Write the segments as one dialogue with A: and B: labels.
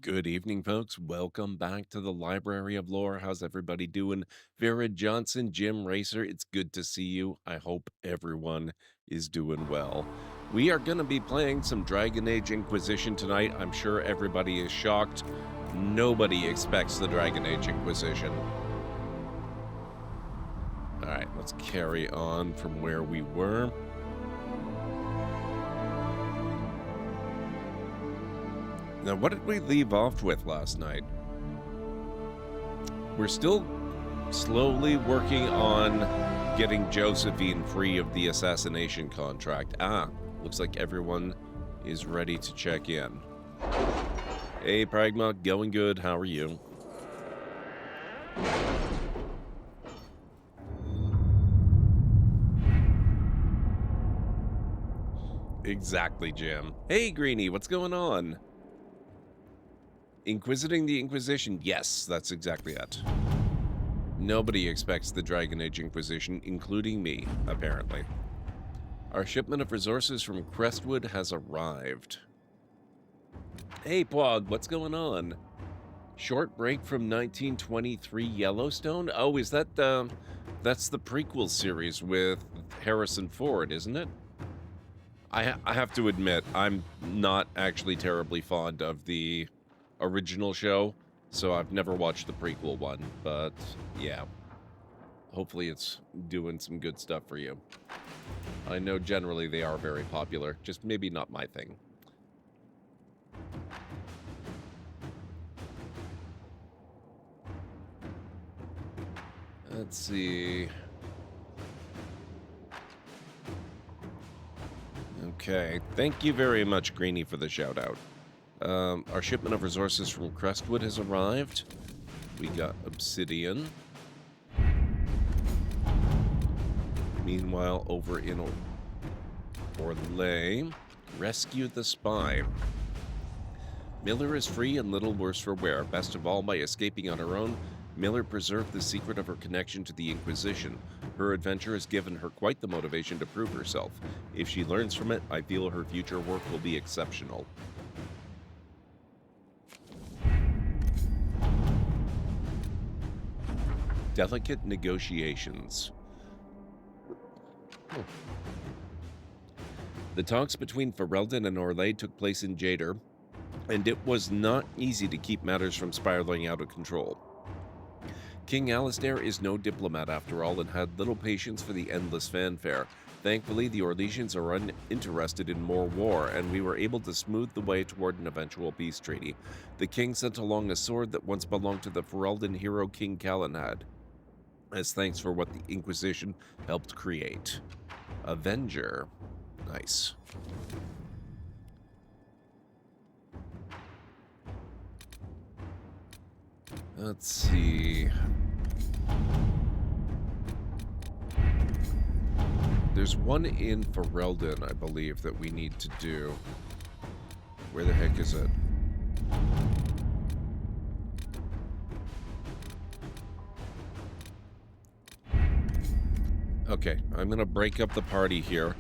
A: Good evening, folks. Welcome back to the Library of Lore. How's everybody doing? Vera Johnson, Jim Racer, it's good to see you. I hope everyone is doing well. We are going to be playing some Dragon Age Inquisition tonight. I'm sure everybody is shocked. Nobody expects the Dragon Age Inquisition. All right, let's carry on from where we were. Now, what did we leave off with last night? We're still slowly working on getting Josephine free of the assassination contract. Looks like everyone is ready to check in. Hey, Pragma, going good. How are you? Exactly, Jim. Hey, Greenie, what's going on? Inquisiting the Inquisition. Yes, that's exactly it. Nobody expects the Dragon Age Inquisition, including me, apparently. Our shipment of resources from Crestwood has arrived. Hey, Pog, what's going on? Short break from 1923 Yellowstone? Oh, is that that's the prequel series with Harrison Ford, isn't it? I have to admit, I'm not actually terribly fond of the original show, so I've never watched the prequel one, but yeah, hopefully it's doing some good stuff for you. I know generally they are very popular, just maybe not my thing. Let's see. Okay, thank you very much, Greenie, for the shout out. Our shipment of resources from Crestwood has arrived. We got obsidian. Meanwhile, over in Orlais, rescue the spy. Miller is free and little worse for wear. Best of all, by escaping on her own, Miller preserved the secret of her connection to the Inquisition. Her adventure has given her quite the motivation to prove herself. If she learns from it, I feel her future work will be exceptional. Delicate negotiations. The talks between Ferelden and Orlais took place in Jader, and it was not easy to keep matters from spiraling out of control. King Alistair is no diplomat after all and had little patience for the endless fanfare. Thankfully, the Orlesians are uninterested in more war, and we were able to smooth the way toward an eventual peace treaty. The king sent along a sword that once belonged to the Ferelden hero King Calenhad, as thanks for what the Inquisition helped create. Avenger. Nice. Let's see. There's one in Ferelden, I believe, that we need to do. Where the heck is it? Okay, I'm gonna break up the party here.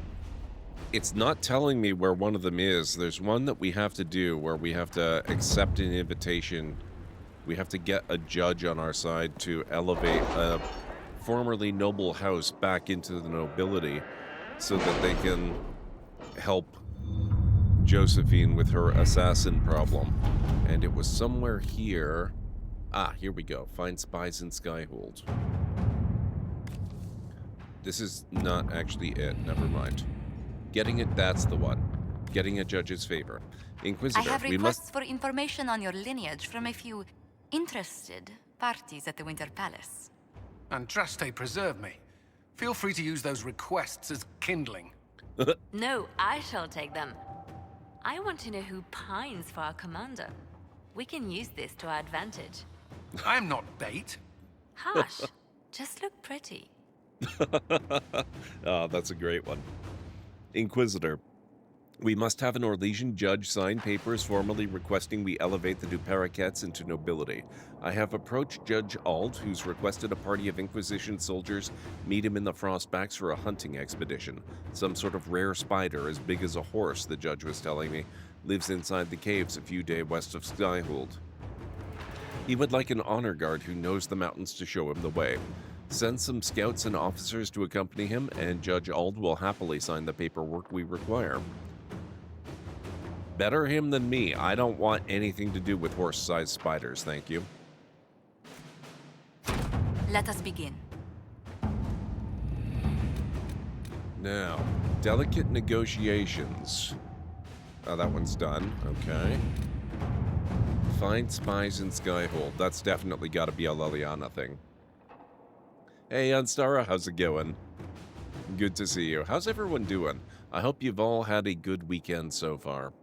A: It's not telling me where one of them is. There's one that we have to do where we have to accept an invitation. We have to get a judge on our side to elevate a formerly noble house back into the nobility so that they can help Josephine with her assassin problem. And it was somewhere here. Here we go. Find spies in Skyhold. This is not actually it. Never mind. Getting it, that's the one. Getting a judge's favor. Inquisitor,
B: I have requests for information on your lineage from a few interested parties at the Winter Palace.
C: Andraste preserve me. Feel free to use those requests as kindling.
D: No, I shall take them. I want to know who pines for our commander. We can use this to our advantage.
C: I'm not bait.
D: Hush. Just look pretty.
A: Oh, that's a great one. Inquisitor, we must have an Orlesian judge sign papers formally requesting we elevate the Duperriquets into nobility. I have approached Judge Ald, who's requested a party of Inquisition soldiers meet him in the Frostbacks for a hunting expedition. Some sort of rare spider as big as a horse, the judge was telling me. lives inside the caves a few days west of Skyhold. He would like an honor guard who knows the mountains to show him the way. Send some scouts and officers to accompany him, and Judge Ald will happily sign the paperwork we require. Better him than me. I don't want anything to do with horse-sized spiders, thank you.
B: Let us begin.
A: Now, delicate negotiations. Oh, that one's done. Okay. Find spies in Skyhold. That's definitely got to be a Liliana thing. Hey, Anstara, how's it going? Good to see you. How's everyone doing? I hope you've all had a good weekend so far.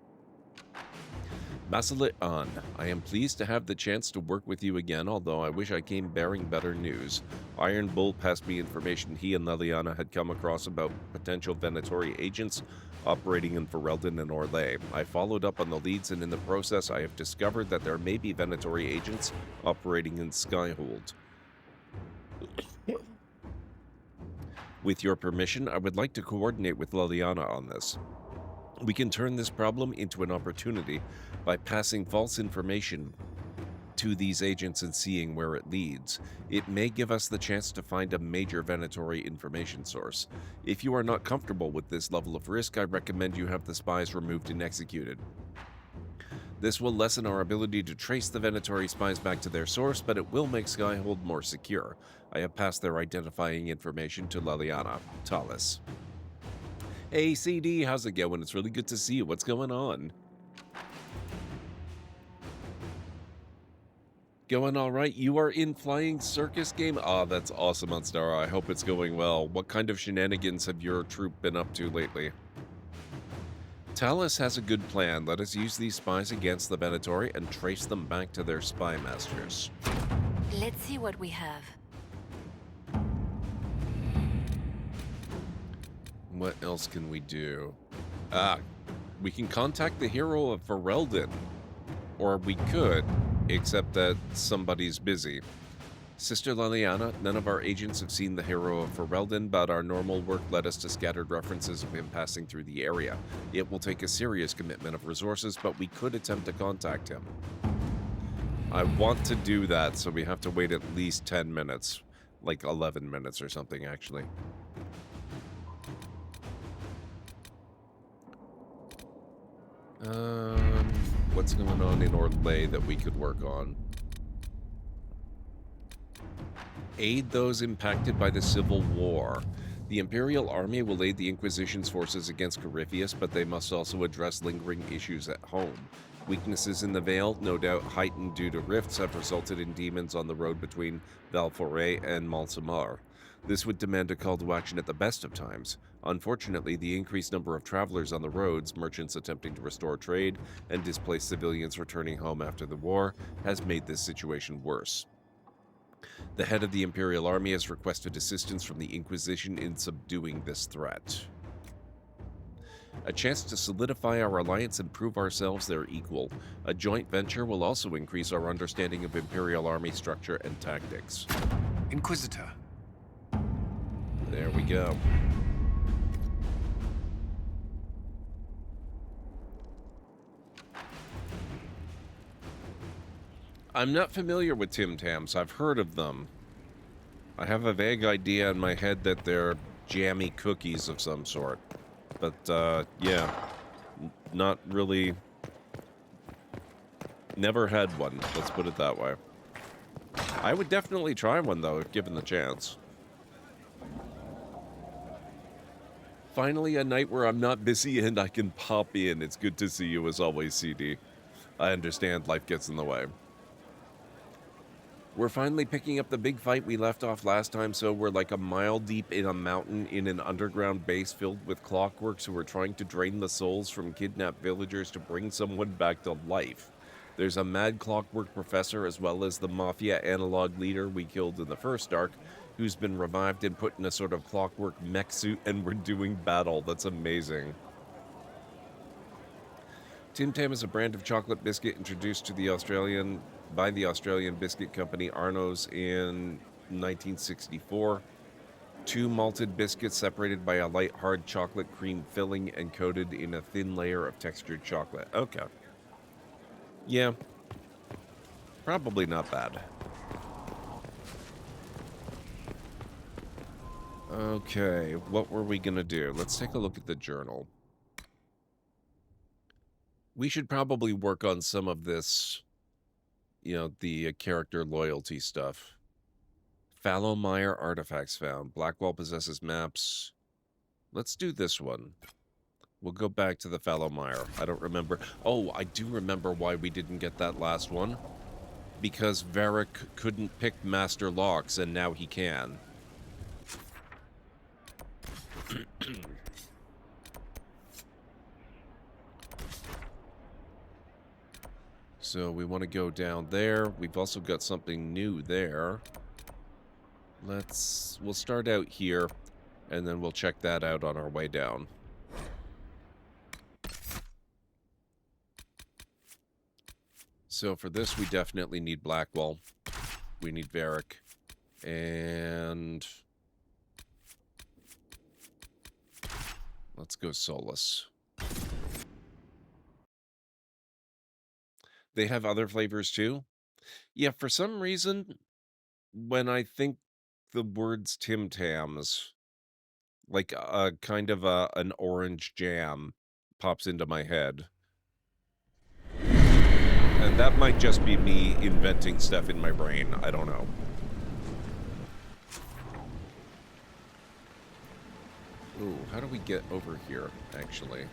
A: Masalit An, I am pleased to have the chance to work with you again, although I wish I came bearing better news. Iron Bull passed me information he and Liliana had come across about potential Venatori agents operating in Ferelden and Orlais. I followed up on the leads, and in the process I have discovered that there may be Venatori agents operating in Skyhold. With your permission, I would like to coordinate with Liliana on this. We can turn this problem into an opportunity by passing false information to these agents and seeing where it leads. It may give us the chance to find a major Venatori information source. If you are not comfortable with this level of risk, I recommend you have the spies removed and executed. This will lessen our ability to trace the Venatori spies back to their source, but it will make Skyhold more secure. I have passed their identifying information to Liliana. Talis. Hey CD, how's it going? It's really good to see you. What's going on? Going all right? You are in Flying Circus game? Ah, that's awesome, Monstara. I hope it's going well. What kind of shenanigans have your troop been up to lately? Talis has a good plan. Let us use these spies against the Venatori and trace them back to their spy masters.
D: Let's see what we have.
A: What else can we do? Ah, we can contact the hero of Ferelden. Or we could, except that somebody's busy. Sister Liliana, none of our agents have seen the hero of Ferelden, but our normal work led us to scattered references of him passing through the area. It will take a serious commitment of resources, but we could attempt to contact him. I want to do that, so we have to wait at least 10 minutes. Like 11 minutes or something, actually. What's going on in Orlais that we could work on? Aid those impacted by the Civil War. The Imperial Army will aid the Inquisition's forces against Corypheus, but they must also address lingering issues at home. Weaknesses in the Vale, no doubt heightened due to rifts, have resulted in demons on the road between Valforet and Malsamar. This would demand a call to action at the best of times. Unfortunately, the increased number of travelers on the roads, merchants attempting to restore trade, and displaced civilians returning home after the war has made this situation worse. The head of the Imperial Army has requested assistance from the Inquisition in subduing this threat. A chance to solidify our alliance and prove ourselves their equal. A joint venture will also increase our understanding of Imperial Army structure and tactics.
C: Inquisitor.
A: There we go. I'm not familiar with Tim Tams. I've heard of them. I have a vague idea in my head that they're jammy cookies of some sort. But, yeah. Not really... Never had one, let's put it that way. I would definitely try one, though, if given the chance. Finally, a night where I'm not busy and I can pop in. It's good to see you as always, CD. I understand life gets in the way. We're finally picking up the big fight we left off last time, so we're like a mile deep in a mountain in an underground base filled with clockworks who are trying to drain the souls from kidnapped villagers to bring someone back to life. There's a mad clockwork professor as well as the mafia analog leader we killed in the first arc, who's been revived and put in a sort of clockwork mech suit, and we're doing battle. That's amazing. Tim Tam is a brand of chocolate biscuit introduced to the Australian biscuit company Arno's in 1964. 2 malted biscuits separated by a light hard chocolate cream filling and coated in a thin layer of textured chocolate. Okay. Yeah. Probably not bad. Okay, what were we gonna do? Let's take a look at the journal. We should probably work on some of this, you know, the character loyalty stuff. Fallowmire artifacts found. Blackwall possesses maps. Let's do this one. We'll go back to the Fallowmire. I don't remember. Oh, I do remember why we didn't get that last one. Because Varric couldn't pick Master Locks, and now he can. So we want to go down there. We've also got something new there. We'll start out here, and then we'll check that out on our way down. So for this, we definitely need Blackwall. We need Varric. And let's go Solus. They have other flavors too? Yeah, for some reason, when I think the words Tim Tams, like a kind of an orange jam pops into my head. And that might just be me inventing stuff in my brain. I don't know. Ooh, how do we get over here, actually?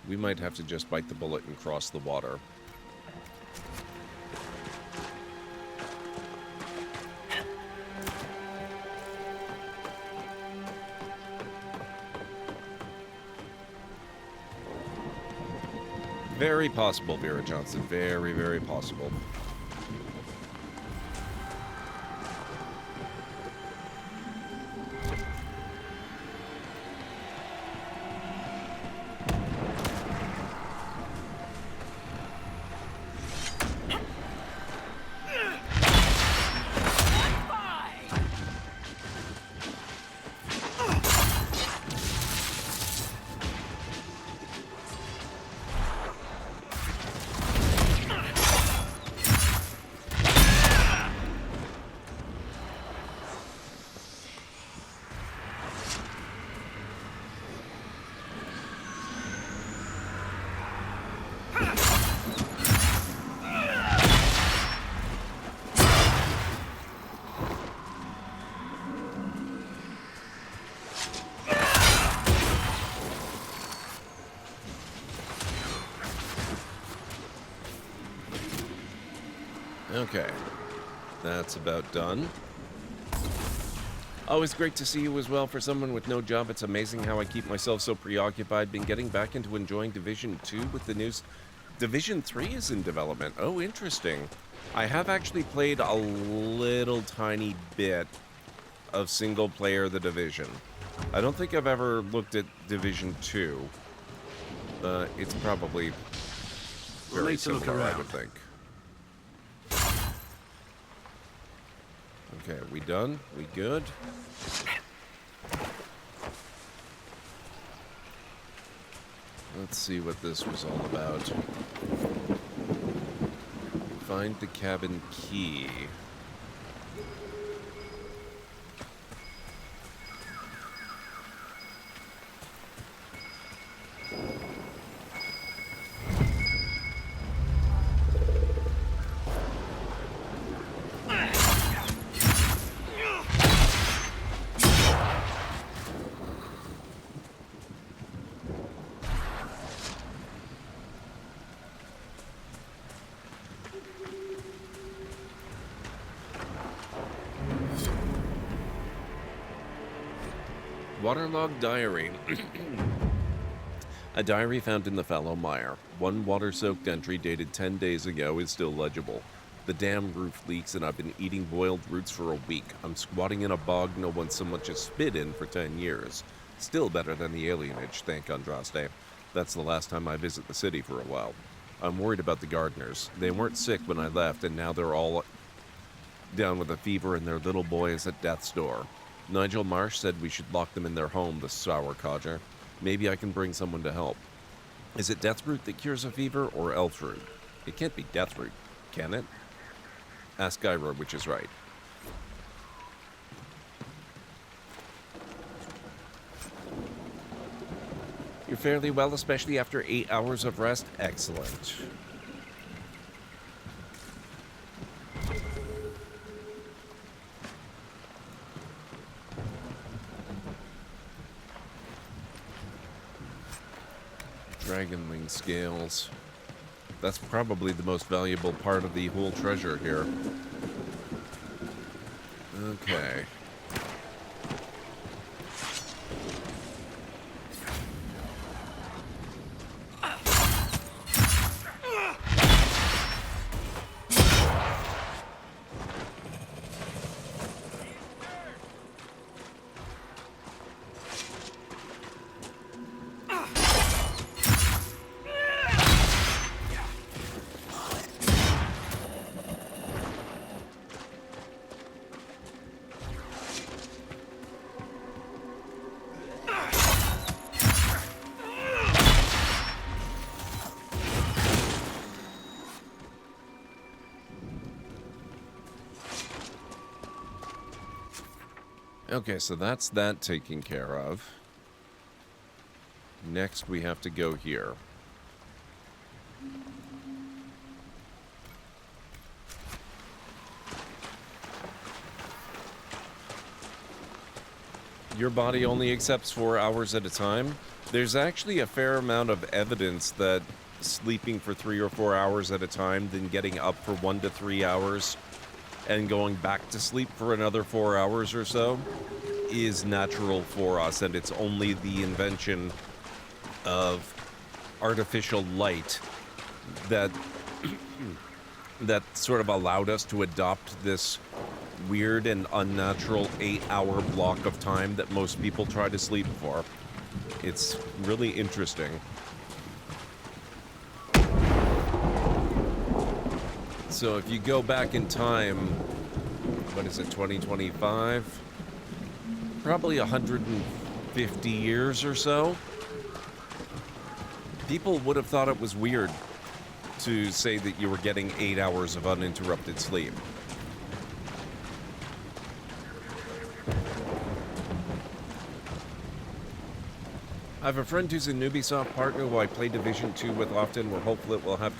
A: We might have to just bite the bullet and cross the water. Very possible, Vera Johnson. Very, very possible. Okay, that's about done. Always great to see you as well. For someone with no job, it's amazing how I keep myself so preoccupied. Been getting back into enjoying Division 2 with the news. Division 3 is in development. Oh, interesting. I have actually played a little tiny bit of single-player The Division. I don't think I've ever looked at Division 2. It's probably very similar, I would think. Okay, we done? We good? Let's see what this was all about. Find the cabin key. Waterlogged diary. A diary found in the Fallowmire. One water-soaked entry dated 10 days ago is still legible. The dam roof leaks and I've been eating boiled roots for a week. I'm squatting in a bog no one so much as spit in for 10 years. Still better than the alienage, thank Andraste. That's the last time I visit the city for a while. I'm worried about the gardeners. They weren't sick when I left and now they're all down with a fever and their little boy is at death's door. Nigel Marsh said we should lock them in their home, the sour codger. Maybe I can bring someone to help. Is it Deathroot that cures a fever, or Elfroot? It can't be Deathroot, can it? Ask Gyra which is right. You're fairly well, especially after 8 hours of rest? Excellent. Dragonling scales. That's probably the most valuable part of the whole treasure here. Okay. Okay, so that's that taken care of. Next, we have to go here. Your body only accepts 4 hours at a time. There's actually a fair amount of evidence that sleeping for 3 or 4 hours at a time, then getting up for 1 to 3 hours, and going back to sleep for another 4 hours or so is natural for us, and it's only the invention of artificial light that that sort of allowed us to adopt this weird and unnatural 8-hour block of time that most people try to sleep for. It's really interesting. So if you go back in time, what is it, 2025? Probably 150 years or so. People would have thought it was weird to say that you were getting 8 hours of uninterrupted sleep. I have a friend who's an Ubisoft partner who I play Division 2 with often. We're hopeful it will have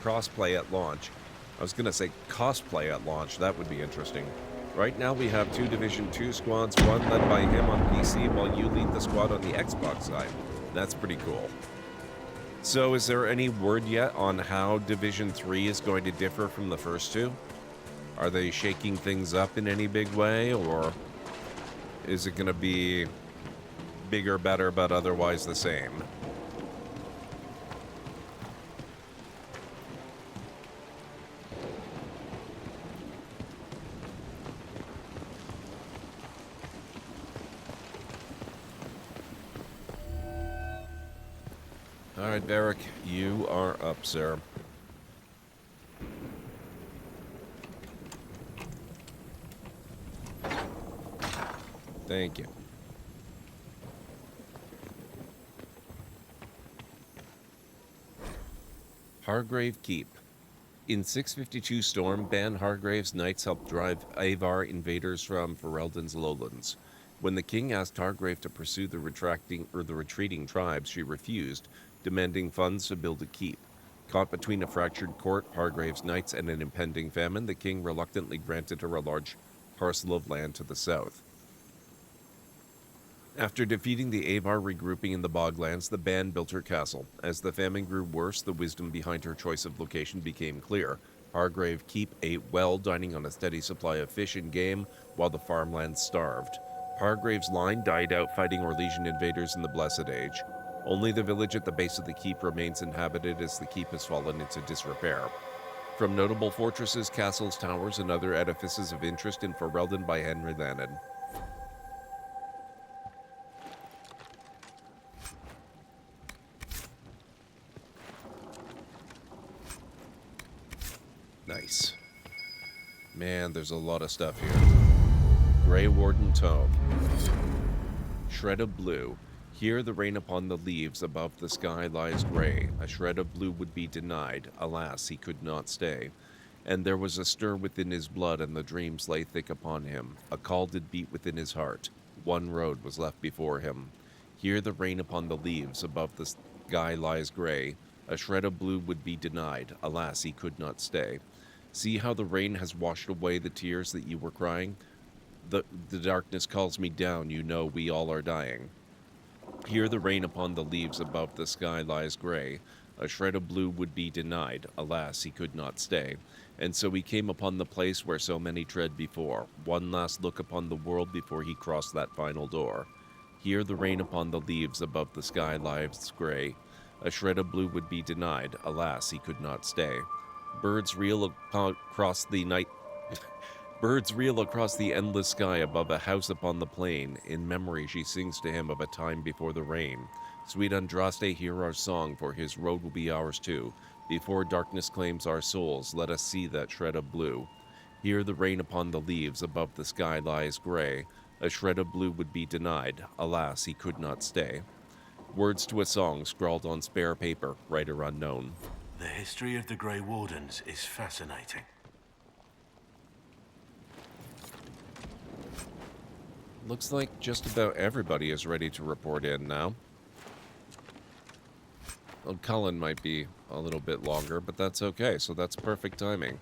A: cross-play at launch. I was going to say cosplay at launch. That would be interesting. Right now we have 2 Division 2 squads, one led by him on PC while you lead the squad on the Xbox side. That's pretty cool. So is there any word yet on how Division 3 is going to differ from the first 2? Are they shaking things up in any big way, or is it going to be bigger, better, but otherwise the same? All right, Varric, you are up, sir. Thank you. Hargrave Keep. In 652 Storm, Ban Hargrave's knights helped drive Avar invaders from Ferelden's lowlands. When the king asked Hargrave to pursue the retreating tribes, she refused, demanding funds to build a keep. Caught between a fractured court, Hargrave's knights, and an impending famine, the king reluctantly granted her a large parcel of land to the south. After defeating the Avar regrouping in the Boglands, the band built her castle. As the famine grew worse, the wisdom behind her choice of location became clear. Hargrave Keep ate well, dining on a steady supply of fish and game, while the farmlands starved. Hargrave's line died out fighting Orlesian invaders in the Blessed Age. Only the village at the base of the keep remains inhabited, as the keep has fallen into disrepair. From notable fortresses, castles, towers, and other edifices of interest in Ferelden by Henry Lannon. Nice. Man, there's a lot of stuff here. Grey Warden tome. Shred of blue. Here the rain upon the leaves, above the sky lies grey. A shred of blue would be denied. Alas, he could not stay. And there was a stir within his blood, and the dreams lay thick upon him. A call did beat within his heart. One road was left before him. Here the rain upon the leaves, above the sky lies grey. A shred of blue would be denied. Alas, he could not stay. See how the rain has washed away the tears that you were crying? The darkness calls me down, you know we all are dying. Here the rain upon the leaves, above the sky lies grey. A shred of blue would be denied. Alas, he could not stay. And so he came upon the place where so many tread before. One last look upon the world before he crossed that final door. Here the rain upon the leaves, above the sky lies grey. A shred of blue would be denied. Alas, he could not stay. Birds reel across the night. Birds reel across the endless sky above a house upon the plain. In memory she sings to him of a time before the rain. Sweet Andraste, hear our song, for his road will be ours too. Before darkness claims our souls, let us see that shred of blue. Here the rain upon the leaves, above the sky lies grey. A shred of blue would be denied. Alas, he could not stay. Words to a song scrawled on spare paper, writer unknown.
E: The history of the Grey Wardens is fascinating.
A: Looks like just about everybody is ready to report in now. Well, Cullen might be a little bit longer, but that's okay, so that's perfect timing.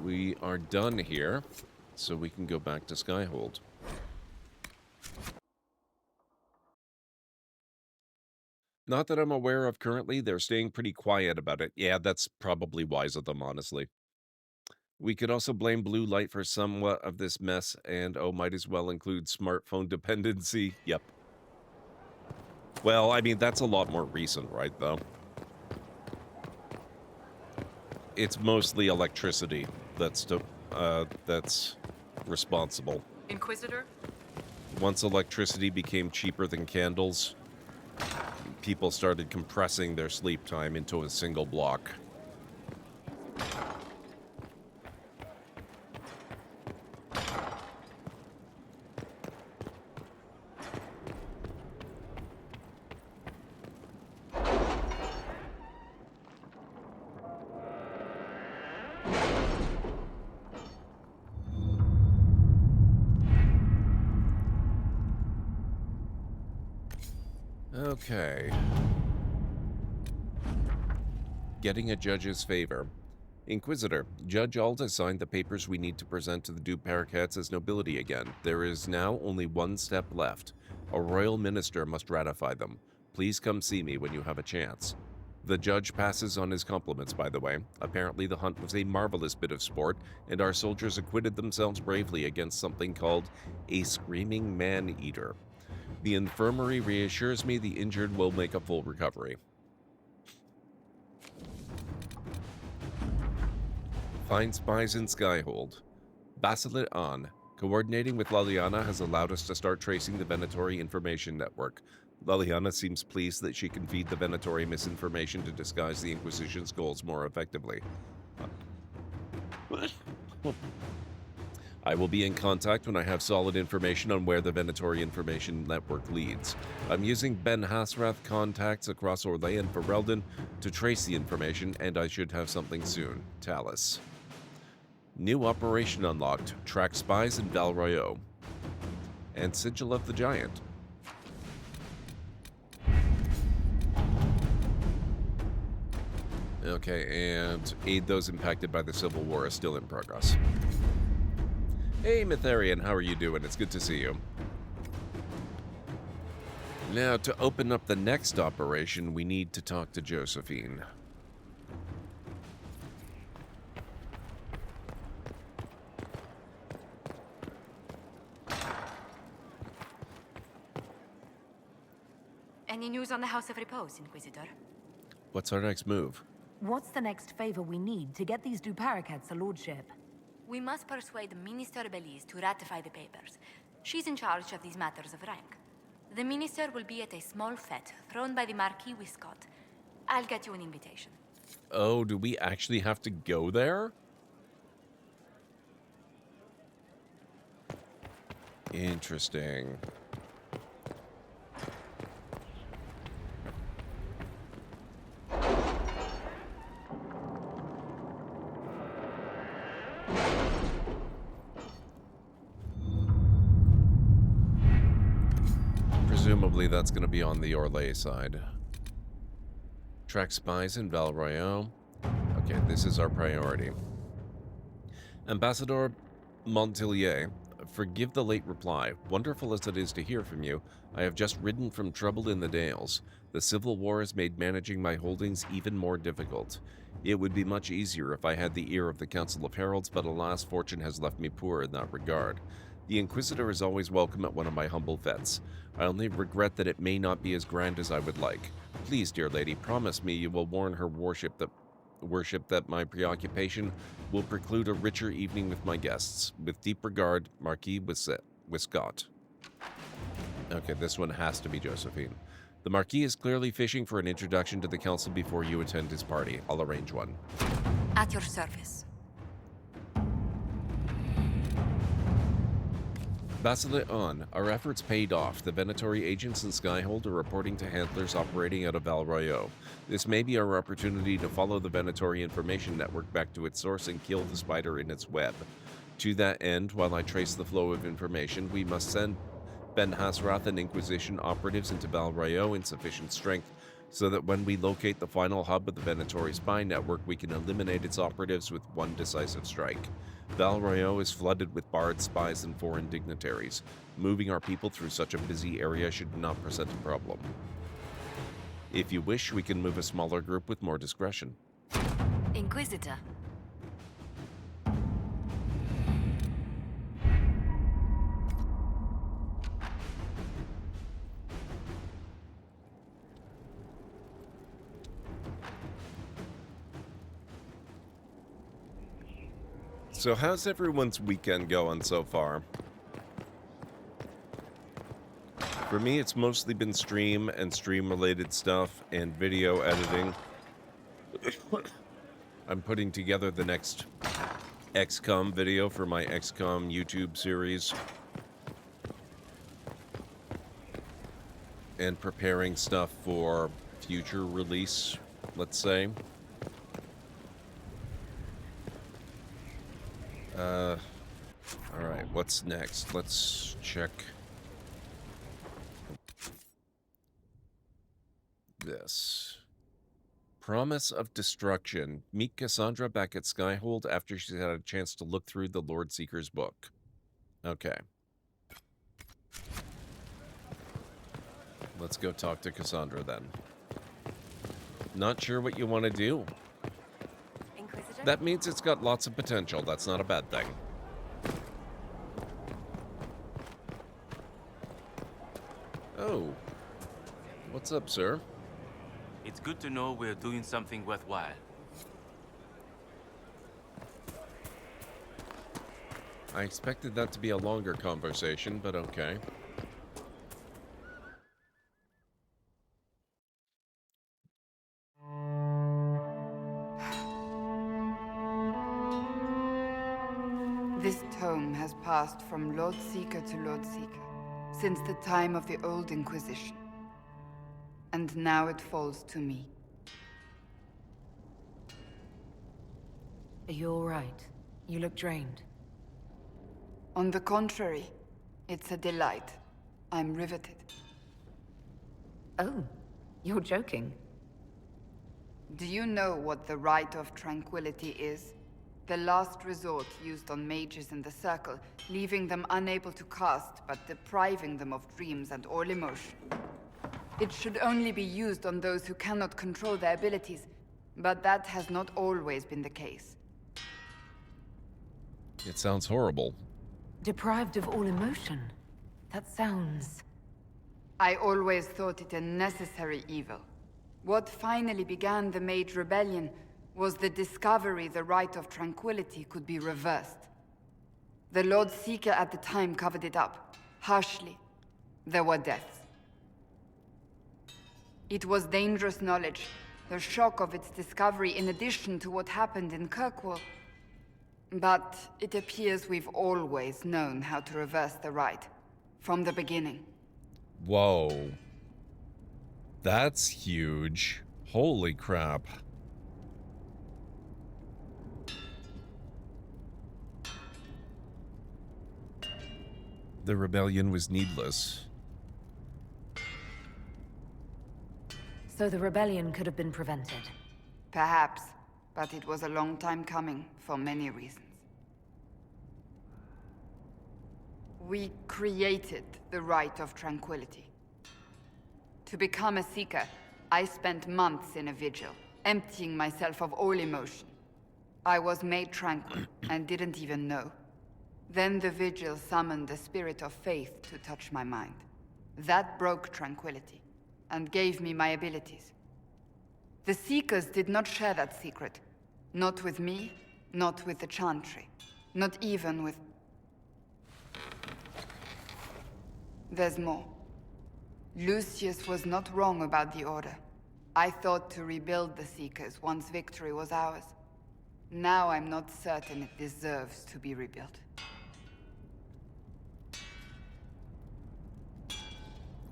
A: We are done here, so we can go back to Skyhold. Not that I'm aware of currently, they're staying pretty quiet about it. Yeah, that's probably wise of them, honestly. We could also blame blue light for somewhat of this mess, and might as well include smartphone dependency. Yep. Well, I mean, that's a lot more recent, right, though? It's mostly electricity that's responsible.
F: Inquisitor?
A: Once electricity became cheaper than candles, people started compressing their sleep time into a single block. Okay. Getting a judge's favor. Inquisitor, Judge Ald has signed the papers we need to present to the Dupercats as nobility again. There is now only one step left. A royal minister must ratify them. Please come see me when you have a chance. The judge passes on his compliments, by the way. Apparently the hunt was a marvelous bit of sport, and our soldiers acquitted themselves bravely against something called a screaming man-eater. The infirmary reassures me the injured will make a full recovery. Find spies in Skyhold. Basilit on. Coordinating with Laliana has allowed us to start tracing the Venatori information network. Laliana seems pleased that she can feed the Venatori misinformation to disguise the Inquisition's goals more effectively. I will be in contact when I have solid information on where the Venatori information network leads. I'm using Ben Hasrath contacts across Orlais and Ferelden to trace the information, and I should have something soon. Talus. New operation unlocked. Track spies in Val Royeaux. And Sigil of the Giant. Okay, and aid those impacted by the Civil War is still in progress. Hey, Mytharian, how are you doing? It's good to see you. Now, to open up the next operation, we need to talk to Josephine.
B: Any news on the House of Repose, Inquisitor?
A: What's our next move?
G: What's the next favor we need to get these Dupercats a lordship?
B: We must persuade Minister Belize to ratify the papers. She's in charge of these matters of rank. The minister will be at a small fete thrown by the Marquis Wiscott. I'll get you an invitation.
A: Oh, do we actually have to go there? Interesting. Presumably that's going to be on the Orlais side. Track spies in Val Royale. Okay, this is our priority. Ambassador Montilier, forgive the late reply. Wonderful as it is to hear from you, I have just ridden from trouble in the Dales. The Civil War has made managing my holdings even more difficult. It would be much easier if I had the ear of the Council of Heralds, but alas, fortune has left me poor in that regard. The Inquisitor is always welcome at one of my humble fetes. I only regret that it may not be as grand as I would like. Please, dear lady, promise me you will warn her worship that my preoccupation will preclude a richer evening with my guests. With deep regard, Marquis Wiscott. Okay, this one has to be Josephine. The Marquis is clearly fishing for an introduction to the council before you attend his party. I'll arrange one.
B: At your service.
A: Basilet on. Our efforts paid off. The Venatori agents in Skyhold are reporting to handlers operating out of Val Royale. This may be our opportunity to follow the Venatori information network back to its source and kill the spider in its web. To that end, while I trace the flow of information, we must send Ben Hasrath and Inquisition operatives into Val Royale in sufficient strength so that when we locate the final hub of the Venatori spy network, we can eliminate its operatives with one decisive strike. Val Royale is flooded with barred spies and foreign dignitaries. Moving our people through such a busy area should not present a problem. If you wish, we can move a smaller group with more discretion.
D: Inquisitor.
A: So how's everyone's weekend going so far? For me, it's mostly been stream and stream-related stuff and video editing. I'm putting together the next XCOM video for my XCOM YouTube series. And preparing stuff for future release, let's say. Alright, what's next? Let's check this. Promise of Destruction. Meet Cassandra back at Skyhold after she's had a chance to look through the Lord Seeker's book. Okay. Let's go talk to Cassandra then. Not sure what you want to do. That means it's got lots of potential. That's not a bad thing. Oh. What's up, sir?
F: It's good to know we're doing something worthwhile.
A: I expected that to be a longer conversation, but okay.
H: This tome has passed from Lord Seeker to Lord Seeker since the time of the Old Inquisition. And now it falls to me.
G: Are you all right? You look drained.
H: On the contrary, it's a delight. I'm riveted.
G: Oh, you're joking.
H: Do you know what the Rite of Tranquility is? The last resort used on mages in the Circle, leaving them unable to cast, but depriving them of dreams and all emotion. It should only be used on those who cannot control their abilities, but that has not always been the case.
A: It sounds horrible.
G: Deprived of all emotion? That sounds...
H: I always thought it a necessary evil. What finally began the Mage Rebellion was the discovery the Rite of Tranquility could be reversed. The Lord Seeker at the time covered it up, harshly. There were deaths. It was dangerous knowledge, the shock of its discovery in addition to what happened in Kirkwall. But it appears we've always known how to reverse the Rite. From the beginning.
A: Whoa. That's huge. Holy crap. The rebellion was needless.
G: So the rebellion could have been prevented.
H: Perhaps, but it was a long time coming, for many reasons. We created the Right of Tranquility. To become a Seeker, I spent months in a vigil, emptying myself of all emotion. I was made tranquil, and didn't even know. Then the vigil summoned the spirit of faith to touch my mind. That broke tranquility, and gave me my abilities. The Seekers did not share that secret. Not with me, not with the Chantry, not even with... There's more. Lucius was not wrong about the Order. I thought to rebuild the Seekers once victory was ours. Now I'm not certain it deserves to be rebuilt.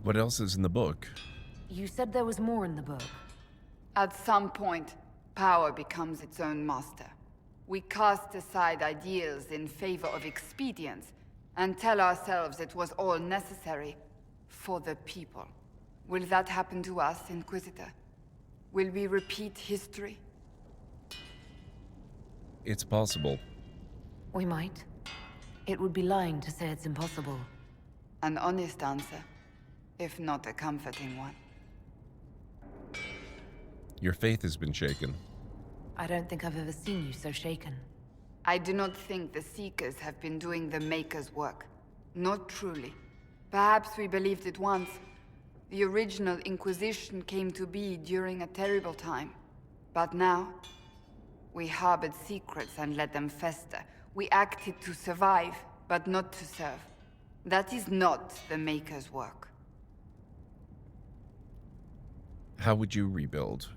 A: What else is in the book?
G: You said there was more in the book.
H: At some point, power becomes its own master. We cast aside ideals in favor of expedience, and tell ourselves it was all necessary for the people. Will that happen to us, Inquisitor? Will we repeat history?
A: It's possible.
G: We might. It would be lying to say it's impossible.
H: An honest answer, if not a comforting one.
A: Your faith has been shaken.
G: I don't think I've ever seen you so shaken.
H: I do not think the Seekers have been doing the Maker's work. Not truly. Perhaps we believed it once. The original Inquisition came to be during a terrible time. But now, we harbored secrets and let them fester. We acted to survive, but not to serve. That is not the Maker's work.
A: How would you rebuild?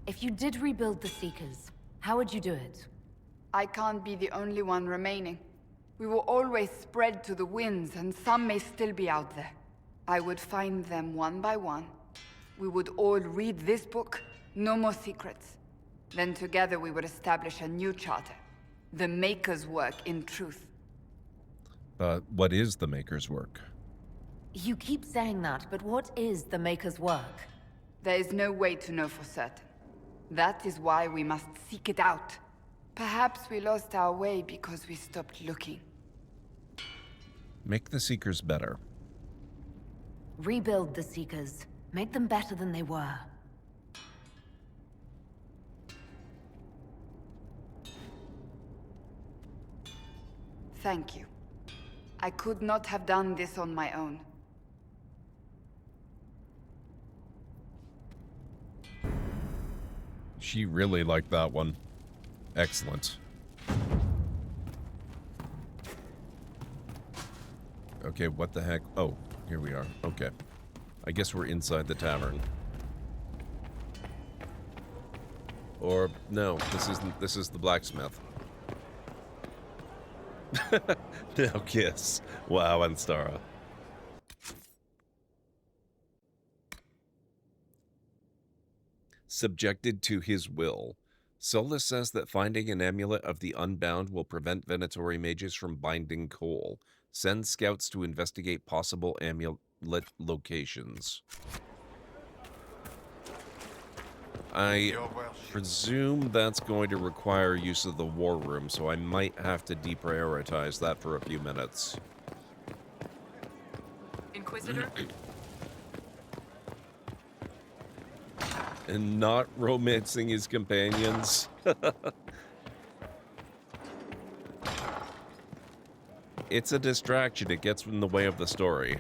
G: If you did rebuild the Seekers, how would you do it?
H: I can't be the only one remaining. We will always spread to the winds, and some may still be out there. I would find them one by one. We would all read this book, no more secrets. Then together we would establish a new charter. The Maker's work in truth.
A: But what is the Maker's work?
G: You keep saying that, but what is the Maker's work?
H: There is no way to know for certain. That is why we must seek it out. Perhaps we lost our way because we stopped looking.
A: Make the Seekers better.
G: Rebuild the Seekers. Make them better than they were.
H: Thank you. I could not have done this on my own.
A: She really liked that one. Excellent. Okay, what the heck? Oh, here we are. Okay. I guess we're inside the tavern. Or, no, this is the blacksmith. No kiss. Wow, Anstara. Subjected to his will. Solus says that finding an amulet of the Unbound will prevent Venatori mages from binding Cole. Send scouts to investigate possible amulet locations. I presume that's going to require use of the war room, so I might have to deprioritize that for a few minutes.
I: Inquisitor?
A: And not romancing his companions. It's a distraction. It gets in the way of the story.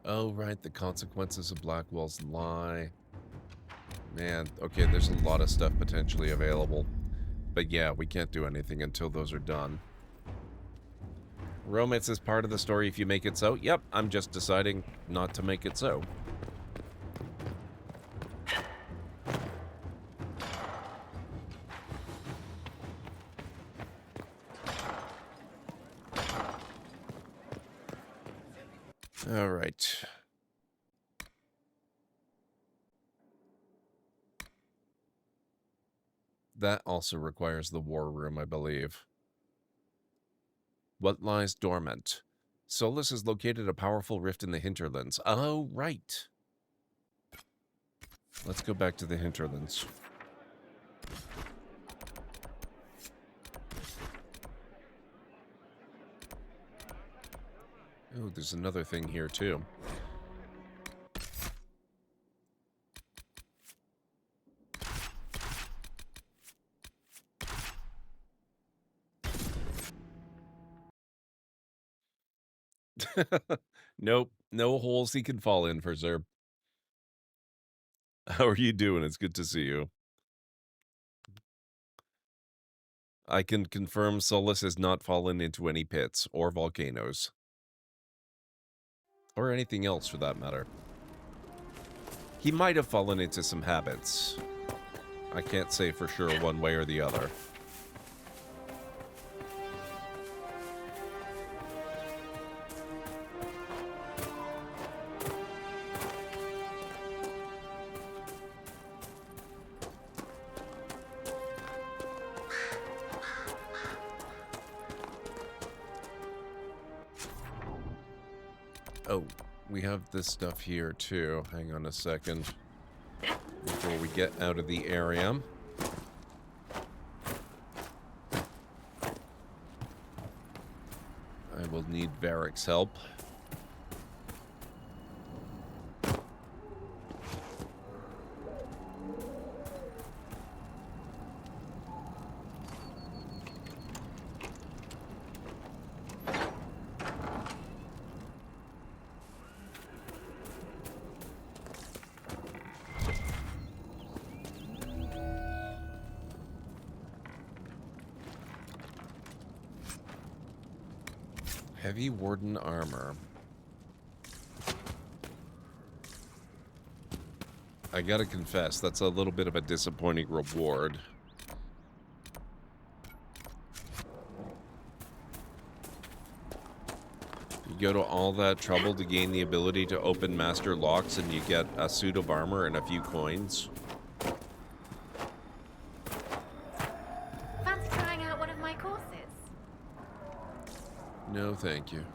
A: Oh, right, the consequences of Blackwell's lie. Man, okay, there's a lot of stuff potentially available. But yeah, we can't do anything until those are done. Romance is part of the story if you make it so. Yep, I'm just deciding not to make it so. All right. That also requires the war room, I believe. What lies dormant? Solus has located a powerful rift in the hinterlands. Oh, right. Let's go back to the hinterlands. Oh, there's another thing here, too. Nope, no holes he can fall in for Zerb. How are you doing? It's good to see you. I can confirm Solus has not fallen into any pits or volcanoes. Or anything else for that matter. He might have fallen into some habits. I can't say for sure one way or the other. Oh, we have this stuff here too. Hang on a second. Before we get out of the area. I will need Varric's help. Heavy Warden armor. I gotta confess, that's a little bit of a disappointing reward. You go to all that trouble to gain the ability to open master locks and you get a suit of armor and a few coins.
B: Fancy trying out one of my courses?
A: No, thank you.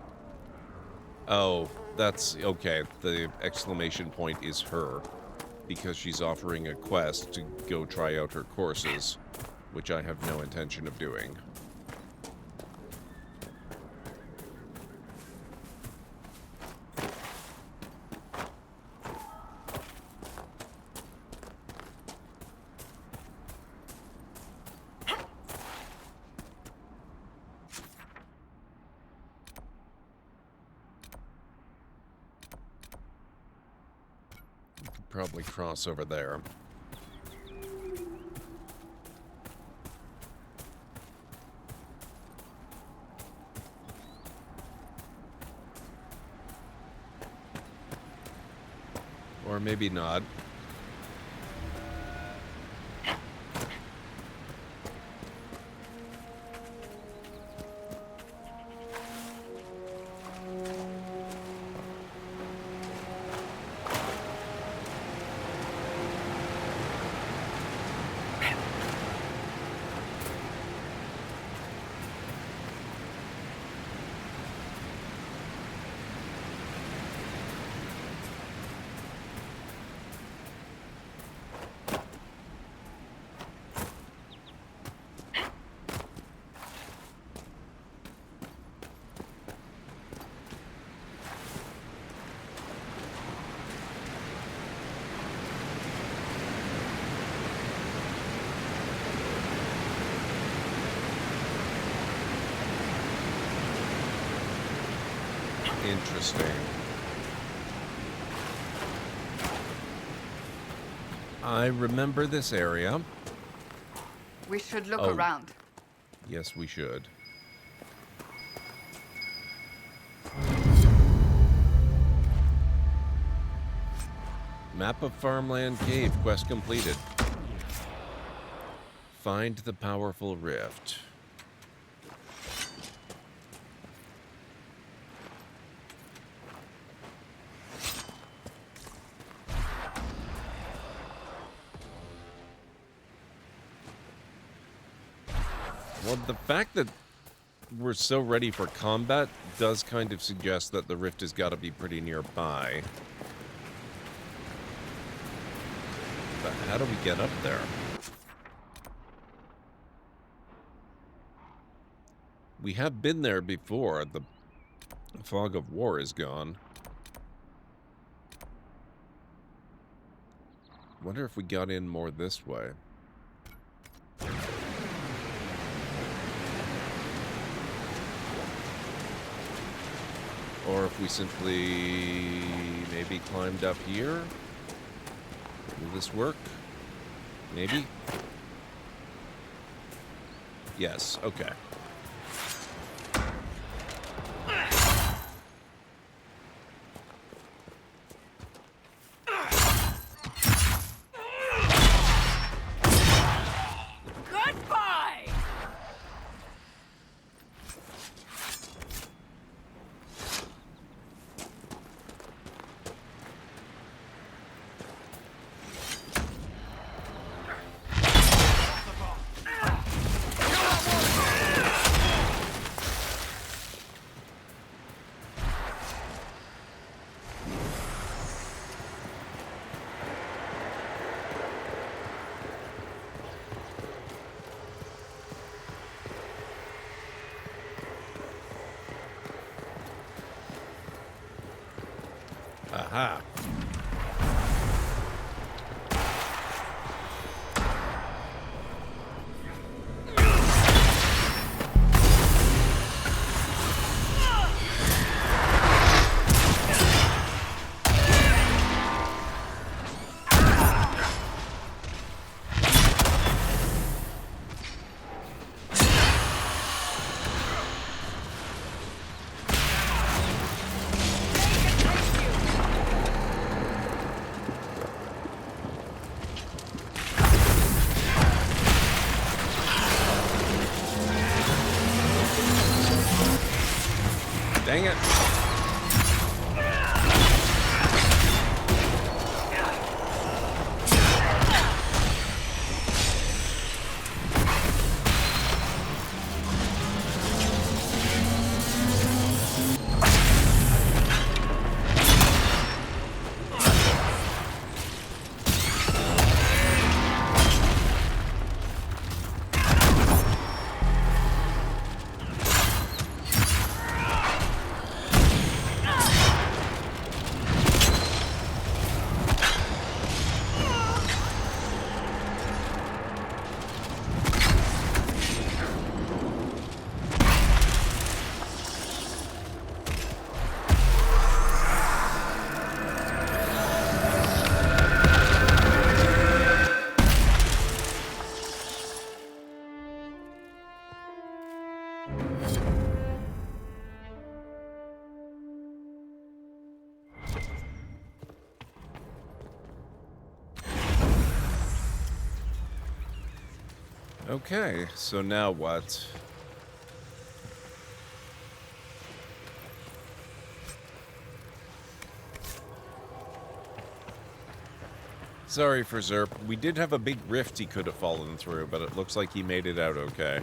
A: Oh, that's okay. The exclamation point is her, because she's offering a quest to go try out her courses, which I have no intention of doing. Probably cross over there. Or maybe not. Interesting. I remember this area.
H: We should look
A: Oh.
H: around.
A: Yes, we should. Map of Farmland Cave. Quest completed. Find the powerful rift. Well, the fact that we're so ready for combat does kind of suggest that the rift has got to be pretty nearby. But how do we get up there? We have been there before. The fog of war is gone. Wonder if we got in more this way. Or if we simply maybe climbed up here. Will this work? Maybe? Yes, okay.
D: Goodbye!
A: Aha. Dang it. Okay, so now what? Sorry for Zerp. We did have a big rift he could have fallen through, but it looks like he made it out okay.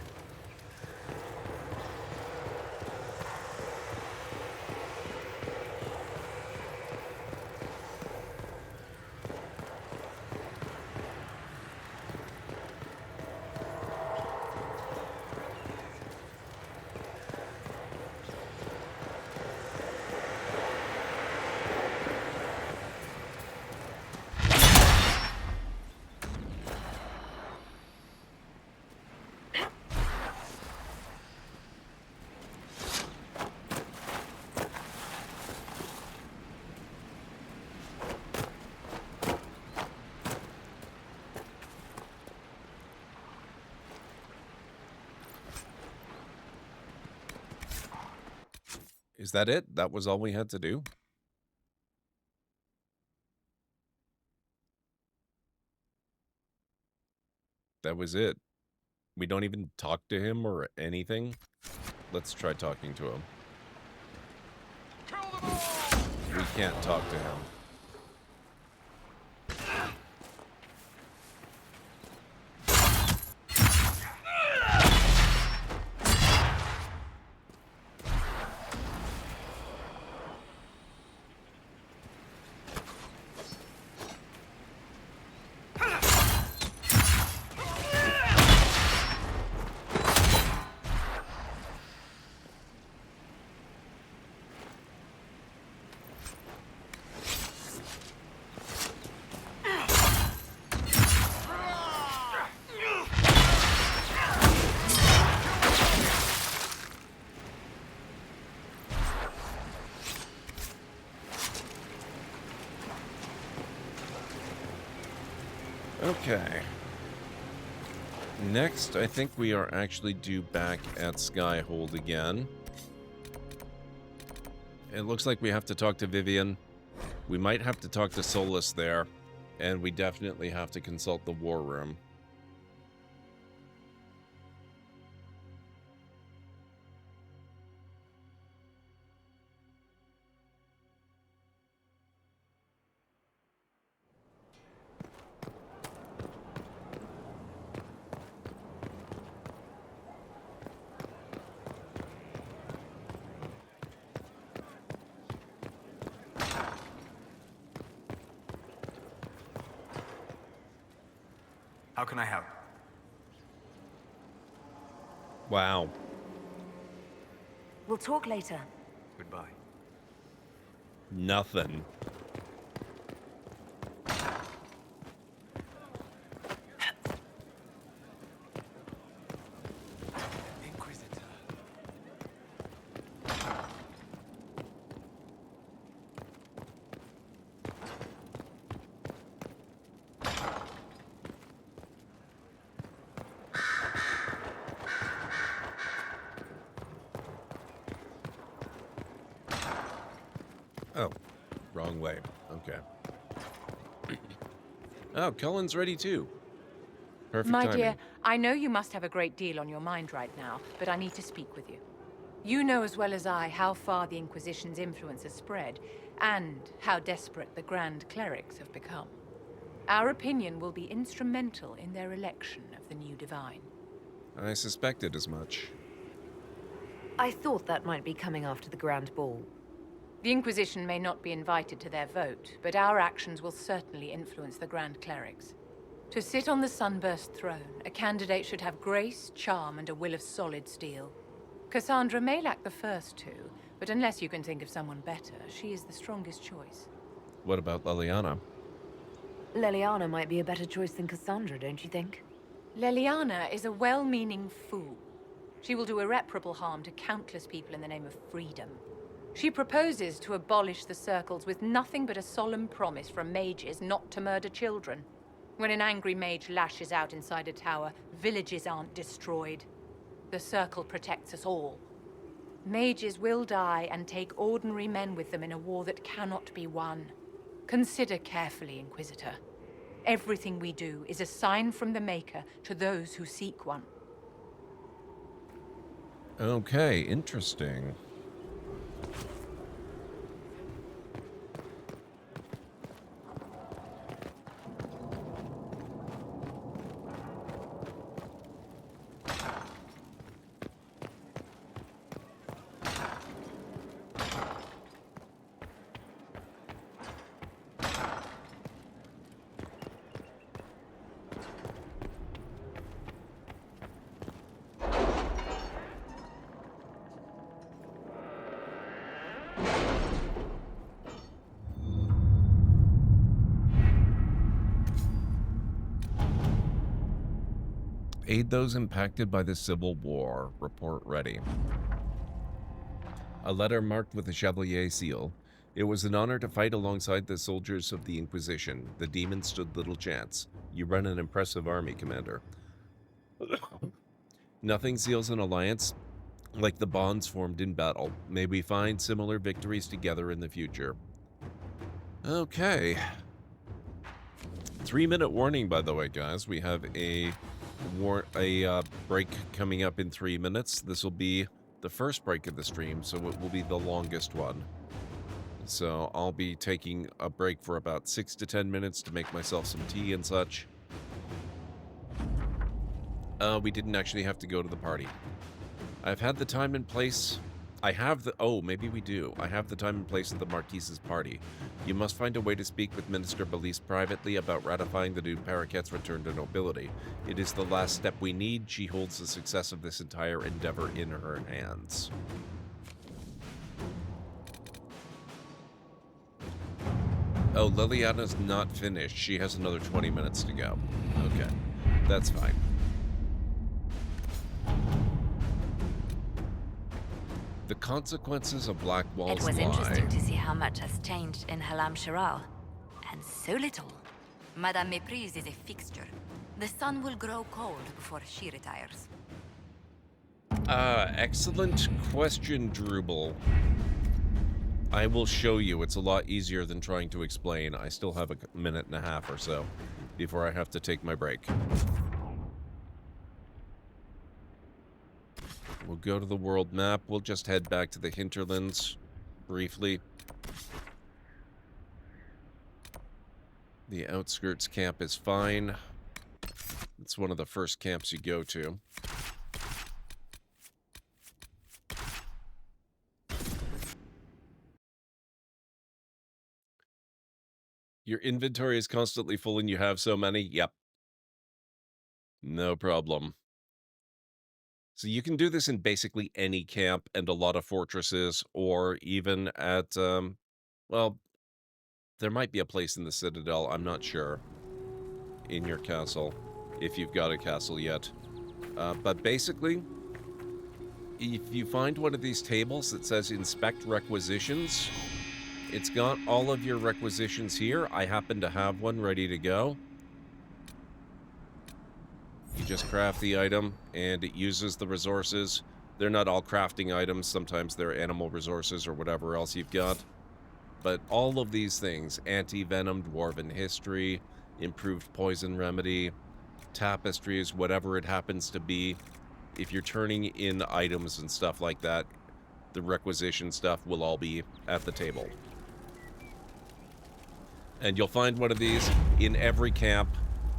A: Is that it? That was all we had to do? That was it. We don't even talk to him or anything? Let's try talking to him. We can't talk to him. Okay. Next, I think we are actually due back at Skyhold again. It looks like we have to talk to Vivian. We might have to talk to Solus there. And we definitely have to consult the war room.
I: How can I help?
A: Wow.
G: We'll talk later.
I: Goodbye.
A: Nothing.
I: Inquisitor.
A: Oh, wrong way. Okay. Oh, Cullen's ready too. Perfect
J: My
A: timing.
J: dear, I know you must have a great deal on your mind right now, but I need to speak with you. You know as well as I how far the Inquisition's influence has spread, and how desperate the Grand Clerics have become. Our opinion will be instrumental in their election of the new Divine.
A: I suspected as much.
G: I thought that might be coming after the Grand Ball.
J: The Inquisition may not be invited to their vote, but our actions will certainly influence the Grand Clerics. To sit on the Sunburst throne, a candidate should have grace, charm, and a will of solid steel. Cassandra may lack the first two, but unless you can think of someone better, she is the strongest choice.
A: What about Leliana?
G: Leliana might be a better choice than Cassandra, don't you think?
J: Leliana is a well-meaning fool. She will do irreparable harm to countless people in the name of freedom. She proposes to abolish the circles with nothing but a solemn promise from mages not to murder children. When an angry mage lashes out inside a tower, villages aren't destroyed. The circle protects us all. Mages will die and take ordinary men with them in a war that cannot be won. Consider carefully, Inquisitor. Everything we do is a sign from the Maker to those who seek one.
A: Okay, interesting. Aid those impacted by the Civil War. Report ready. A letter marked with a Chevalier seal. It was an honor to fight alongside the soldiers of the Inquisition. The demons stood little chance. You run an impressive army, Commander. Nothing seals an alliance like the bonds formed in battle. May we find similar victories together in the future. Okay. 3-minute warning, by the way, guys. We have a break coming up in 3 minutes. This will be the first break of the stream, so it will be the longest one. So I'll be taking a break for about 6 to 10 minutes to make myself some tea and such. We didn't actually have to go to the party. I've had the time and place. I have the... Oh, maybe we do. I have the time and place at the Marquise's party. You must find a way to speak with Minister Belize privately about ratifying the new Paraquet's return to nobility. It is the last step we need. She holds the success of this entire endeavor in her hands. Oh, Liliana's not finished. She has another 20 minutes to go. Okay, that's fine. The consequences of Black Wall's
D: It was
A: lie.
D: interesting to see how much has changed in Halam Shiral. And so little.
B: Madame Méprise is a fixture. The sun will grow cold before she retires.
A: Excellent question, Drubal. I will show you. It's a lot easier than trying to explain. I still have a minute and a half or so before I have to take my break. We'll go to the world map. We'll just head back to the hinterlands briefly. The outskirts camp is fine. It's one of the first camps you go to. Your inventory is constantly full and you have so many? Yep. No problem. So you can do this in basically any camp and a lot of fortresses, or even at, well, there might be a place in the Citadel, I'm not sure, in your castle, if you've got a castle yet. But basically, if you find one of these tables that says Inspect Requisitions, it's got all of your requisitions here. I happen to have one ready to go. You just craft the item, and it uses the resources. They're not all crafting items. Sometimes they're animal resources or whatever else you've got. But all of these things, anti-venom, dwarven history, improved poison remedy, tapestries, whatever it happens to be, if you're turning in items and stuff like that, the requisition stuff will all be at the table. And you'll find one of these in every camp,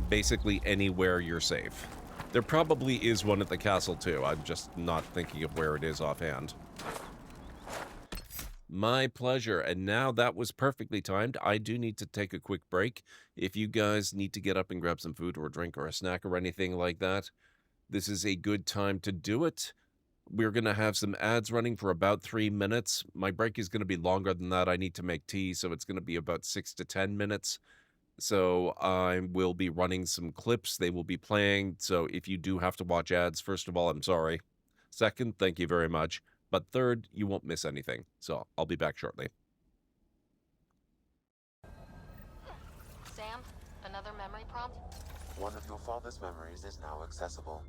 A: basically anywhere you're safe. There probably is one at the castle too. I'm just not thinking of where it is offhand. My pleasure. And now that was perfectly timed. I do need to take a quick break. If you guys need to get up and grab some food or a drink or a snack or anything like that, this is a good time to do it. We're going to have some ads running for about 3 minutes. My break is going to be longer than that. I need to make tea, so it's going to be about 6 to 10 minutes. So I will be running some clips. They will be playing. So if you do have to watch ads, first of all, I'm sorry. Second, thank you very much. But third, you won't miss anything. So I'll be back shortly.
K: Sam, another memory prompt?
L: One of your father's memories is now accessible.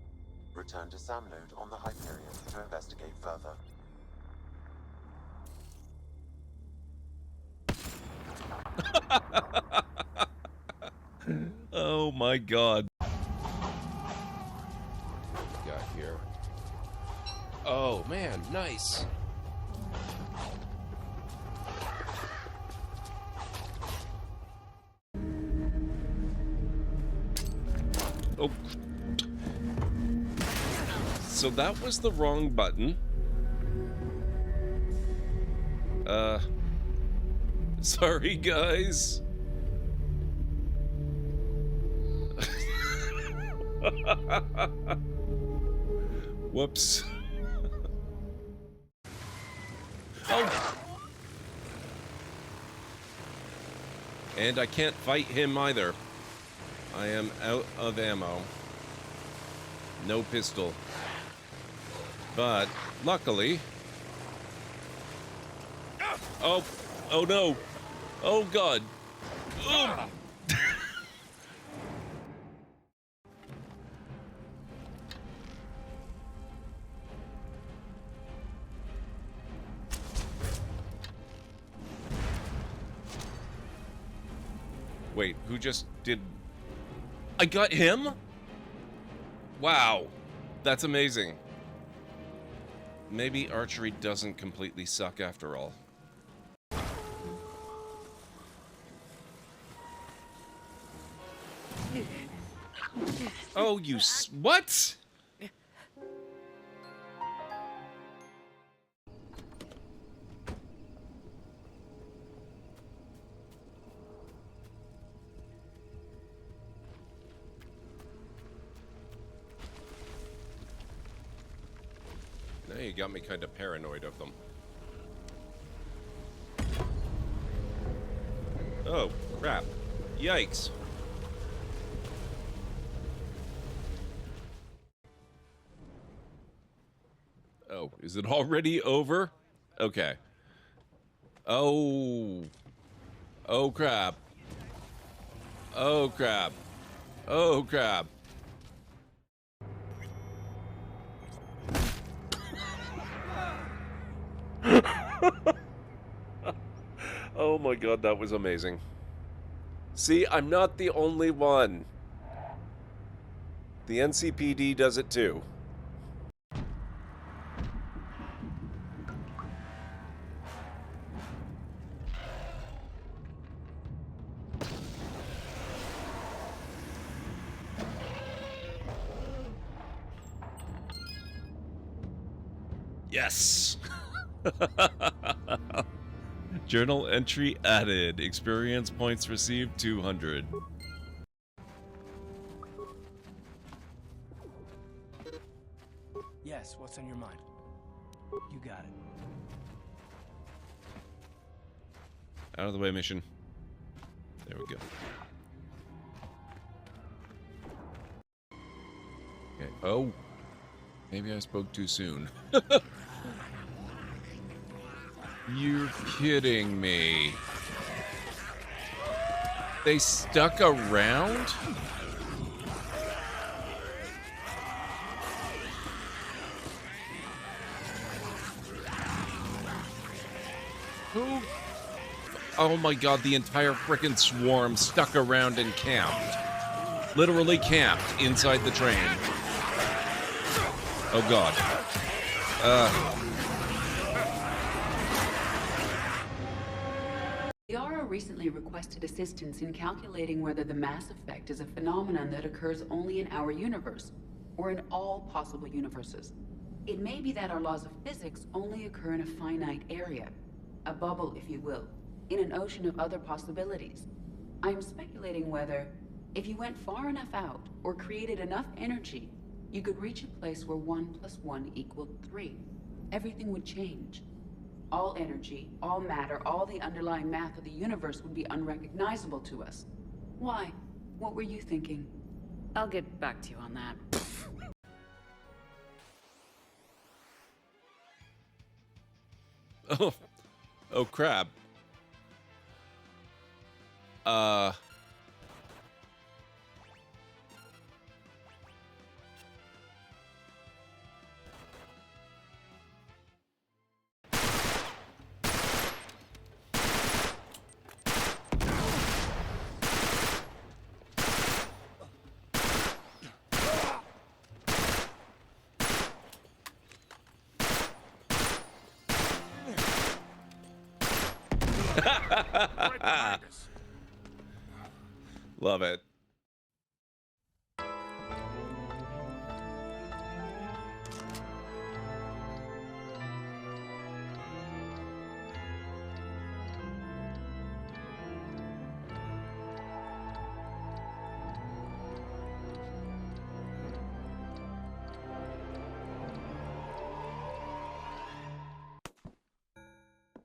L: Return to Sam Node on the Hyperion to investigate further.
A: Oh my god. Got here. Oh man, nice. Oh. So that was the wrong button. Sorry guys. Whoops. Oh. And I can't fight him either. I am out of ammo. No pistol. But luckily... Oh. Oh no. Oh god. Oh. Wait, who just did... I got him? Wow. That's amazing. Maybe archery doesn't completely suck after all. Oh, what? Now you got me kind of paranoid of them. Oh, crap. Yikes. Oh, is it already over? Okay. Oh. Oh, crap. Oh, crap. Oh, crap. Oh my god, that was amazing. See, I'm not the only one. The NCPD does it too. Yes! Journal entry added. Experience points received 200.
K: Yes, what's on your mind? You got it.
A: Out of the way, mission. There we go. Okay. Oh. Maybe I spoke too soon. You're kidding me. They stuck around? Who? Oh my god, the entire frickin' swarm stuck around and camped. Literally camped inside the train. Oh god.
M: Yara recently requested assistance in calculating whether the mass effect is a phenomenon that occurs only in our universe, or in all possible universes. It may be that our laws of physics only occur in a finite area, a bubble, if you will, in an ocean of other possibilities. I am speculating whether, if you went far enough out, or created enough energy, you could reach a place where 1 + 1 = 3. Everything would change. All energy, all matter, all the underlying math of the universe would be unrecognizable to us. Why? What were you thinking? I'll get back to you on that.
A: Oh. Oh crap. Love it.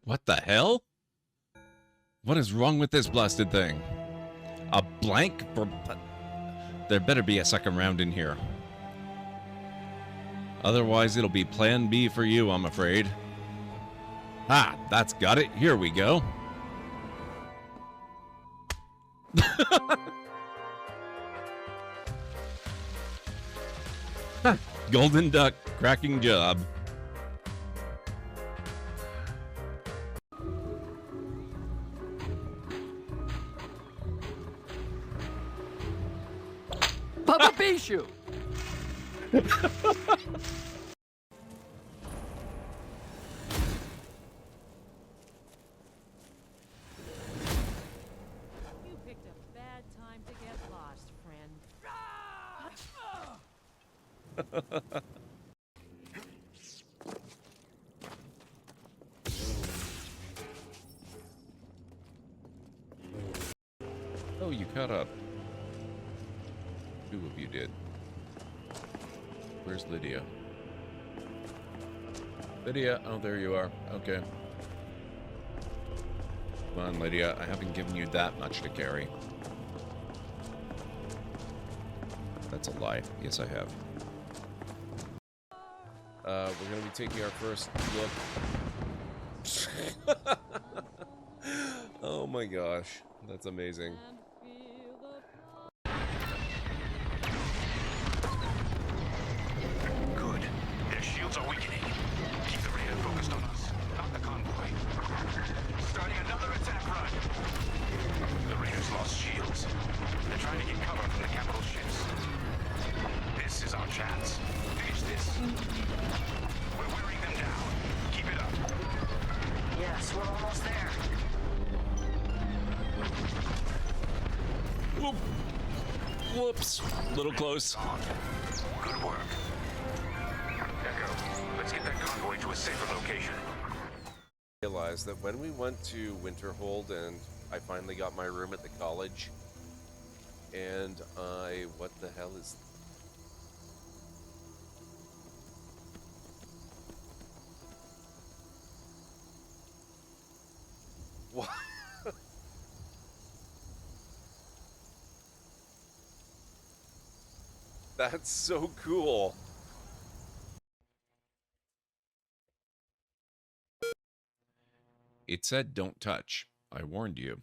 A: What the hell? What is wrong with this blasted thing? A blank for... There better be a second round in here. Otherwise, it'll be plan B for you, I'm afraid. Ah, that's got it. Here we go. Golden duck, cracking job.
K: Papa Bishu!
N: You picked a bad time to get lost, friend.
A: Oh, you caught up. Two of you did. Where's Lydia? Lydia, oh, there you are. Okay. Come on, Lydia. I haven't given you that much to carry. That's a lie. Yes, I have. We're going to be taking our first look. Oh my gosh. That's amazing.
C: Good. Their shields are weakening. Keep the radar focused on us, not the convoy. Starting another attack run. The raiders lost shields. They're trying to get cover from the capital ships. This is our chance. Finish this. We're wearing them down. Keep it up. Yes, we're almost there.
A: Whoop. Whoops. Little close.
C: Good work. Echo, let's get that convoy to a safer location.
A: I realized that when we went to Winterhold and I finally got my room at the college, and what the hell is... What? That's so cool. It said don't touch. I warned you.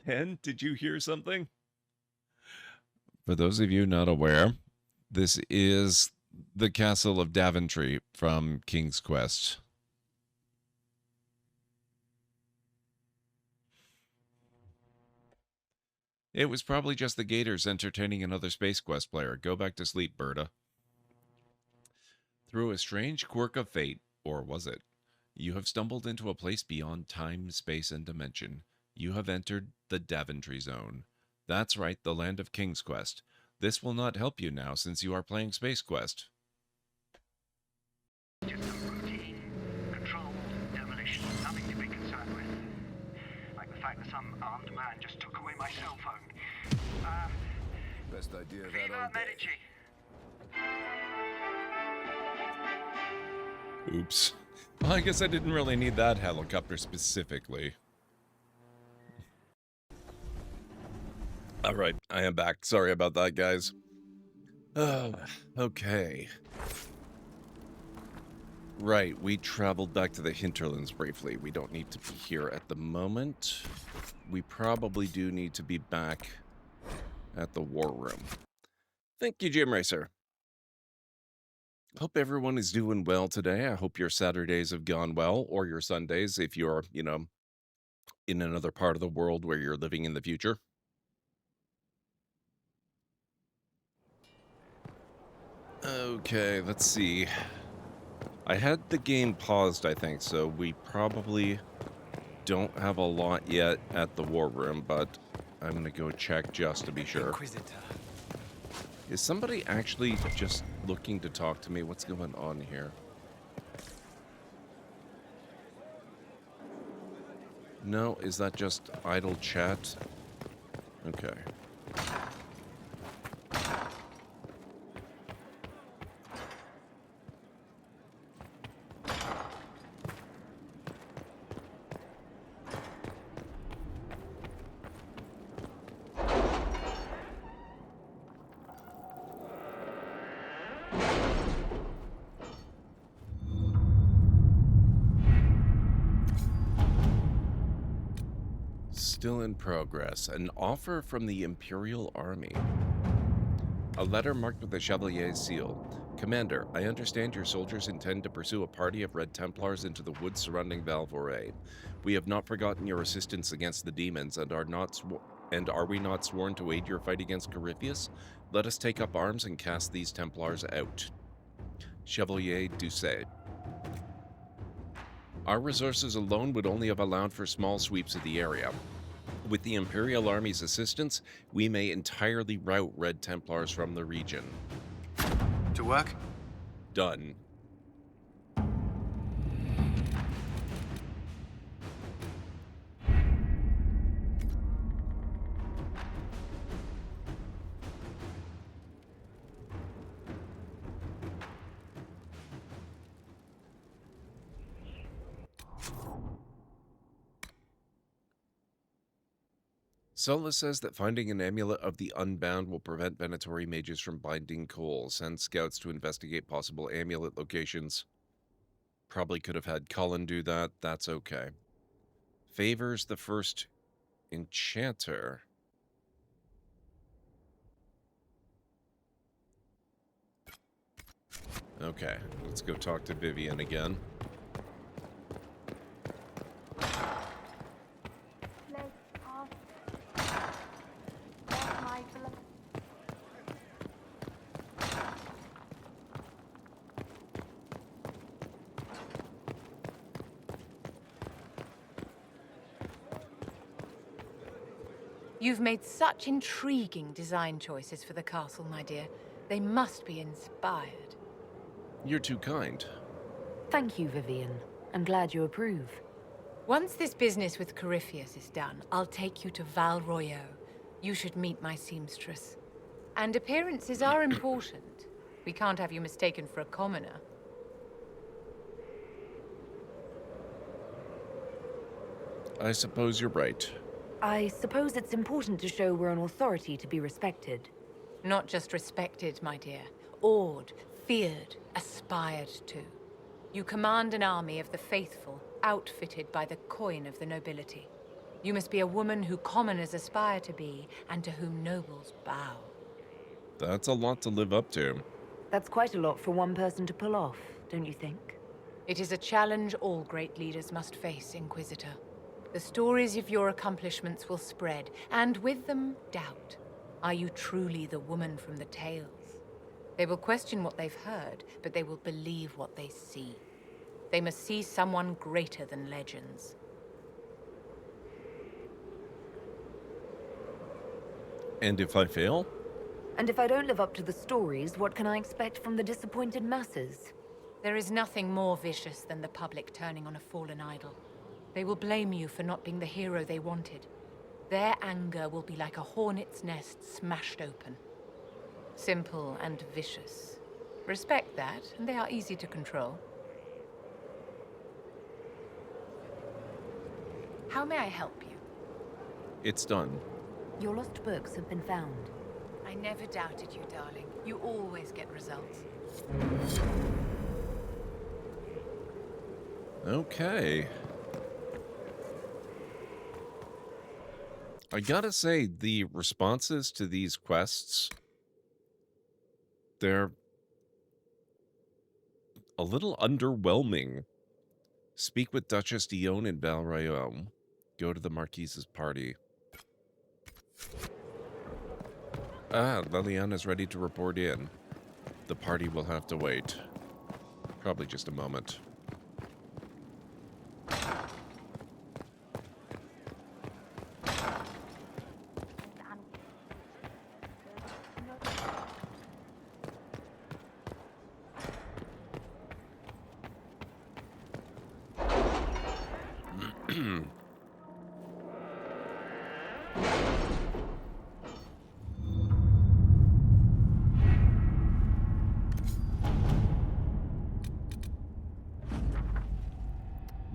A: Ken, did you hear something? For those of you not aware, this is the castle of Daventry from King's Quest. It was probably just the Gators entertaining another Space Quest player. Go back to sleep, Berta. Through a strange quirk of fate, or was it? You have stumbled into a place beyond time, space, and dimension. You have entered the Daventry Zone. That's right, the land of King's Quest. This will not help you now since you are playing Space Quest.
O: Just some routine, controlled demolition, nothing to be concerned with. Like the fact that some armed man just took away my cell phone.
I: Best idea of that
O: Viva
I: all day.
O: Medici!
A: Oops. Well, I guess I didn't really need that helicopter specifically. Alright, I am back. Sorry about that, guys. Okay. Right, we traveled back to the hinterlands briefly. We don't need to be here at the moment. We probably do need to be back at the war room. Thank you, Jim Racer. Hope everyone is doing well today. I hope your Saturdays have gone well, or your Sundays if you're, you know, in another part of the world where you're living in the future. Okay, let's see. I had the game paused, I think, so we probably don't have a lot yet at the war room, but I'm gonna go check just to be sure.
I: Inquisitor.
A: Is somebody actually just looking to talk to me? What's going on here? No, is that just idle chat? Okay. Still in progress. An offer from the Imperial Army. A letter marked with the Chevalier's seal. Commander, I understand your soldiers intend to pursue a party of Red Templars into the woods surrounding Valvoray. We have not forgotten your assistance against the demons, and are we not sworn to aid your fight against Corypheus? Let us take up arms and cast these Templars out. Chevalier Doucet. Our resources alone would only have allowed for small sweeps of the area. With the Imperial Army's assistance, we may entirely rout Red Templars from the region.
I: To work?
A: Done. Sola says that finding an amulet of the Unbound will prevent Venatori mages from binding Cole. Send scouts to investigate possible amulet locations. Probably could have had Cullen do that. That's okay. Favors the first enchanter. Okay, let's go talk to Vivian again.
J: You've made such intriguing design choices for the castle, my dear. They must be inspired.
A: You're too kind.
G: Thank you, Vivian. I'm glad you approve.
J: Once this business with Corypheus is done, I'll take you to Val Royeaux. You should meet my seamstress. And appearances are important. We can't have you mistaken for a commoner.
A: I suppose you're right.
G: I suppose it's important to show we're an authority to be respected.
J: Not just respected, my dear. Awed, feared, aspired to. You command an army of the faithful, outfitted by the coin of the nobility. You must be a woman who commoners aspire to be, and to whom nobles bow.
A: That's a lot to live up to.
G: That's quite a lot for one person to pull off, don't you think?
J: It is a challenge all great leaders must face, Inquisitor. The stories of your accomplishments will spread, and with them, doubt. Are you truly the woman from the tales? They will question what they've heard, but they will believe what they see. They must see someone greater than legends.
A: And if I fail?
G: And if I don't live up to the stories, what can I expect from the disappointed masses?
J: There is nothing more vicious than the public turning on a fallen idol. They will blame you for not being the hero they wanted. Their anger will be like a hornet's nest smashed open. Simple and vicious. Respect that, and they are easy to control. How may I help you?
A: It's done.
G: Your lost books have been found.
J: I never doubted you, darling. You always get results.
A: Okay. I gotta say, the responses to these quests, they're a little underwhelming. Speak with Duchess Dion in Val Royeaux. Go to the Marquise's party. Ah, Liliana's ready to report in. The party will have to wait. Probably just a moment.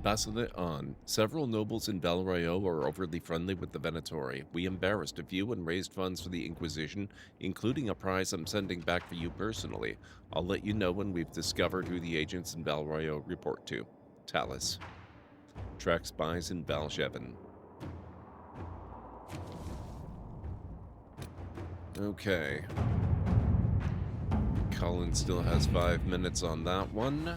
A: Basilit on. Several nobles in Val Royeaux are overly friendly with the Venatori. We embarrassed a few and raised funds for the Inquisition, including a prize I'm sending back for you personally. I'll let you know when we've discovered who the agents in Val Royeaux report to. Talus. Track spies in Valjevan. Okay. Colin still has 5 minutes on that one.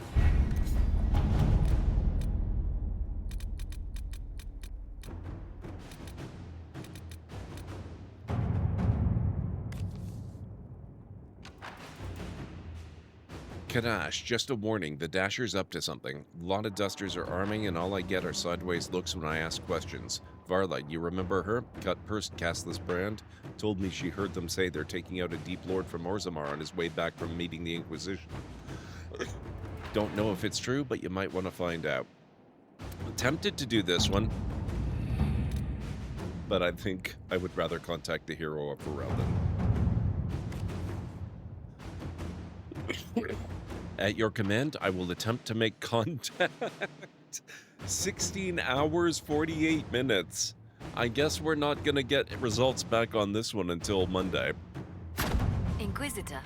A: Kadash, just a warning, the Dasher's up to something. A lot of dusters are arming, and all I get are sideways looks when I ask questions. Varla, you remember her? Cut-pursed castless brand? Told me she heard them say they're taking out a deep lord from Orzammar on his way back from meeting the Inquisition. Don't know if it's true, but you might want to find out. Tempted to do this one, but I think I would rather contact the hero of Ferelden. At your command, I will attempt to make contact. 16 hours, 48 minutes. I guess we're not gonna get results back on this one until Monday.
D: Inquisitor.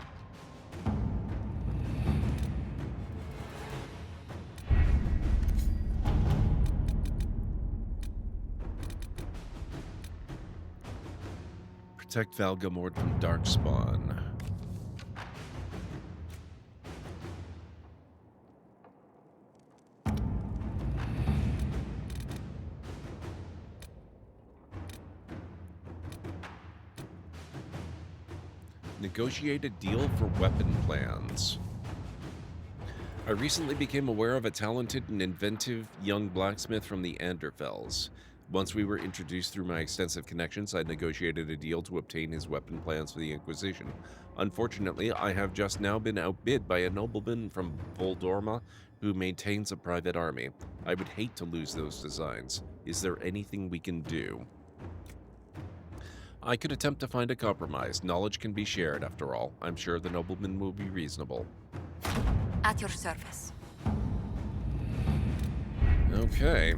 A: Protect Valgamord from Darkspawn. Negotiate a deal for weapon plans. I recently became aware of a talented and inventive young blacksmith from the Anderfells. Once we were introduced through my extensive connections, I negotiated a deal to obtain his weapon plans for the Inquisition. Unfortunately, I have just now been outbid by a nobleman from Voldorma who maintains a private army. I would hate to lose those designs. Is there anything we can do? I could attempt to find a compromise. Knowledge can be shared, after all. I'm sure the nobleman will be reasonable.
B: At your service.
A: Okay.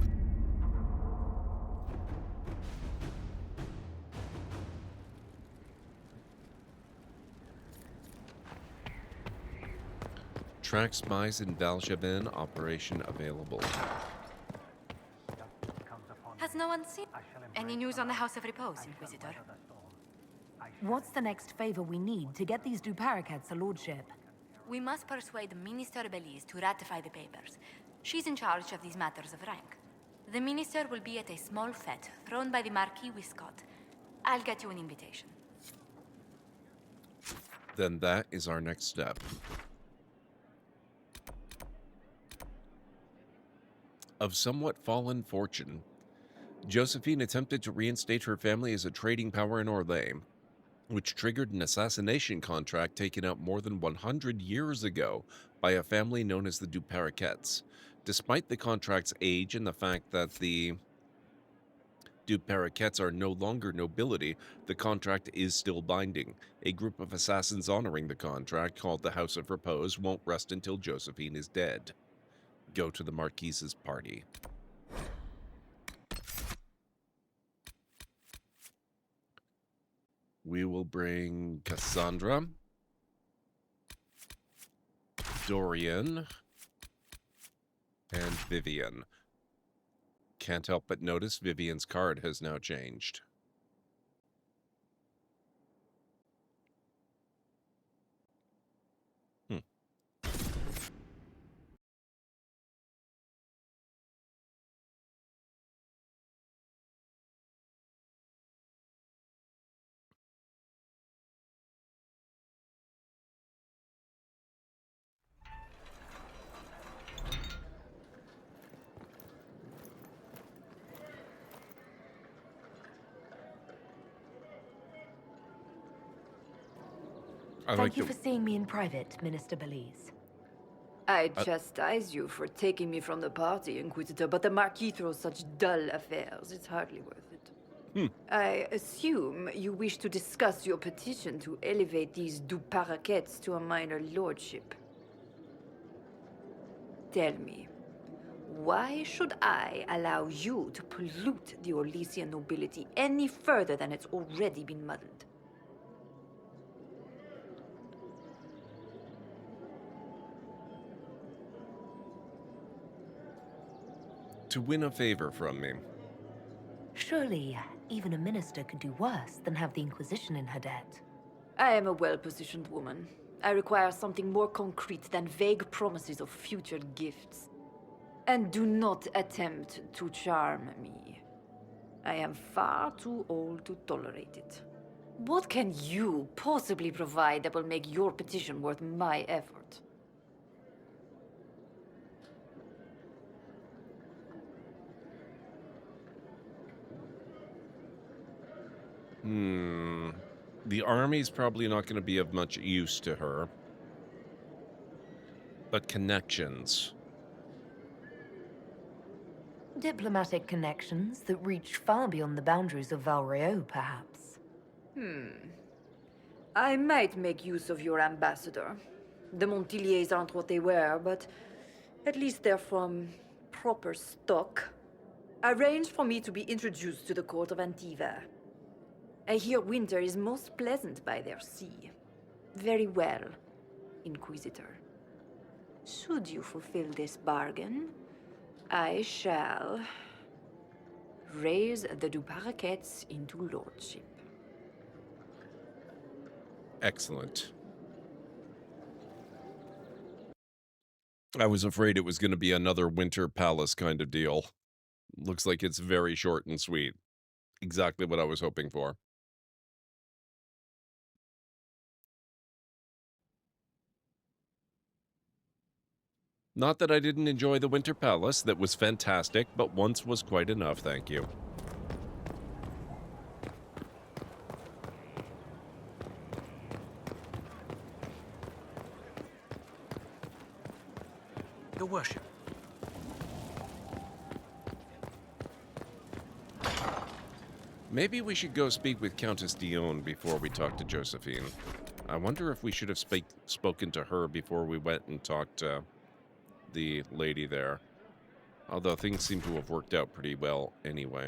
A: Track spies in Valjeven, operation available.
B: Has no one seen? Any news on the House of Repose, Inquisitor?
G: What's the next favor we need to get these Duparacats a lordship?
B: We must persuade the Minister Belize to ratify the papers. She's in charge of these matters of rank. The Minister will be at a small fete thrown by the Marquis Wiscott. I'll get you an invitation.
A: Then that is our next step. Of somewhat fallen fortune, Josephine attempted to reinstate her family as a trading power in Orlais, which triggered an assassination contract taken out more than 100 years ago by a family known as the Duparacats. Despite the contract's age and the fact that the Duparacats are no longer nobility, the contract is still binding. A group of assassins honoring the contract, called the House of Repose, won't rest until Josephine is dead. Go to the Marquise's party. We will bring Cassandra, Dorian, and Vivian. Can't help but notice Vivian's card has now changed.
G: Thank you for seeing me in private, Minister Belize.
P: I chastise you for taking me from the party, Inquisitor, but the Marquis throws such dull affairs. It's hardly worth it. I assume you wish to discuss your petition to elevate these Duparacats to a minor lordship. Tell me, why should I allow you to pollute the Orlesian nobility any further than it's already been muddled?
A: To win a favor from me.
G: Surely, even a minister could do worse than have the Inquisition in her debt.
P: I am a well-positioned woman. I require something more concrete than vague promises of future gifts. And do not attempt to charm me. I am far too old to tolerate it. What can you possibly provide that will make your petition worth my effort?
A: The army's probably not going to be of much use to her. But connections.
G: Diplomatic connections that reach far beyond the boundaries of Valrio, perhaps.
P: I might make use of your ambassador. The Montiliers aren't what they were, but at least they're from proper stock. Arrange for me to be introduced to the court of Antiva. I hear winter is most pleasant by their sea. Very well, Inquisitor. Should you fulfill this bargain, I shall raise the Duparakets into lordship.
A: Excellent. I was afraid it was going to be another Winter Palace kind of deal. Looks like it's very short and sweet. Exactly what I was hoping for. Not that I didn't enjoy the Winter Palace, that was fantastic, but once was quite enough, thank you.
K: Your worship.
A: Maybe we should go speak with Countess Dion before we talk to Josephine. I wonder if we should have spoken to her before we went and talked to the lady there. Although things seem to have worked out pretty well anyway.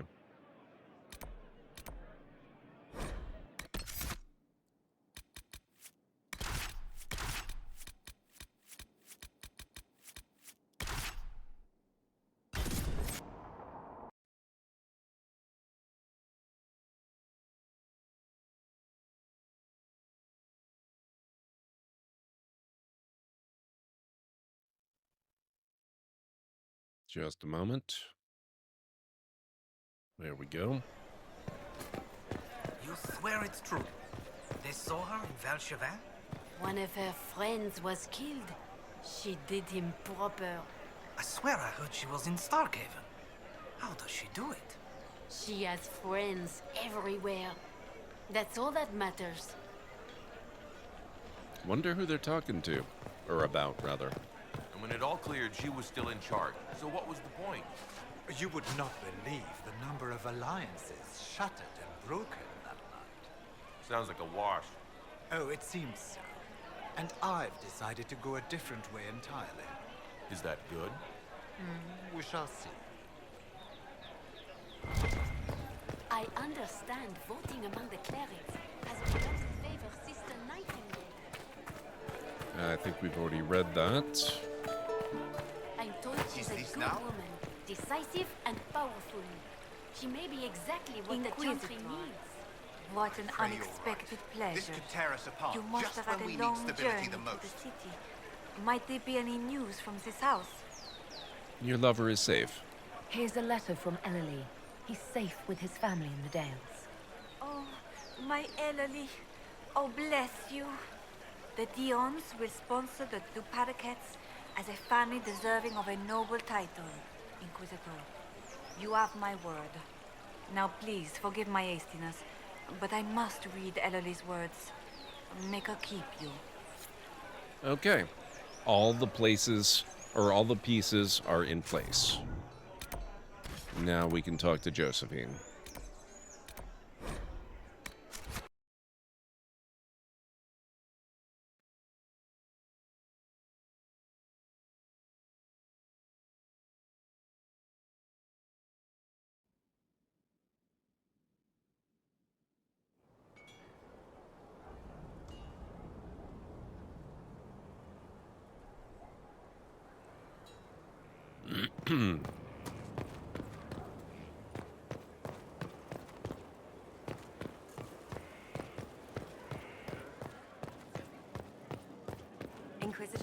A: Just a moment. There we go.
Q: You swear it's true? They saw her in Valchevin?
D: One of her friends was killed. She did him proper.
Q: I swear I heard she was in Starkhaven. How does she do it?
D: She has friends everywhere. That's all that matters.
A: Wonder who they're talking to. Or about, rather.
C: And when it all cleared, she was still in charge. So what was the point?
R: You would not believe the number of alliances shattered and broken that night.
C: Sounds like a wash.
R: Oh, it seems so. And I've decided to go a different way entirely.
C: Is that good?
R: We shall see.
D: I understand voting among the clerics has begun to favor Sister Nightingale.
A: I think we've already read that.
D: I'm told she's a good woman, decisive and powerful. She may be exactly what the country needs.
S: What an unexpected pleasure.
T: This could tear us apart
S: You must
T: just
S: have
T: when
S: had
T: we
S: a
T: need
S: long
T: stability
S: journey
T: the
S: to
T: most.
S: the city. Might there be any news from this house?
A: Your lover is safe.
G: Here's a letter from Ellery. He's safe with his family in the Dales.
S: Oh, my Ellery. Oh, bless you. The Dions will sponsor the Duparakets as a family deserving of a noble title, Inquisitor. You have my word. Now please, forgive my hastiness, but I must read Ellery's words. Make her keep you.
A: Okay. All the places, or all the pieces are in place. Now we can talk to Josephine.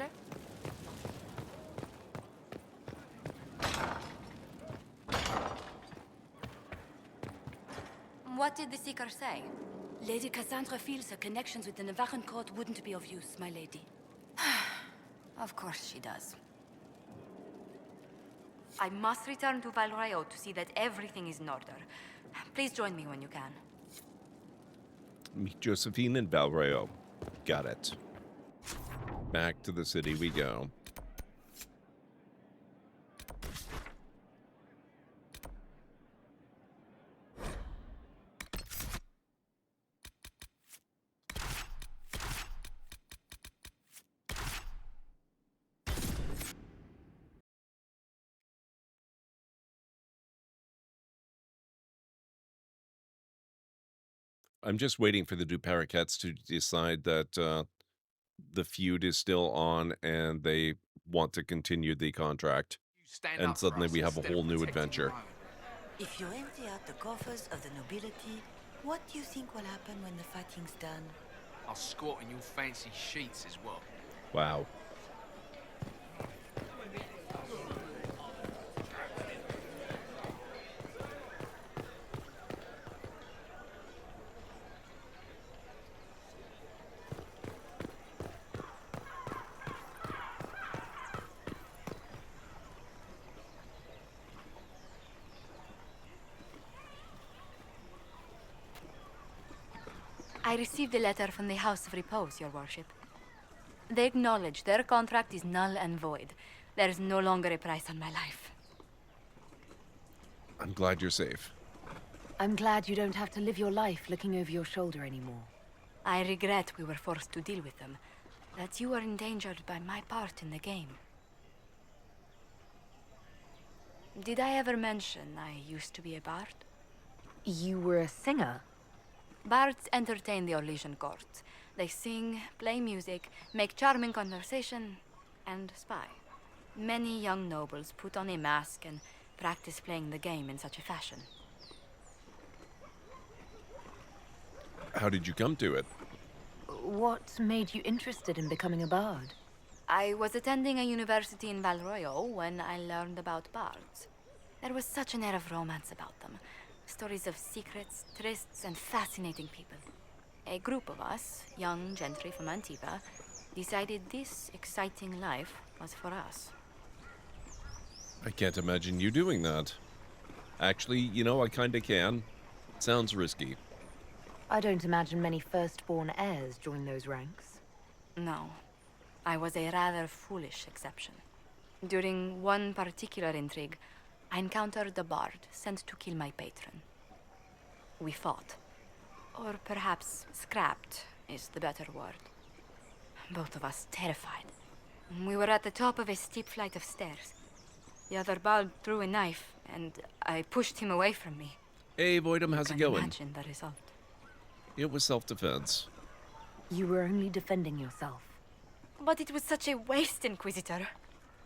B: Inquisitor? What did the Seeker say?
T: Lady Cassandra feels her connections with the Navarran court wouldn't be of use, my lady.
B: Of course she does. I must return to Valrayo to see that everything is in order. Please join me when you can.
A: Meet Josephine in Valrayo. Got it. Back to the city we go. I'm just waiting for the Duparakets to decide that the feud is still on and they want to continue the contract. And suddenly we have a whole new adventure.
S: If you empty out the coffers of the nobility, what do you think will happen when the fighting's done?
K: I'll squat in your fancy sheets as well.
A: Wow.
B: I received a letter from the House of Repose, Your Worship. They acknowledge their contract is null and void. There is no longer a price on my life.
A: I'm glad you're safe.
G: I'm glad you don't have to live your life looking over your shoulder anymore.
B: I regret we were forced to deal with them, that you were endangered by my part in the game. Did I ever mention I used to be a bard?
G: You were a singer?
B: Bards entertain the Orlesian court. They sing, play music, make charming conversation, and spy. Many young nobles put on a mask and practice playing the game in such a fashion.
A: How did you come to it?
G: What made you interested in becoming a bard?
B: I was attending a university in Valroyo when I learned about bards. There was such an air of romance about them. Stories of secrets, trysts, and fascinating people. A group of us, young gentry from Antiva, decided this exciting life was for us.
A: I can't imagine you doing that. Actually, you know, I kinda can. Sounds risky.
G: I don't imagine many firstborn heirs join those ranks.
B: No. I was a rather foolish exception. During one particular intrigue, I encountered a bard sent to kill my patron. We fought. Or perhaps scrapped is the better word. Both of us terrified. We were at the top of a steep flight of stairs. The other bard threw a knife, and I pushed him away from me.
A: Hey, Voidum, how's it going?
B: Imagine the result.
A: It was self-defense.
G: You were only defending yourself.
B: But it was such a waste, Inquisitor.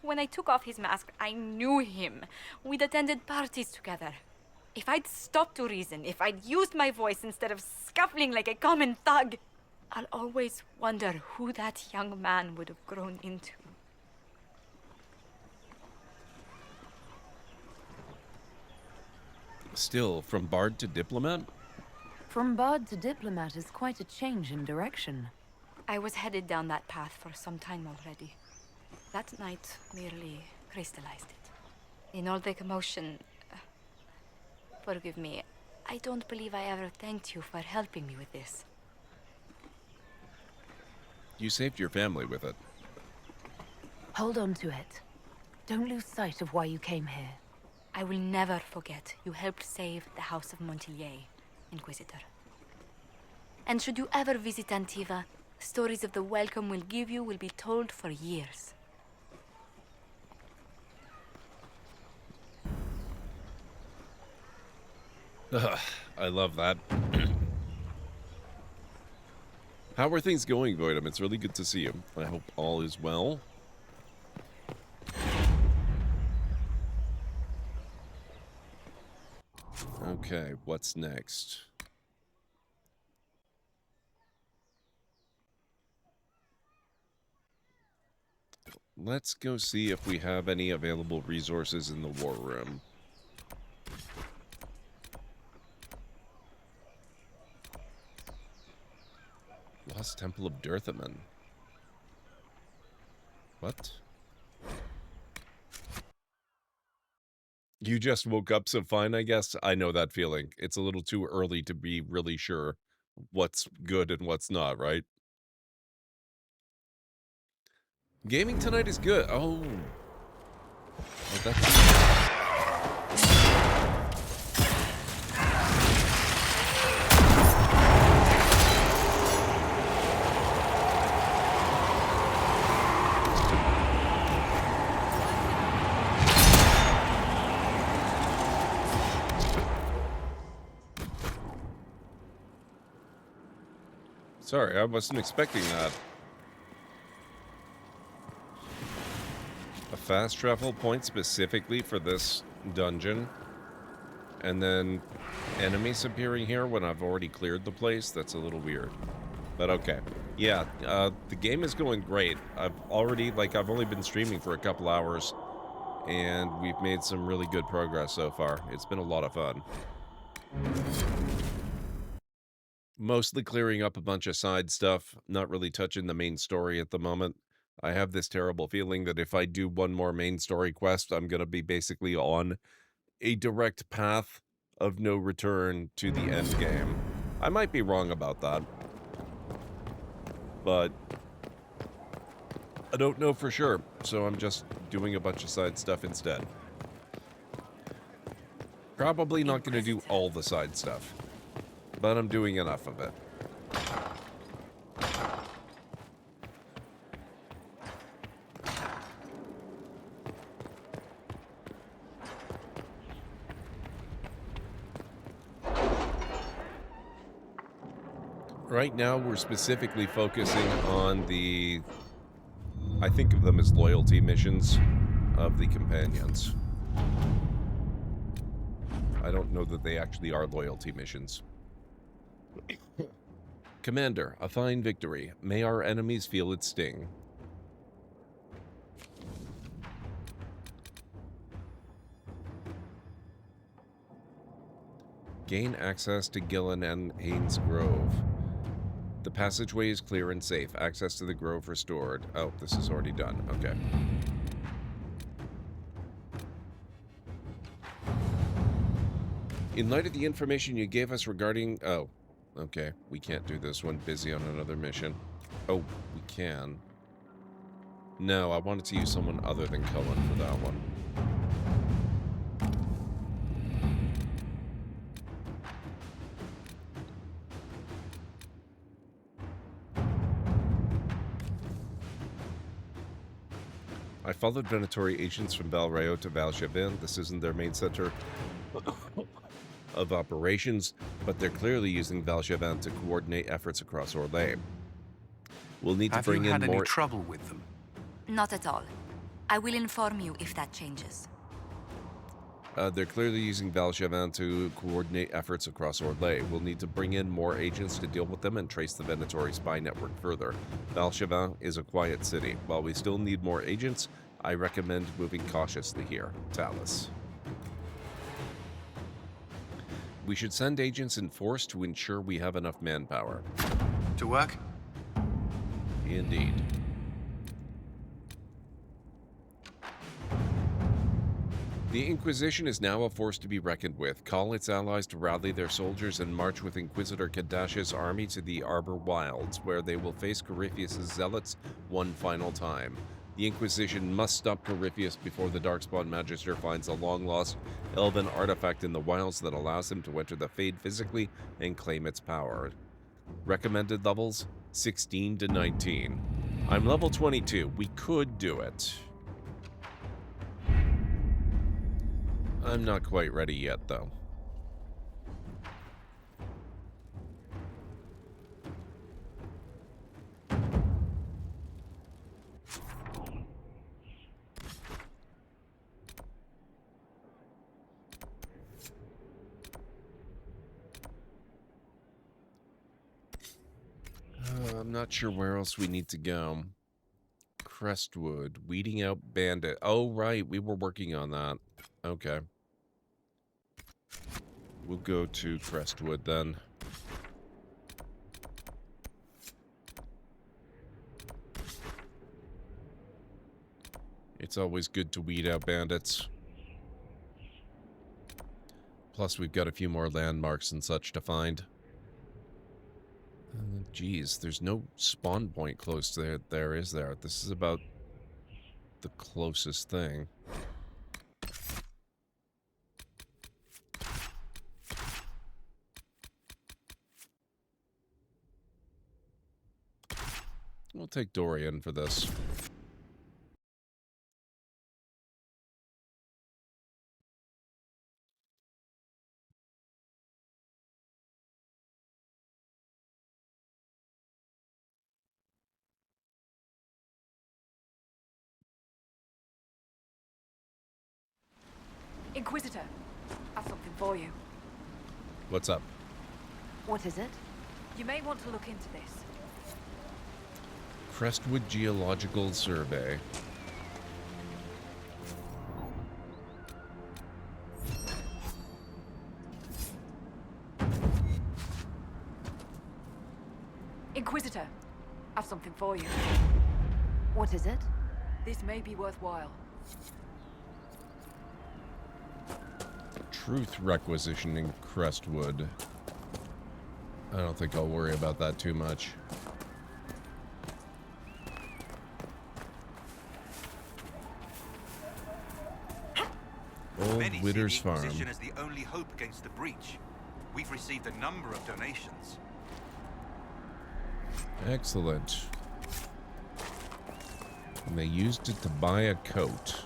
B: When I took off his mask, I knew him. We'd attended parties together. If I'd stopped to reason, if I'd used my voice instead of scuffling like a common thug, I'll always wonder who that young man would have grown into.
A: Still, from bard to diplomat?
G: From bard to diplomat is quite a change in direction.
B: I was headed down that path for some time already. That night merely crystallized it. In all the commotion... forgive me, I don't believe I ever thanked you for helping me with this.
A: You saved your family with it.
G: Hold on to it. Don't lose sight of why you came here.
B: I will never forget you helped save the House of Montilyet, Inquisitor. And should you ever visit Antiva, stories of the welcome we'll give you will be told for years.
A: I love that. How are things going, Voidum? It's really good to see you. I hope all is well. Okay, what's next? let's go see if we have any available resources in the war room. Lost Temple of Dirthaman. What? You just woke up so fine, I guess? I know that feeling. It's a little too early to be really sure what's good and what's not, right? Gaming tonight is good. Oh. Oh, that's... Sorry, I wasn't expecting that. A fast travel point specifically for this dungeon. And then enemies appearing here when I've already cleared the place. That's a little weird. But okay. Yeah, the game is going great. I've only been streaming for a couple hours. And we've made some really good progress so far. It's been a lot of fun. Mostly clearing up a bunch of side stuff, not really touching the main story at the moment. I have this terrible feeling that if I do one more main story quest, I'm going to be basically on a direct path of no return to the end game. I might be wrong about that, but I don't know for sure, so I'm just doing a bunch of side stuff instead. Probably not going to do all the side stuff, but I'm doing enough of it. Right now, we're specifically focusing on the, I think of them as loyalty missions of the companions. I don't know that they actually are loyalty missions. Commander, a fine victory. May our enemies feel its sting. Gain access to Gillen and Haynes Grove. The passageway is clear and safe. Access to the grove restored. Oh, this is already done. Okay. In light of the information you gave us regarding... Oh, okay. We can't do this one. Busy on another mission. Oh, we can. No, I wanted to use someone other than Cullen for that one. I followed Venatori agents from Valrayo to Valchevin. This isn't their main center of operations, but they're clearly using Valchevin to coordinate efforts across Orlais. We'll need to bring in more...
I: Have you had any trouble with them?
B: Not at all. I will inform you if that changes.
A: They're clearly using Valchevin to coordinate efforts across Orlais. We'll need to bring in more agents to deal with them and trace the Venatori spy network further. Valchevin is a quiet city. While we still need more agents, I recommend moving cautiously here. Talus. We should send agents in force to ensure we have enough manpower.
I: To work?
A: Indeed. The Inquisition is now a force to be reckoned with. Call its allies to rally their soldiers and march with Inquisitor Kadash's army to the Arbor Wilds, where they will face Corypheus' zealots one final time. The Inquisition must stop Corypheus before the Darkspawn Magister finds a long-lost elven artifact in the wilds that allows him to enter the Fade physically and claim its power. Recommended levels, 16 to 19. I'm level 22. We could do it. I'm not quite ready yet, though. I'm not sure where else we need to go. Crestwood, weeding out bandit. Oh, right, we were working on that. Okay. We'll go to Crestwood then. It's always good to weed out bandits. Plus, we've got a few more landmarks and such to find. Geez, there's no spawn point close to there, is there? This is about the closest thing. We'll take Dorian for this.
J: Inquisitor, I have something for you.
A: What's up?
G: What is it?
J: You may want to look into this.
A: Crestwood Geological Survey.
J: Inquisitor, I have something for you.
G: What is it?
J: This may be worthwhile.
A: Truth requisitioning Crestwood. I don't think I'll worry about that too much. Old
C: Many
A: Widder's
C: see the
A: Farm.
C: Inquisition as the only hope against the breach. We've received a number of donations.
A: Excellent. And they used it to buy a coat.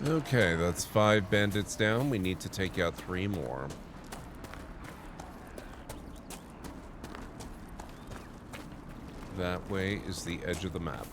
A: Okay, that's 5 bandits down. We need to take out 3 more. That way is the edge of the map.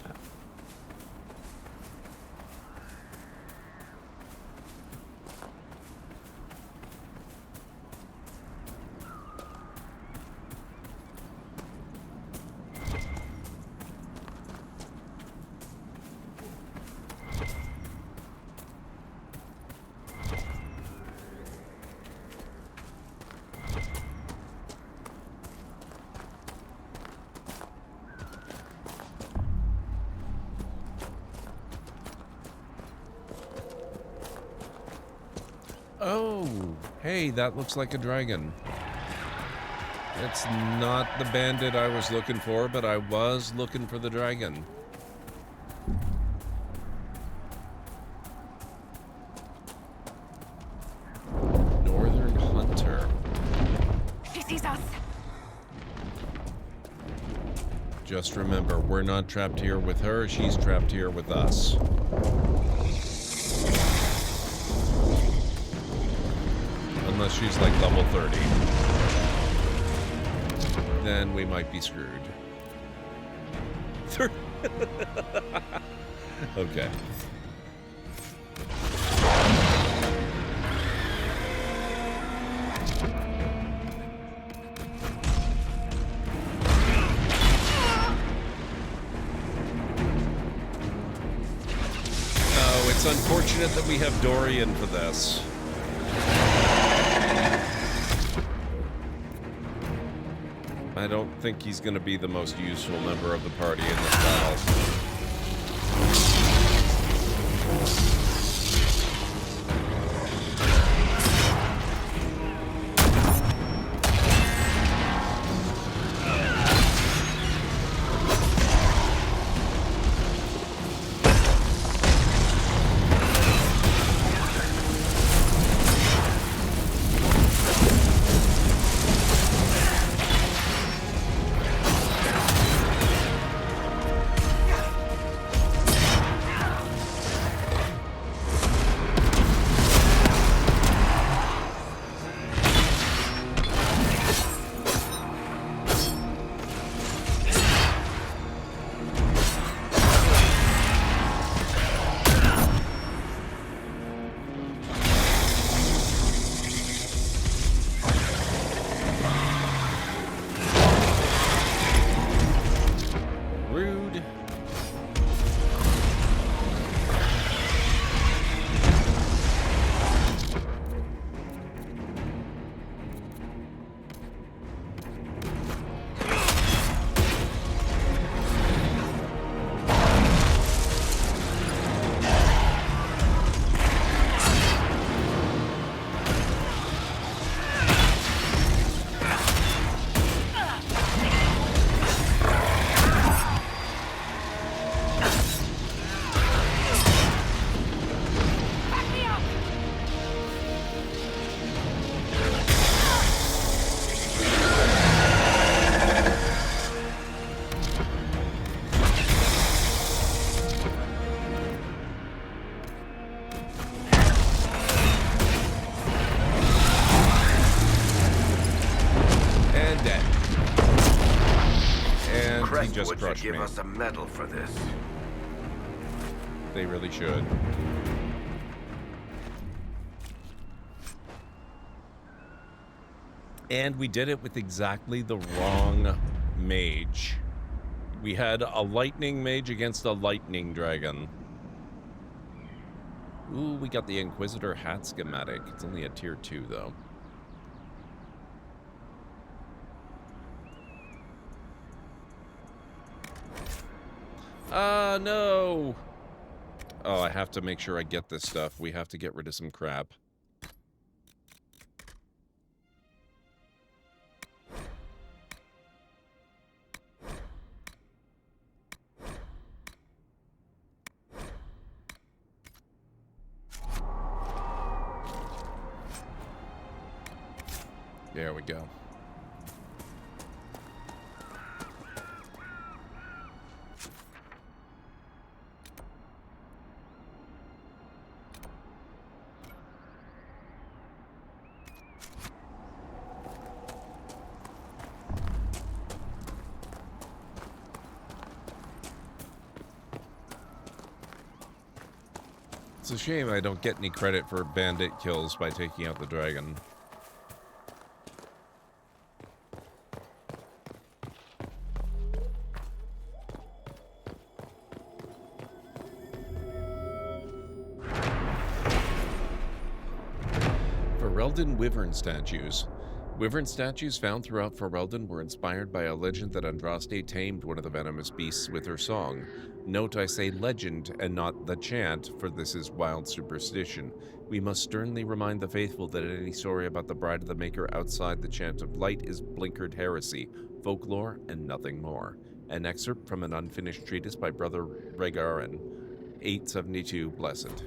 A: Oh, hey, that looks like a dragon. It's not the bandit I was looking for, but I was looking for the dragon. Northern Hunter.
J: He sees us.
A: Just remember, we're not trapped here with her, she's trapped here with us. Unless she's like level 30. Then we might be screwed. Okay. Oh, it's unfortunate that we have Dorian for this. I don't think he's going to be the most useful member of the party in this battle. he just
U: Crestwood
A: crushed
U: should give
A: me.
U: us a medal for this.
A: They really should. And we did it with exactly the wrong mage. We had a lightning mage against a lightning dragon. Ooh, we got the Inquisitor hat schematic. It's only a tier 2, though. No! Oh, I have to make sure I get this stuff. We have to get rid of some crap. There we go. It's a shame I don't get any credit for bandit kills by taking out the dragon. Ferelden Wyvern statues. Wyvern statues found throughout Ferelden were inspired by a legend that Andraste tamed one of the venomous beasts with her song. Note I say legend and not the chant, for this is wild superstition. We must sternly remind the faithful that any story about the Bride of the Maker outside the chant of light is blinkered heresy, folklore, and nothing more. An excerpt from an unfinished treatise by Brother Regarin, 872 Blessed.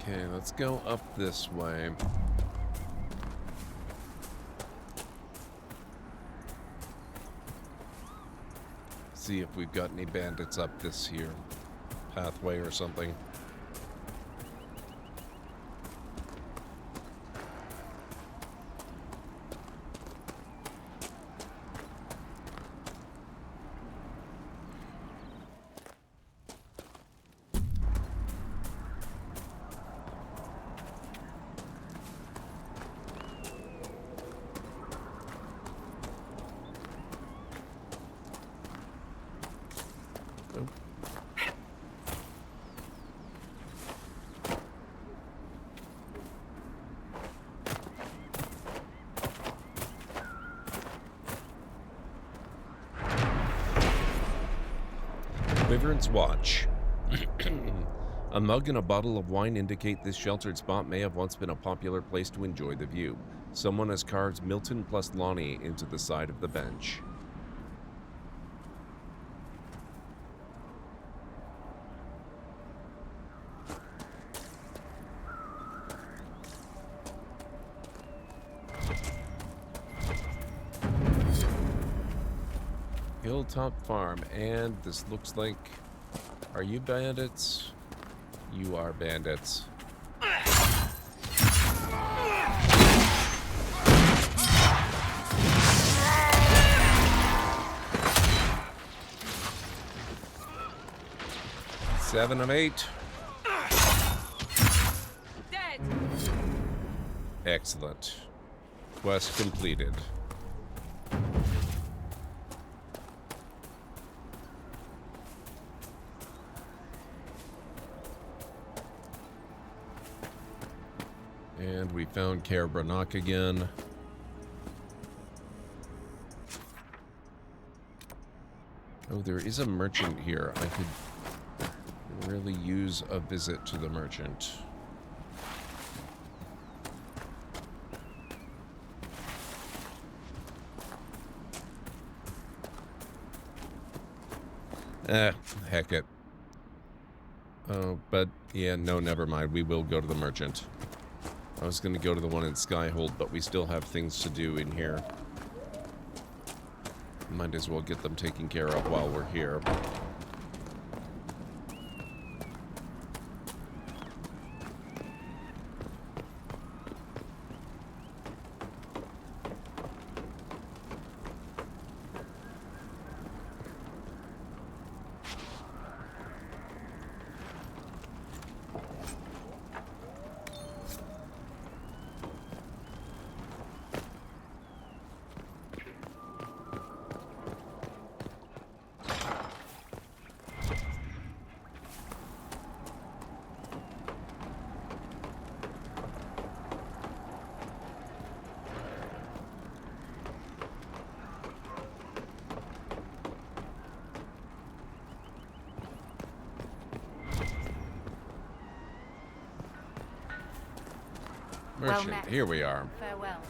A: Okay, let's go up this way. See if we've got any bandits up this here pathway or something. Wyvern's Watch. A mug and a bottle of wine indicate this sheltered spot may have once been a popular place to enjoy the view. Someone has carved Milton plus Lonnie into the side of the bench. Hilltop Farm, and this looks like... Are you bandits? You are bandits. Seven of 8.
J: Dead.
A: Excellent. Quest completed. And we found Kaer Brannock again. Oh, there is a merchant here. I could really use a visit to the merchant. Heck it. Oh, but yeah, no, never mind. We will go to the merchant. I was going to go to the one in Skyhold, but we still have things to do in here. Might as well get them taken care of while we're here. Merchant,
B: met.
A: here we are.
B: Farewell.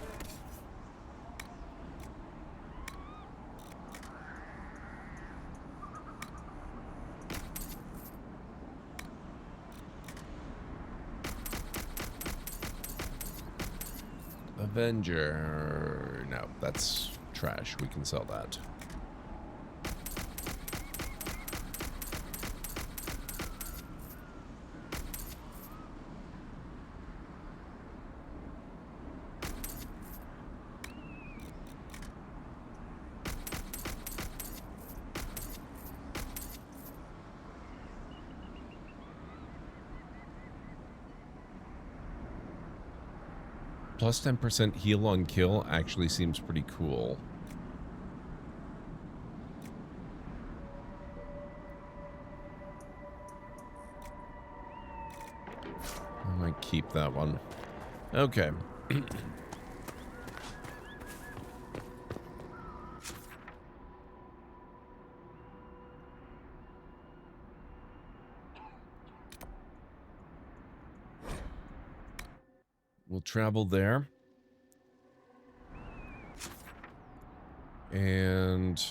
A: Avenger. No, that's trash. We can sell that. Plus 10% heal on kill actually seems pretty cool. I might keep that one. Okay. We'll travel there. And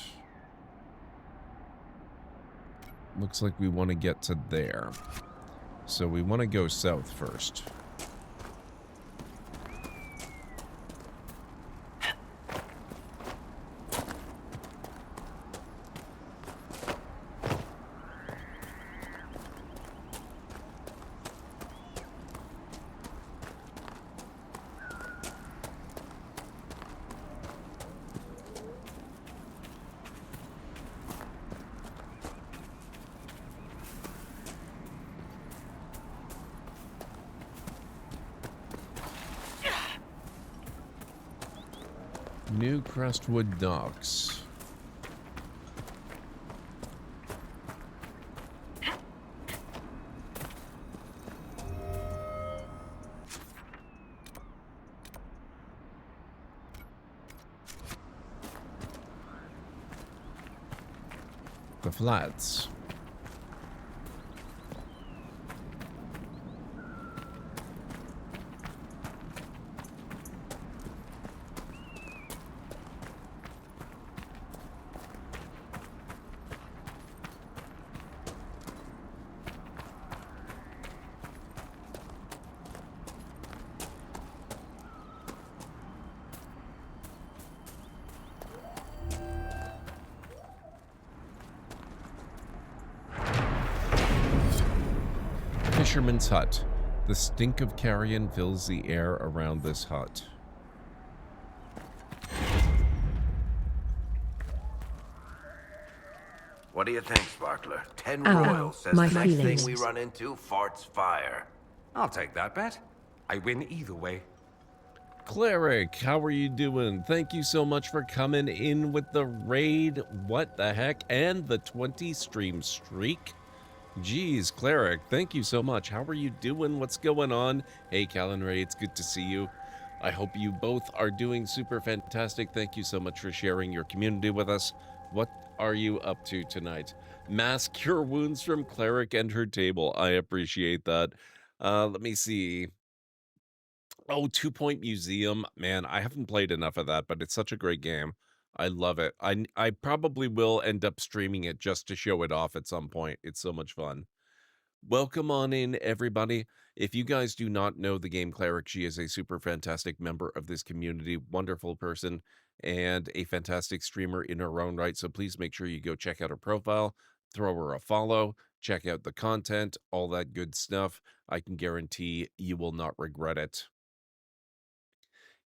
A: looks like we want to get to there. So we want to go south first. New Crestwood Docks. The Flats. Fisherman's Hut. The stink of carrion fills the air around this hut.
U: What do you think, Sparkler? 10
G: Ow.
U: royals says
G: My
U: the next
G: feelings.
U: thing we run into farts fire.
V: I'll take that bet. I win either way.
A: Cleric, how are you doing? Thank you so much for coming in with the raid. What the heck? And the 20 stream streak. Jeez, Cleric, thank you so much. How are you doing? What's going on? Hey, Callan Ray, it's good to see you. I hope you both are doing super fantastic. Thank you so much for sharing your community with us. What are you up to tonight? Mass cure wounds from Cleric and her table. I appreciate that. Let me see. Oh, 2 Point Museum. Man, I haven't played enough of that, but it's such a great game. I love it. I probably will end up streaming it just to show it off at some point. It's so much fun. Welcome on in, everybody. If you guys do not know the Game Cleric, she is a super fantastic member of this community, wonderful person, and a fantastic streamer in her own right. So please make sure you go check out her profile, throw her a follow, check out the content, all that good stuff. I can guarantee you will not regret it.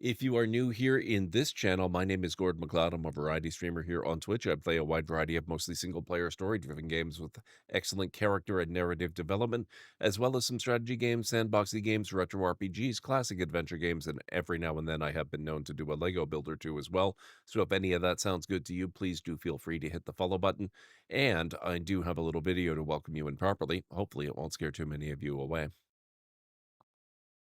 A: If you are new here in this channel, my name is GordMcLeod. I'm a variety streamer here on Twitch. I play a wide variety of mostly single-player story-driven games with excellent character and narrative development, as well as some strategy games, sandboxy games, retro RPGs, classic adventure games, and every now and then I have been known to do a Lego build or two as well. So if any of that sounds good to you, please do feel free to hit the follow button. And I do have a little video to welcome you in properly. Hopefully it won't scare too many of you away.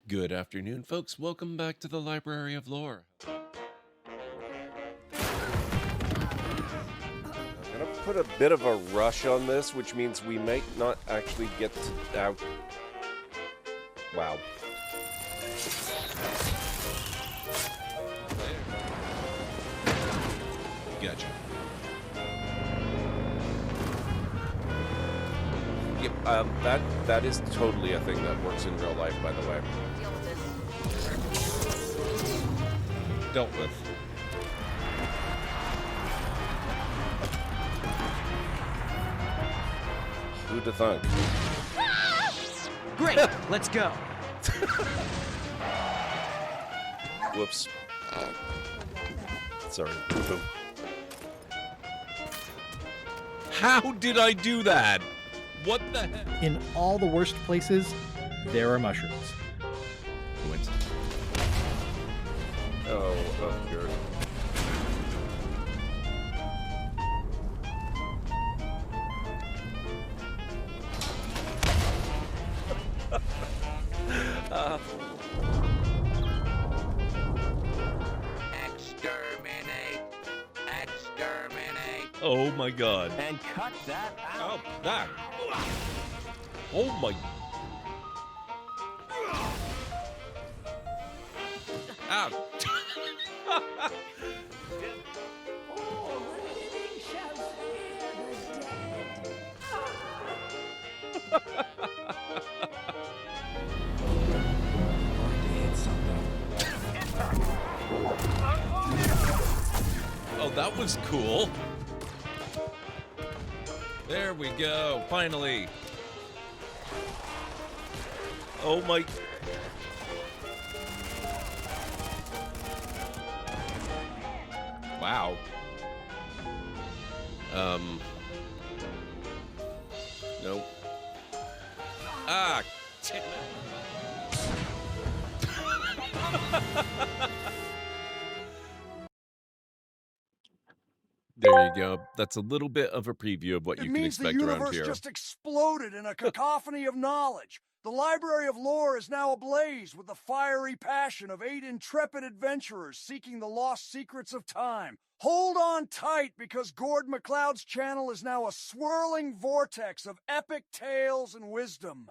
A: Good afternoon, folks. Welcome back to the Library of Lore. I'm gonna put a bit of a rush on this, which means we might not actually get to out. Wow. Gotcha. Yep, that is totally a thing that works in real life, by the way. Dealt with. Who'd have thunk?
E: Great, let's go.
A: Whoops. Sorry. Boom. How did I do that? What the heck?
F: In all the worst places, there are mushrooms.
A: Oh, good.
C: Exterminate! Exterminate!
A: Oh my god.
C: And cut that out!
A: Oh, that! Oh my... Ow! Oh, that was cool. There we go, finally. Oh my... Wow. Nope. Ah! There you go. That's a little bit of a preview of what you can expect around here.
W: It means the universe just exploded in a cacophony of knowledge. The Library of Lore is now ablaze with the fiery passion of 8 intrepid adventurers seeking the lost secrets of time. Hold on tight, because GordMcLeod's channel is now a swirling vortex of epic tales and wisdom.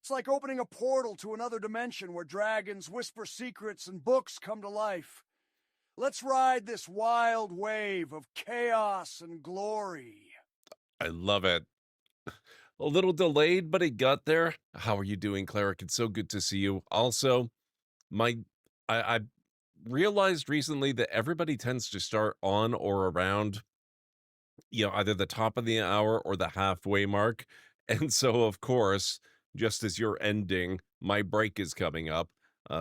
W: It's like opening a portal to another dimension where dragons whisper secrets and books come to life. Let's ride this wild wave of chaos and glory.
A: I love it. A little delayed, but it got there. How are you doing, Cleric? It's so good to see you. Also, I realized recently that everybody tends to start on or around, either the top of the hour or the halfway mark. And so, of course, just as you're ending, my break is coming up.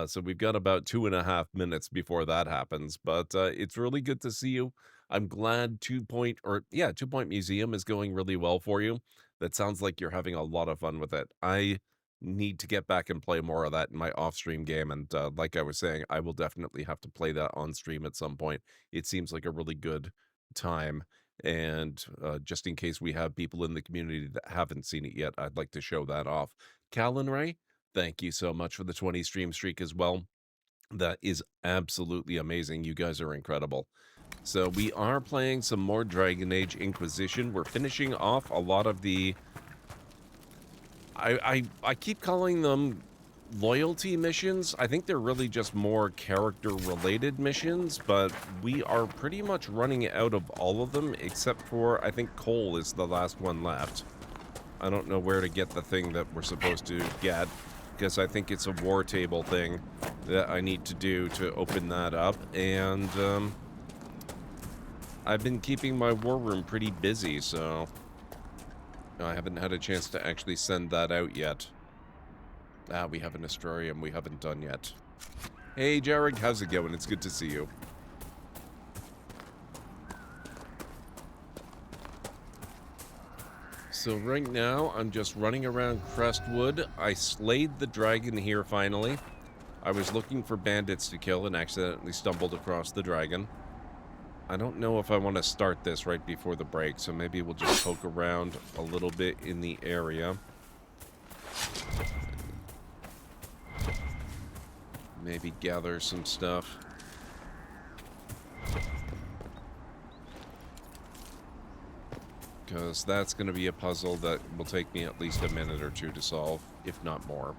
A: So we've got about 2.5 minutes before that happens. But it's really good to see you. I'm glad 2 Point Museum is going really well for you. That sounds like you're having a lot of fun with it. I need to get back and play more of that in my off-stream game. And like I was saying, I will definitely have to play that on stream at some point. It seems like a really good time. And just in case we have people in the community that haven't seen it yet, I'd like to show that off. Callan Ray, thank you so much for the 20 stream streak as well. That is absolutely amazing. You guys are incredible. So we are playing some more Dragon Age Inquisition. We're finishing off a lot of the... I keep calling them loyalty missions. I think they're really just more character-related missions, but we are pretty much running out of all of them, except for, I think Cole is the last one left. I don't know where to get the thing that we're supposed to get, because I think it's a war table thing that I need to do to open that up, and I've been keeping my war room pretty busy, so I haven't had a chance to actually send that out yet. Ah, we have an Astrarium we haven't done yet. Hey, Jarek, how's it going? It's good to see you. So right now, I'm just running around Crestwood. I slayed the dragon here finally. I was looking for bandits to kill and accidentally stumbled across the dragon. I don't know if I want to start this right before the break, so maybe we'll just poke around a little bit in the area. Maybe gather some stuff. Because that's going to be a puzzle that will take me at least a minute or two to solve, if not more.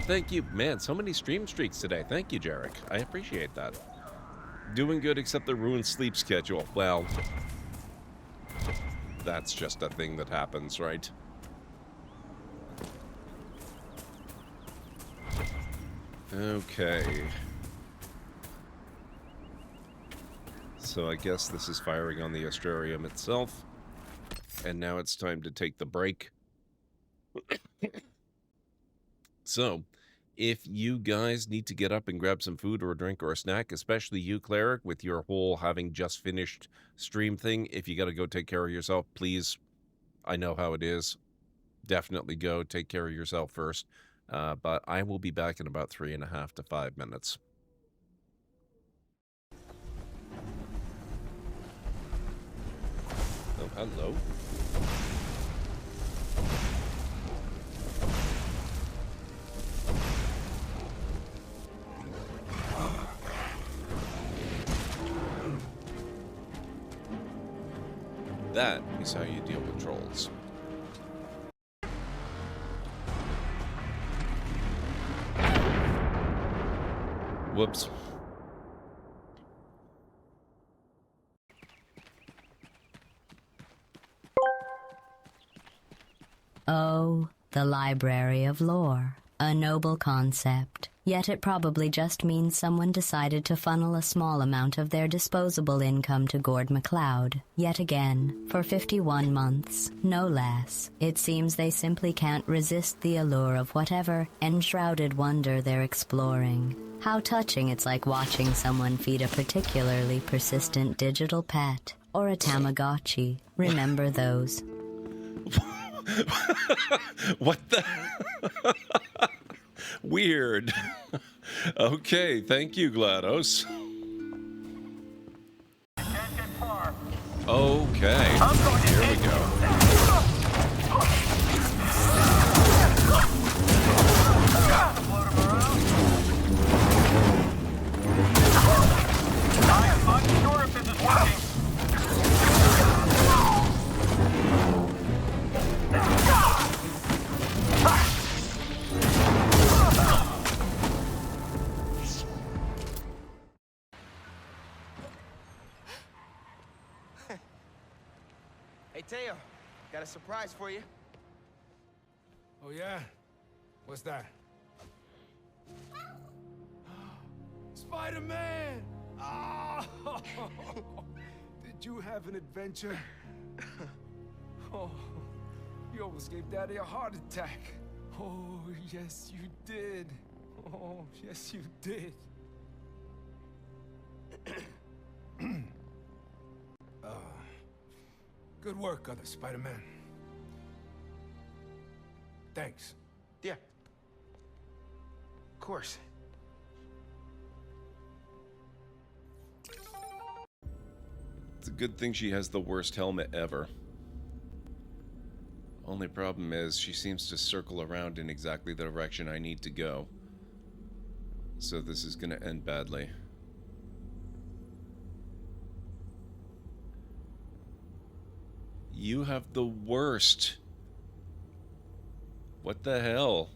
A: Thank you. Man, so many stream streaks today. Thank you, Jarek. I appreciate that. Doing good except the ruined sleep schedule. Well, that's just a thing that happens, right? Okay. So I guess this is firing on the Astrarium itself. And now it's time to take the break. So, if you guys need to get up and grab some food or a drink or a snack, especially you, Cleric, with your whole having just finished stream thing, if you got to go take care of yourself, please, I know how it is. Definitely go take care of yourself first. But I will be back in about 3.5 to 5 minutes. Oh, hello. That is how you deal with trolls. Whoops.
E: Oh, the Library of Lore. A noble concept. Yet it probably just means someone decided to funnel a small amount of their disposable income to GordMcLeod. Yet again, for 51 months, no less. It seems they simply can't resist the allure of whatever enshrouded wonder they're exploring. How touching it's like watching someone feed a particularly persistent digital pet. Or a Tamagotchi. Remember those?
A: What the? Weird. Okay, thank you, GLaDOS. Okay, here we go.
C: I am unsure if this is working.
H: Hey, Teo, got a surprise for you.
K: Oh, yeah? What's that? Spider-Man! Oh! Did you have an adventure? Oh, you almost gave Daddy a heart attack. Oh, yes, you did. Oh, yes, you did. Good work, other Spider-Man. Thanks.
H: Yeah. Of course.
A: It's a good thing she has the worst helmet ever. Only problem is she seems to circle around in exactly the direction I need to go. So this is going to end badly. You have the worst What the hell?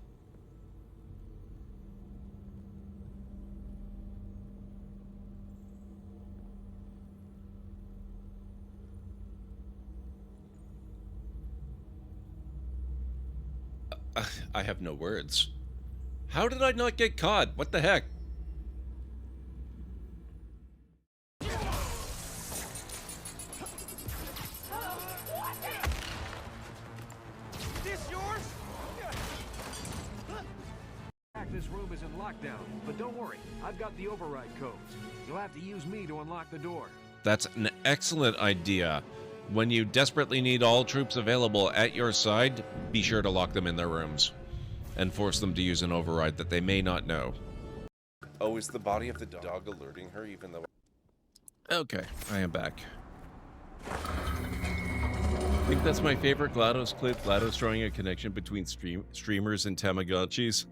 A: I have no words. How did I not get caught? What the heck?
L: This yours? This room is in lockdown, but don't worry, I've got the override codes. You'll have to use me to unlock the door.
A: That's an excellent idea. When you desperately need all troops available at your side, be sure to lock them in their rooms and force them to use an override that they may not know. Oh, is the body of the dog alerting her even though... Okay, I am back. I think that's my favorite GLaDOS clip. GLaDOS drawing a connection between streamers and Tamagotchis.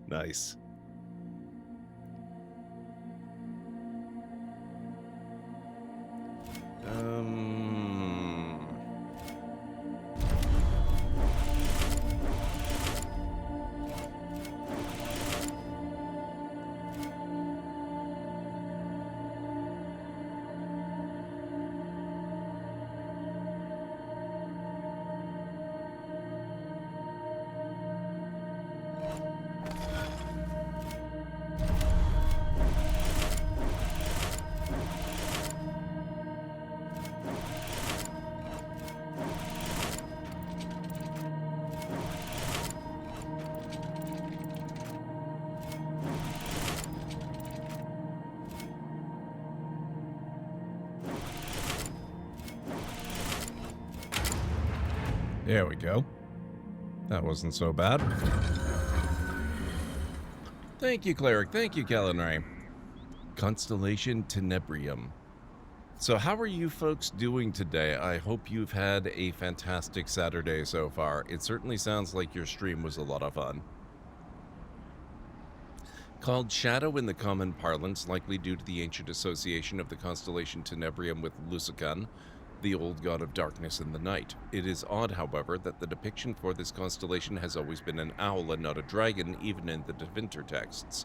A: Nice. There we go. That wasn't so bad. Thank you, Cleric. Thank you, Calenray. Constellation Tenebrium. So how are you folks doing today? I hope you've had a fantastic Saturday so far. It certainly sounds like your stream was a lot of fun. Called Shadow in the common parlance, likely due to the ancient association of the constellation Tenebrium with Lucican, the old god of darkness and the night. It is odd, however, that the depiction for this constellation has always been an owl and not a dragon, even in the Devinter texts.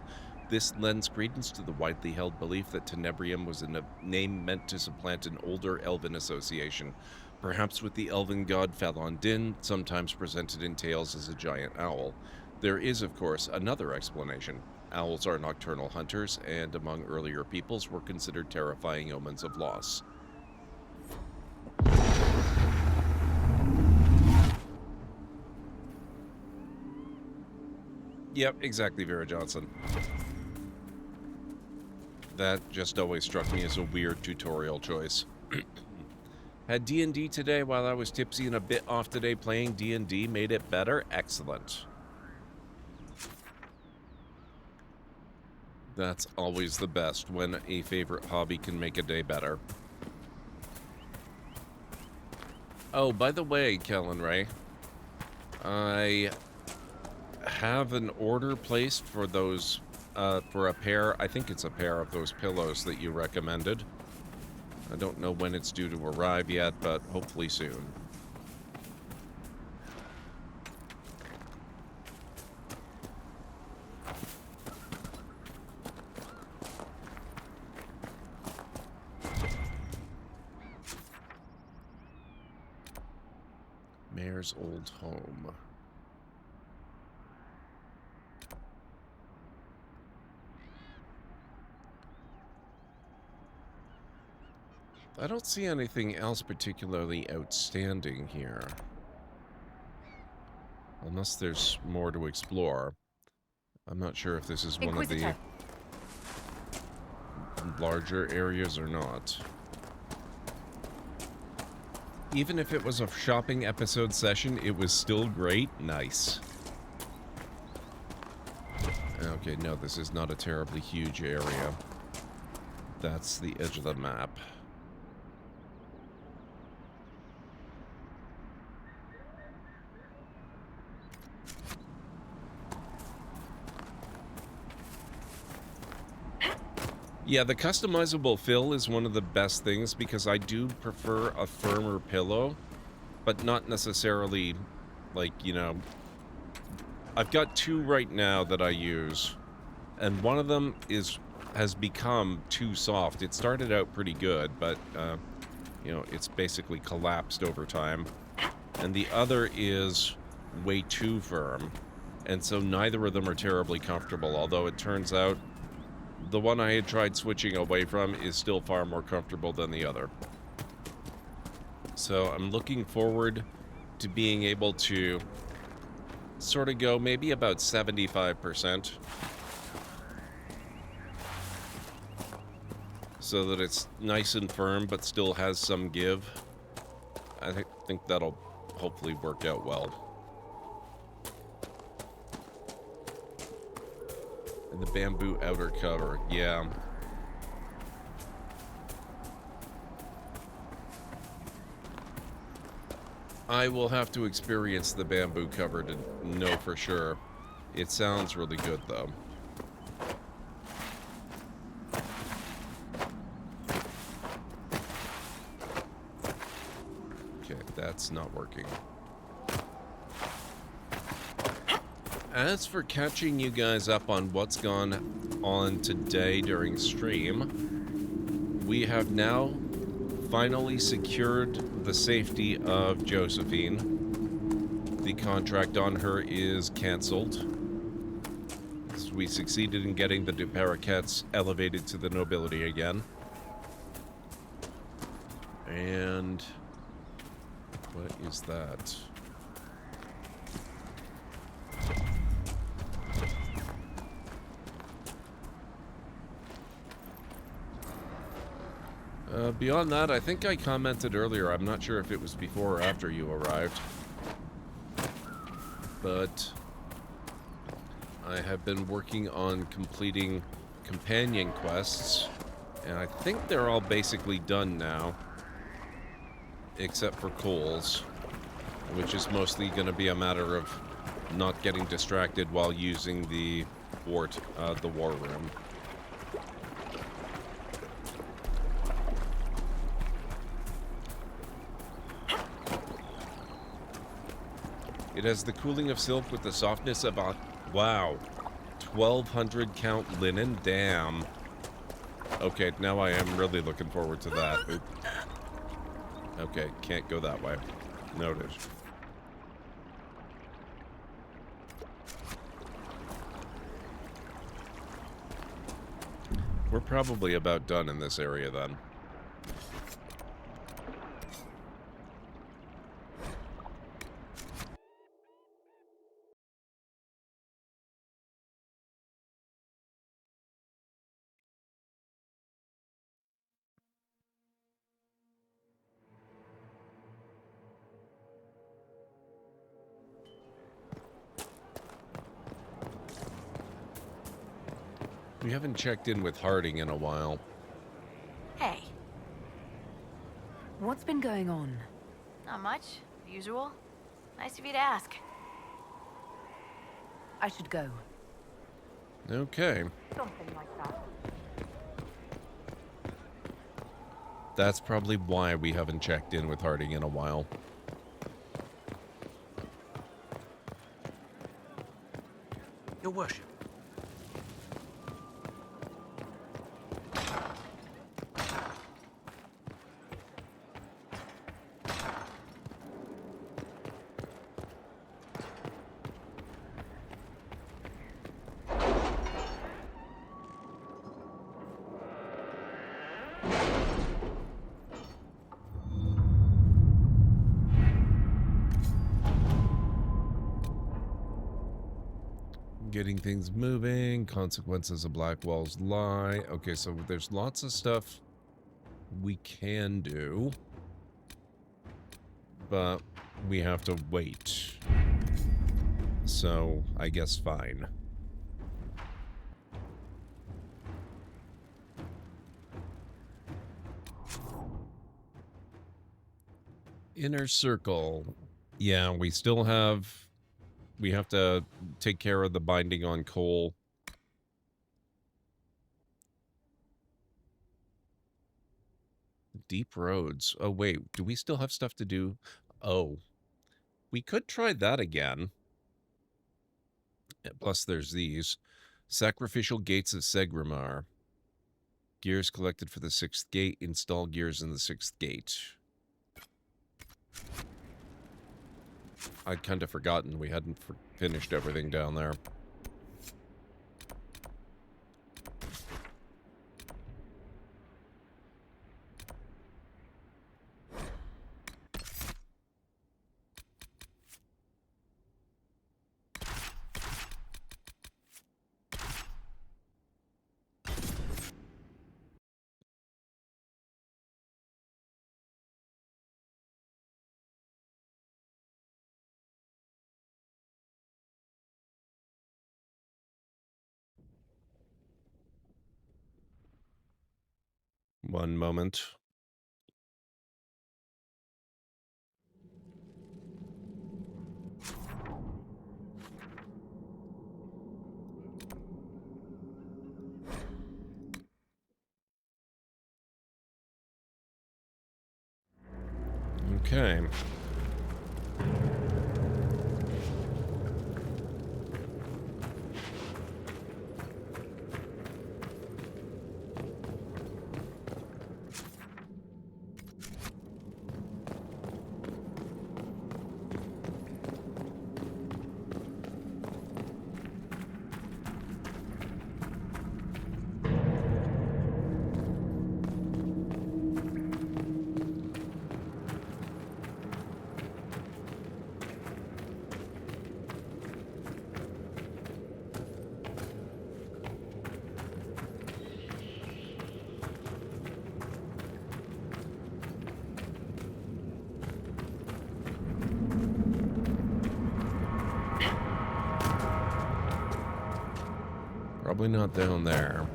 A: This lends credence to the widely held belief that Tenebrium was a name meant to supplant an older elven association, perhaps with the elven god Falon Din, sometimes presented in tales as a giant owl. There is, of course, another explanation. Owls are nocturnal hunters, and among earlier peoples were considered terrifying omens of loss. Yep, exactly, Vera Johnson. That just always struck me as a weird tutorial choice. Had D&D today while I was tipsy and a bit off today. Playing D&D made it better. Excellent. That's always the best, when a favorite hobby can make a day better. Oh, by the way, Kellen Ray, I have an order placed for those, for a pair, I think it's a pair of those pillows that you recommended. I don't know when it's due to arrive yet, but hopefully soon. Mayor's old home. I don't see anything else particularly outstanding here. Unless there's more to explore. I'm not sure if this is one of the larger areas or not. Even if it was a shopping episode session, it was still great. Nice. Okay, no, this is not a terribly huge area. That's the edge of the map. Yeah, the customizable fill is one of the best things because I do prefer a firmer pillow, but not necessarily, like, you know, I've got 2 right now that I use, and one of them has become too soft. It started out pretty good, but, you know, it's basically collapsed over time. And the other is way too firm, and so neither of them are terribly comfortable, although it turns out the one I had tried switching away from is still far more comfortable than the other. So I'm looking forward to being able to sort of go maybe about 75%. So that it's nice and firm, but still has some give. I think that'll hopefully work out well. And the bamboo outer cover, yeah. I will have to experience the bamboo cover to know for sure. It sounds really good, though. Okay, that's not working. As for catching you guys up on what's gone on today during stream, we have now finally secured the safety of Josephine. The contract on her is cancelled. We succeeded in getting the Duparoquets elevated to the nobility again. And what is that? Beyond that, I think I commented earlier, I'm not sure if it was before or after you arrived, but I have been working on completing companion quests, and I think they're all basically done now, except for Cole's, which is mostly going to be a matter of not getting distracted while using the war room. It has the cooling of silk with the softness of a... Wow. 1,200 count linen? Damn. Okay, now I am really looking forward to that. Oop. Okay, can't go that way. Noted. We're probably about done in this area then. We haven't checked in with Harding in a while.
B: Hey.
G: What's been going on?
B: Not much. Usual. Nice of you to ask.
G: I should go.
A: Okay.
B: Something like that.
A: That's probably why we haven't checked in with Harding in a while.
Q: Your worship.
A: Getting things moving, consequences of Blackwall's lie. Okay, so there's lots of stuff we can do, but we have to wait. So, I guess fine. Inner Circle. Yeah, we still have... We have to take care of the binding on Cole. Deep Roads. Oh, wait. Do we still have stuff to do? Oh. We could try that again. Plus, there's these. Sacrificial Gates of Segramar. Gears collected for the 6th gate. Install gears in the 6th gate. I'd kind of forgotten we hadn't finished everything down there. One moment. Okay. Probably not down there.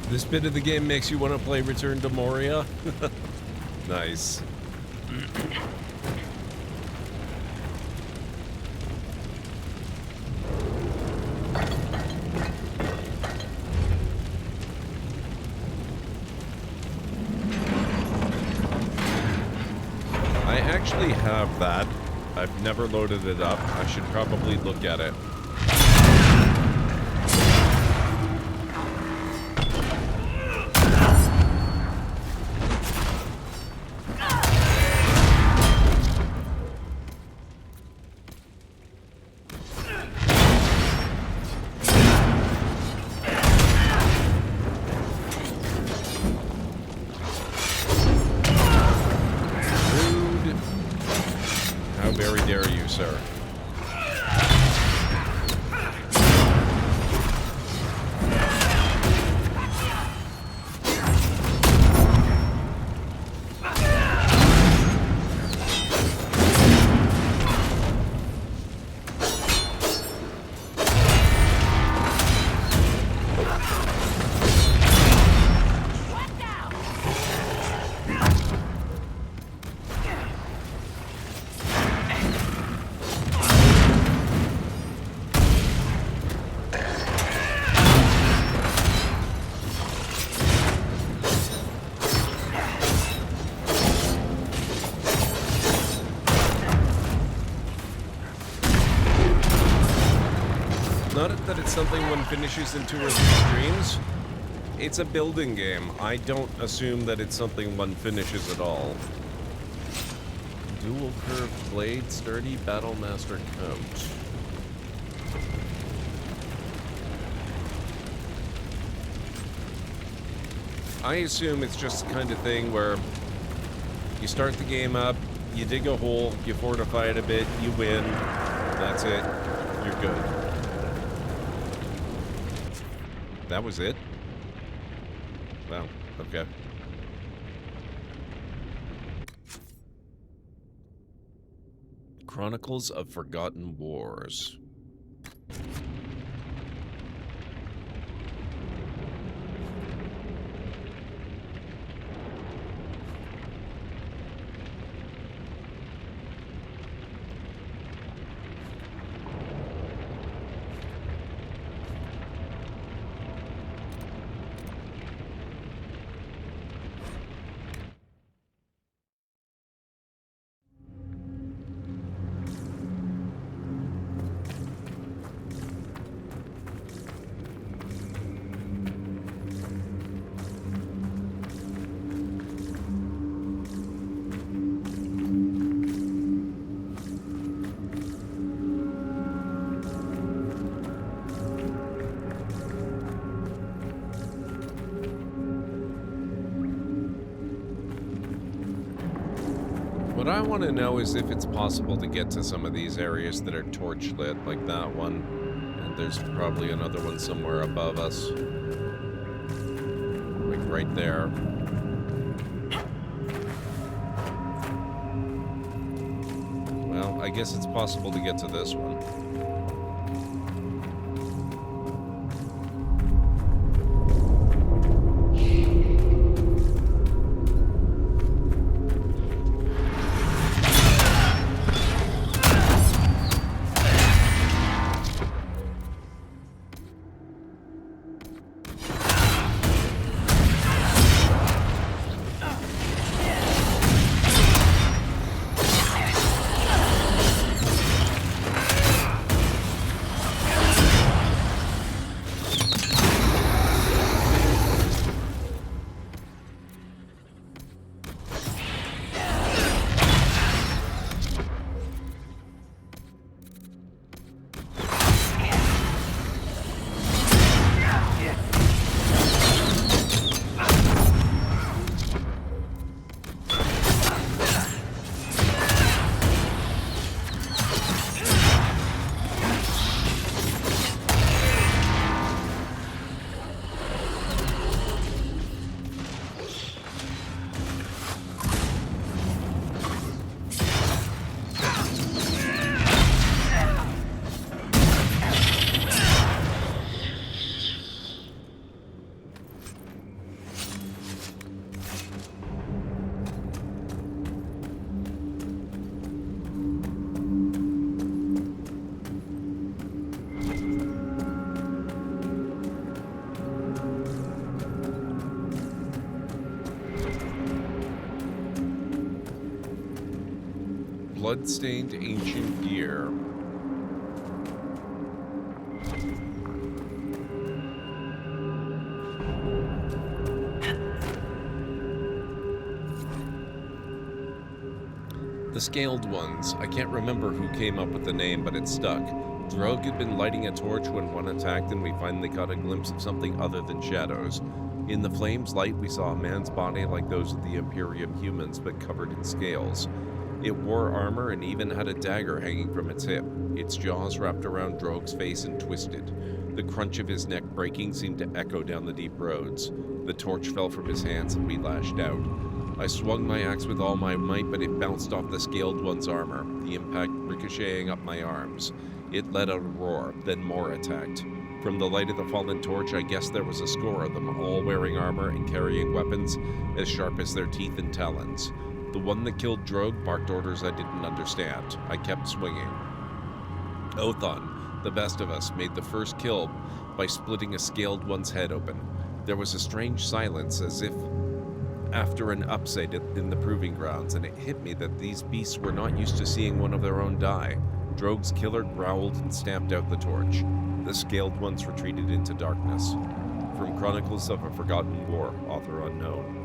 A: This bit of the game makes you want to play Return to Moria? Nice. I actually have that. I've never loaded it up. I should probably look at it. Not that it's something one finishes in 2 or 3 streams. It's a building game. I don't assume that it's something one finishes at all. Dual curved blade, sturdy Battlemaster coat. I assume it's just the kind of thing where you start the game up, you dig a hole, you fortify it a bit, you win, that's it, you're good. That was it? Wow, okay. Chronicles of Forgotten Wars. What I want to know is if it's possible to get to some of these areas that are torch lit, like that one. And there's probably another one somewhere above us. Like right there. Well, I guess it's possible to get to this one. Bloodstained ancient gear. The Scaled Ones. I can't remember who came up with the name, but it stuck. Drogue had been lighting a torch when one attacked, and we finally got a glimpse of something other than shadows. In the flame's light, we saw a man's body like those of the Imperium humans, but covered in scales. It wore armor and even had a dagger hanging from its hip. Its jaws wrapped around Drogue's face and twisted. The crunch of his neck breaking seemed to echo down the deep roads. The torch fell from his hands and we lashed out. I swung my axe with all my might, but it bounced off the Scaled One's armor, the impact ricocheting up my arms. It let out a roar, then more attacked. From the light of the fallen torch, I guessed there was a score of them, all wearing armor and carrying weapons as sharp as their teeth and talons. The one that killed Drogue barked orders I didn't understand. I kept swinging. Othon, the best of us, made the first kill by splitting a Scaled One's head open. There was a strange silence, as if after an upset in the proving grounds, and it hit me that these beasts were not used to seeing one of their own die. Drogue's killer growled and stamped out the torch. The Scaled Ones retreated into darkness. From Chronicles of a Forgotten War, author unknown.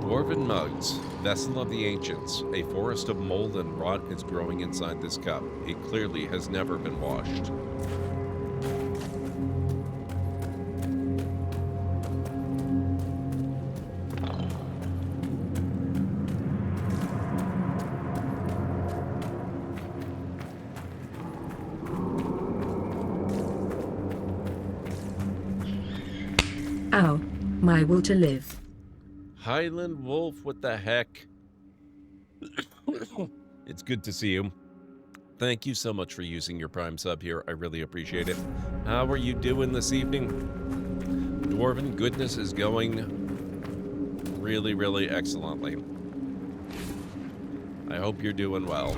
A: Dwarven Mugs, vessel of the ancients. A forest of mold and rot is growing inside this cup. It clearly has never been washed.
M: Ow, my will to live.
A: Highland Wolf, what the heck? It's good to see you. Thank you so much for using your Prime sub here. I really appreciate it. How are you doing this evening? Dwarven goodness is going really, really excellently. I hope you're doing well.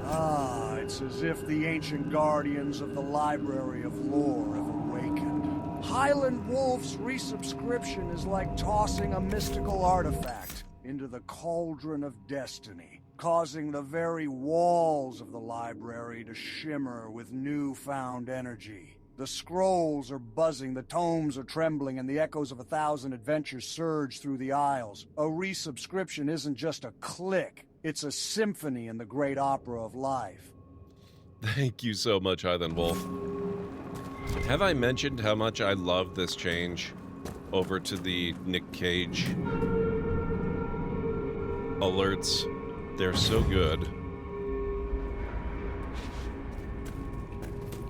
W: Ah, it's as if the ancient guardians of the Library of Lore have awakened. Highland Wolf's resubscription is like tossing a mystical artifact into the cauldron of destiny, causing the very walls of the library to shimmer with newfound energy. The scrolls are buzzing, the tomes are trembling, and the echoes of 1,000 adventures surge through the aisles. A resubscription isn't just a click, it's a symphony in the great opera of life.
A: Thank you so much, Highland Wolf. Have I mentioned how much I love this change over to the Nick Cage alerts? They're so good.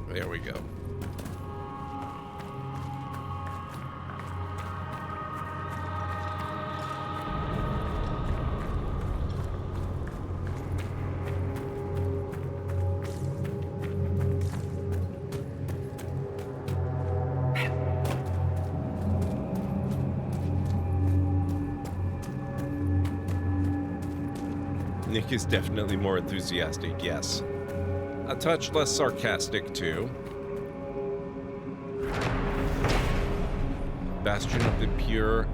A: There we go. Nick is definitely more enthusiastic, yes. A touch less sarcastic, too. Bastion of the Pure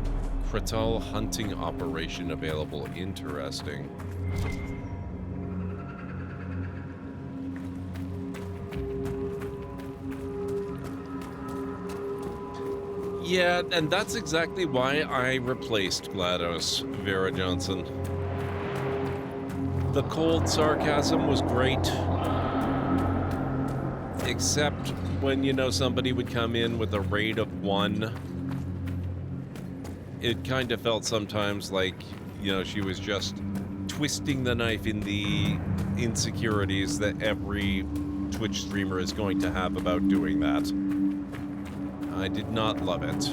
A: Kratal hunting operation available. Interesting. Yeah, and that's exactly why I replaced GLaDOS, Vera Johnson. The cold sarcasm was great. Except when, you know, somebody would come in with a rate of 1. It kind of felt sometimes like, you know, she was just twisting the knife in the insecurities that every Twitch streamer is going to have about doing that. I did not love it.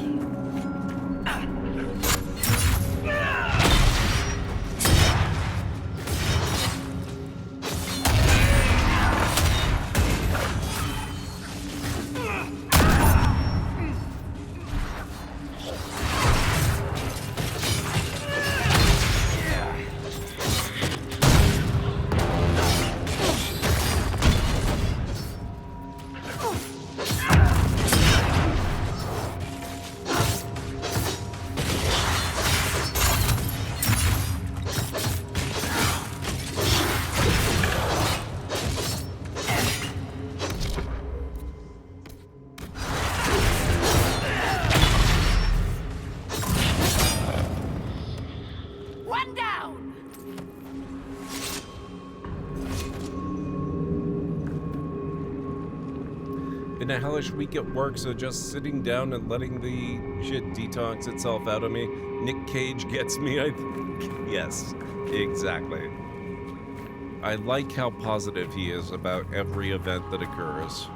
A: Been a hellish week at work, so just sitting down and letting the shit detox itself out of me. Nick Cage gets me, I think. Yes, exactly. I like how positive he is about every event that occurs.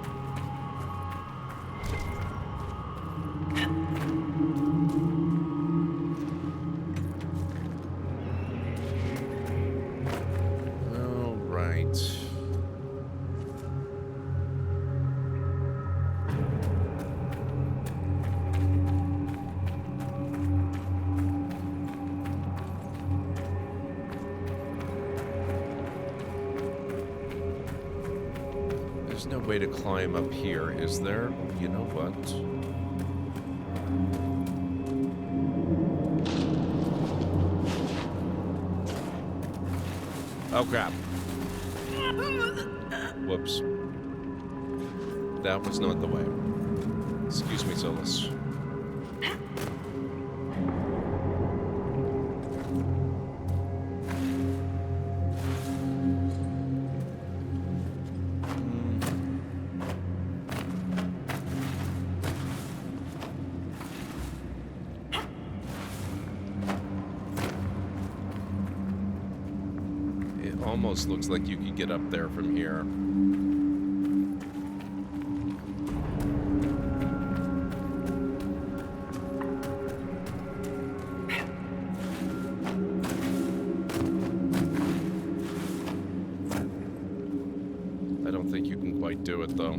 A: All right. There's no way to climb up here, is there? You know what? Oh crap. Whoops. That was not the way. Excuse me, Solus. Almost looks like you could get up there from here. I don't think you can quite do it, though.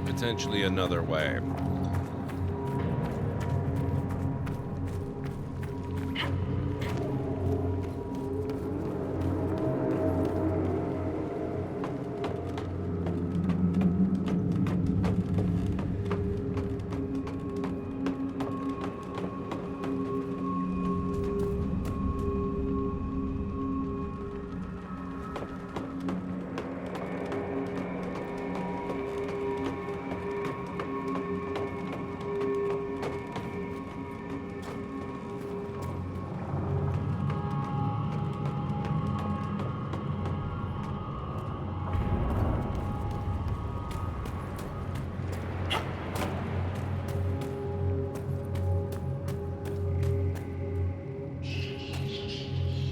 A: Potentially another way.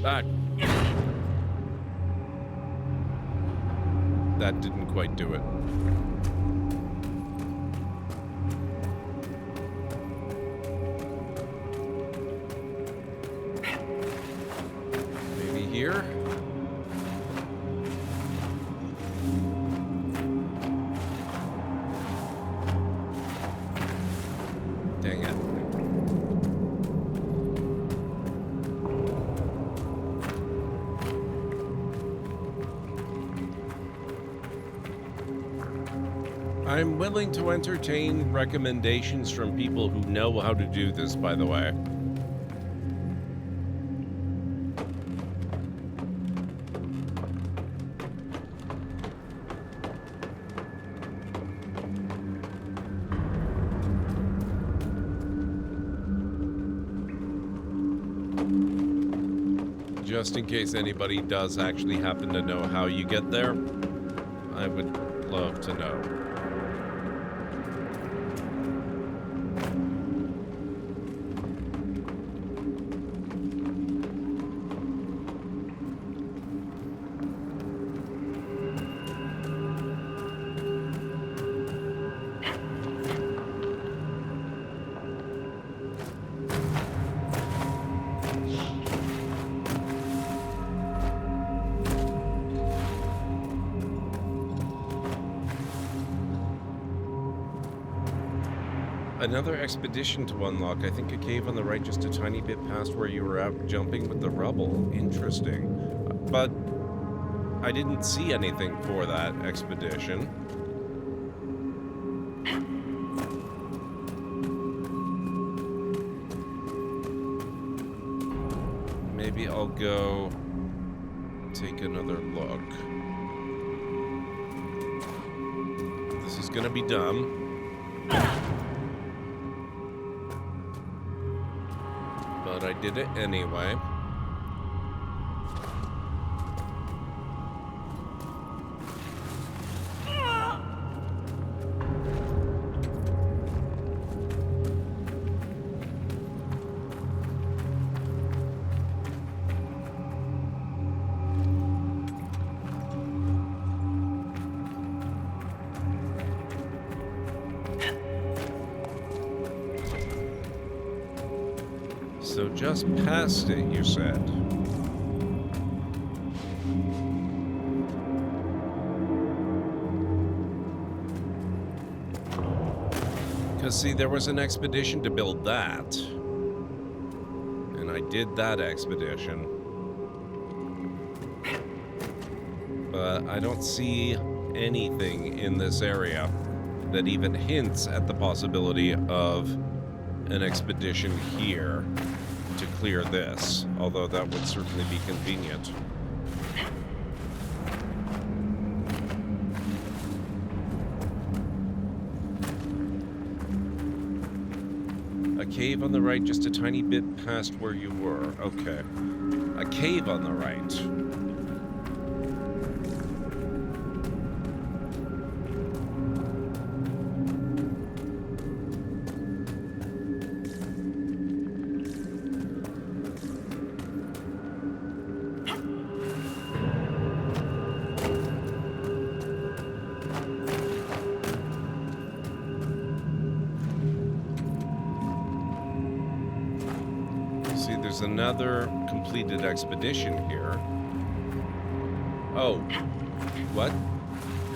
A: Ah. That didn't quite do it. Maybe here? Dang it. I'm willing to entertain recommendations from people who know how to do this, by the way. Just in case anybody does actually happen to know how you get there, I would love to know. Another expedition to unlock. I think a cave on the right just a tiny bit past where you were out jumping with the rubble. Interesting. But I didn't see anything for that expedition. Maybe I'll go take another look. This is gonna be dumb. But I did it anyway. So just past it, you said. Because, see, there was an expedition to build that. And I did that expedition. But I don't see anything in this area that even hints at the possibility of an expedition here to clear this, although that would certainly be convenient. A cave on the right, just a tiny bit past where you were. Okay. A cave on the right. There's another completed expedition here. Oh. What?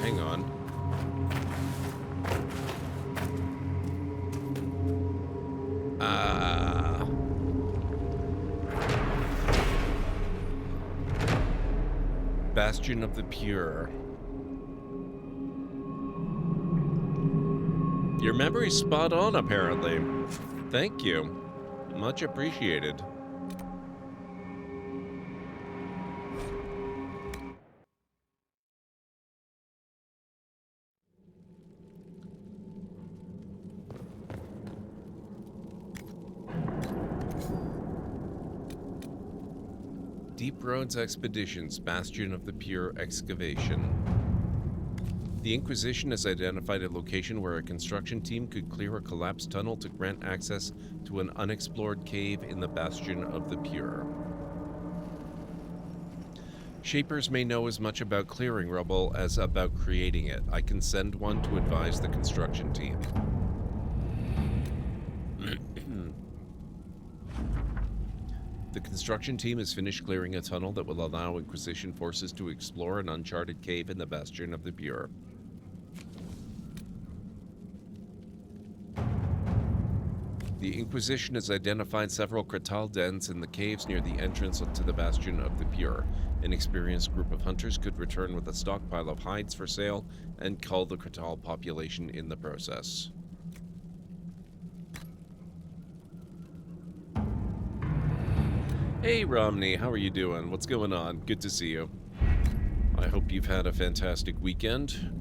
A: Hang on. Bastion of the Pure. Your memory's spot on, apparently. Thank you. Much appreciated. Deep Roads Expeditions, Bastion of the Pure excavation. The Inquisition has identified a location where a construction team could clear a collapsed tunnel to grant access to an unexplored cave in the Bastion of the Pure. Shapers may know as much about clearing rubble as about creating it. I can send one to advise the construction team. The construction team has finished clearing a tunnel that will allow Inquisition forces to explore an uncharted cave in the Bastion of the Pure. The Inquisition has identified several Kratal dens in the caves near the entrance to the Bastion of the Pure. An experienced group of hunters could return with a stockpile of hides for sale and cull the Kratal population in the process. Hey Romney, how are you doing? What's going on? Good to see you. I hope you've had a fantastic weekend.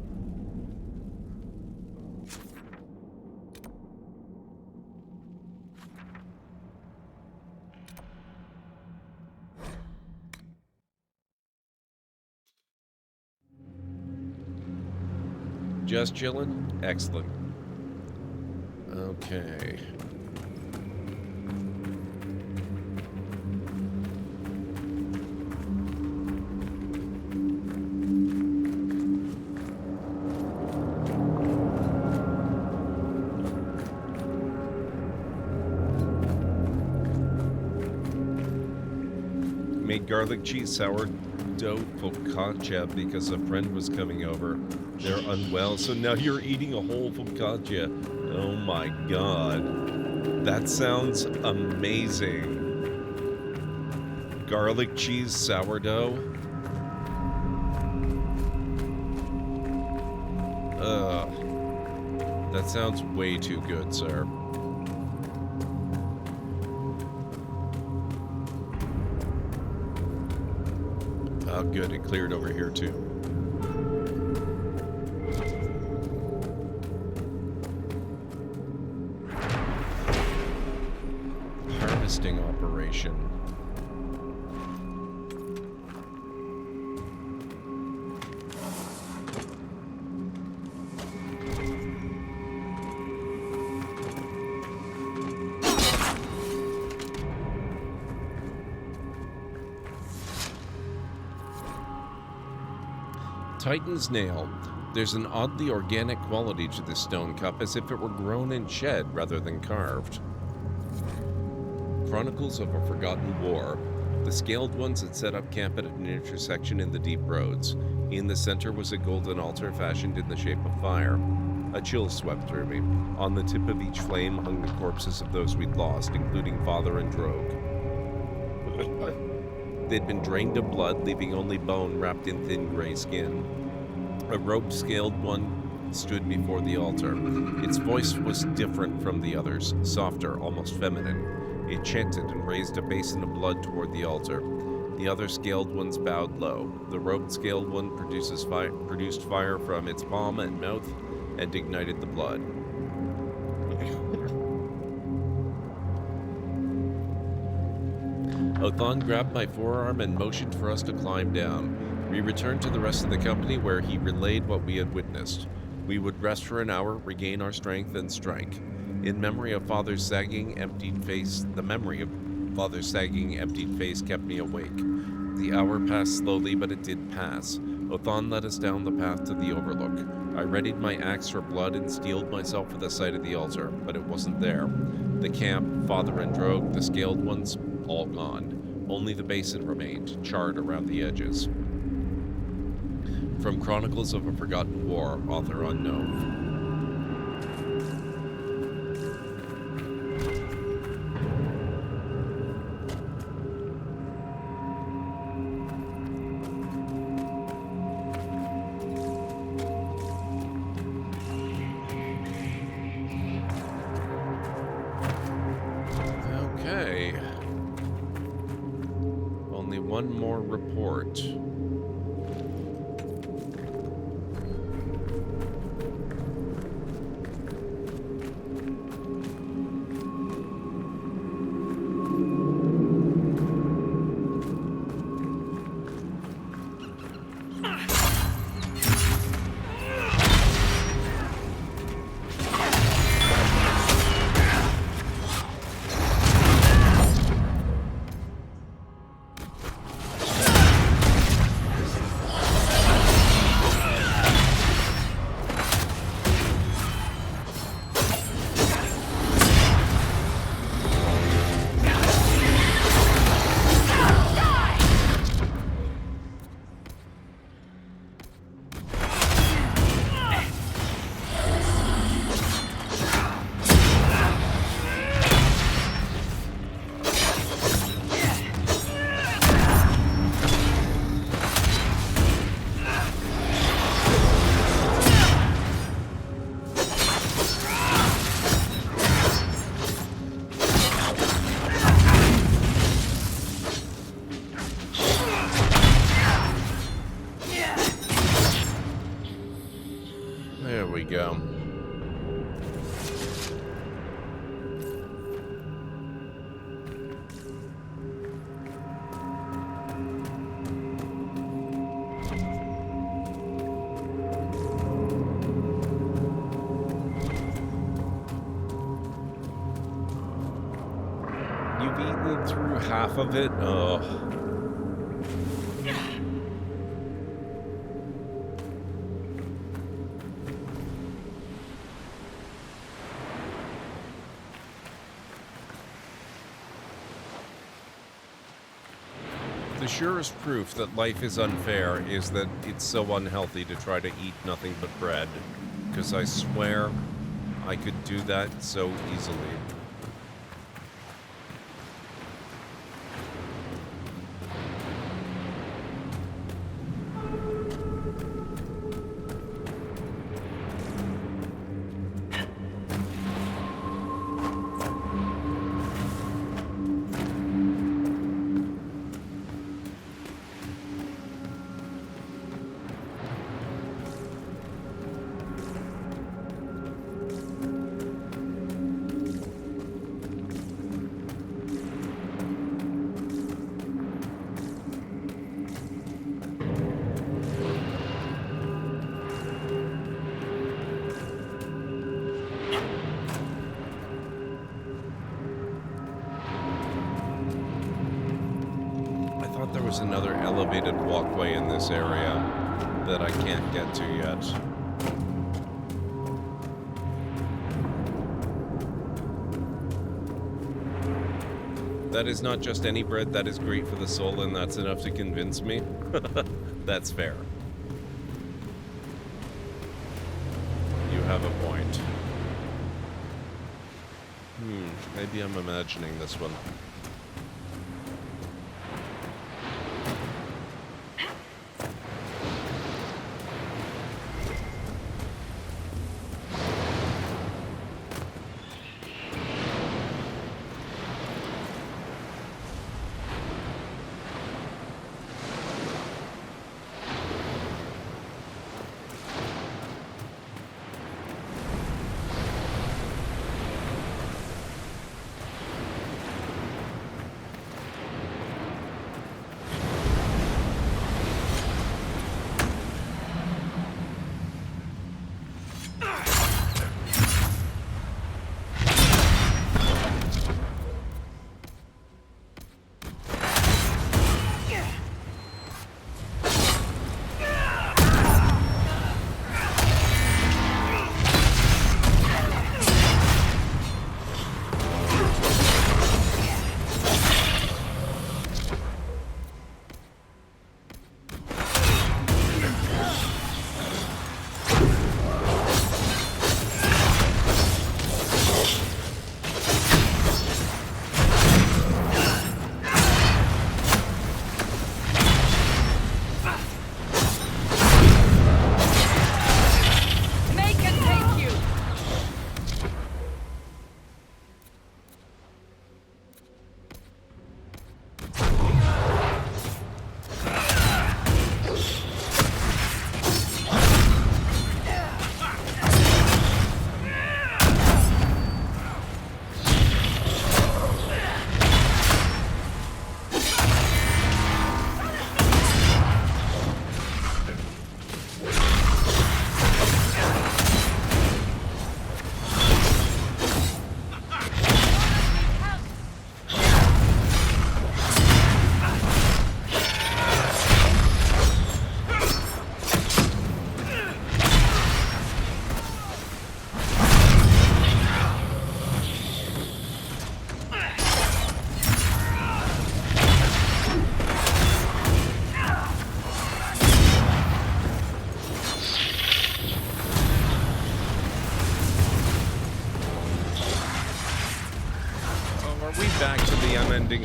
A: Just chilling? Excellent. Okay. Made garlic cheese sourdough focaccia because a friend was coming over. They're unwell, so now you're eating a whole focaccia. Oh my god. That sounds amazing. Garlic cheese sourdough? Ugh. That sounds way too good, sir. Oh, good. It cleared over here, too. Harvesting operation. Titan's Nail. There's an oddly organic quality to this stone cup, as if it were grown and shed rather than carved. Chronicles of a Forgotten War. The Scaled Ones had set up camp at an intersection in the deep roads. In the center was a golden altar fashioned in the shape of fire. A chill swept through me. On the tip of each flame hung the corpses of those we'd lost, including Father and Drogue. They'd been drained of blood, leaving only bone wrapped in thin gray skin. A robed Scaled One stood before the altar. Its voice was different from the others, softer, almost feminine. It chanted and raised a basin of blood toward the altar. The other Scaled Ones bowed low. The robed Scaled One produced fire from its palm and mouth and ignited the blood. Othon grabbed my forearm and motioned for us to climb down. We returned to the rest of the company, where he relayed what we had witnessed. We would rest for an hour, regain our strength, and strike. In memory of Father's sagging, emptied face, the memory of Father's sagging, emptied face kept me awake. The hour passed slowly, but it did pass. Othon led us down the path to the overlook. I readied my axe for blood and steeled myself for the site of the altar, but it wasn't there. The camp, Father and Drogue, the Scaled Ones, all gone. Only the basin remained, charred around the edges. From Chronicles of a Forgotten War, author unknown. Okay. Only one more report. You've eaten through half of it? Oh. The surest proof that life is unfair is that it's so unhealthy to try to eat nothing but bread. Because I swear I could do that so easily. Another elevated walkway in this area that I can't get to yet. That is not just any bread, that is great for the soul, and that's enough to convince me. That's fair. You have a point. Maybe I'm imagining this one.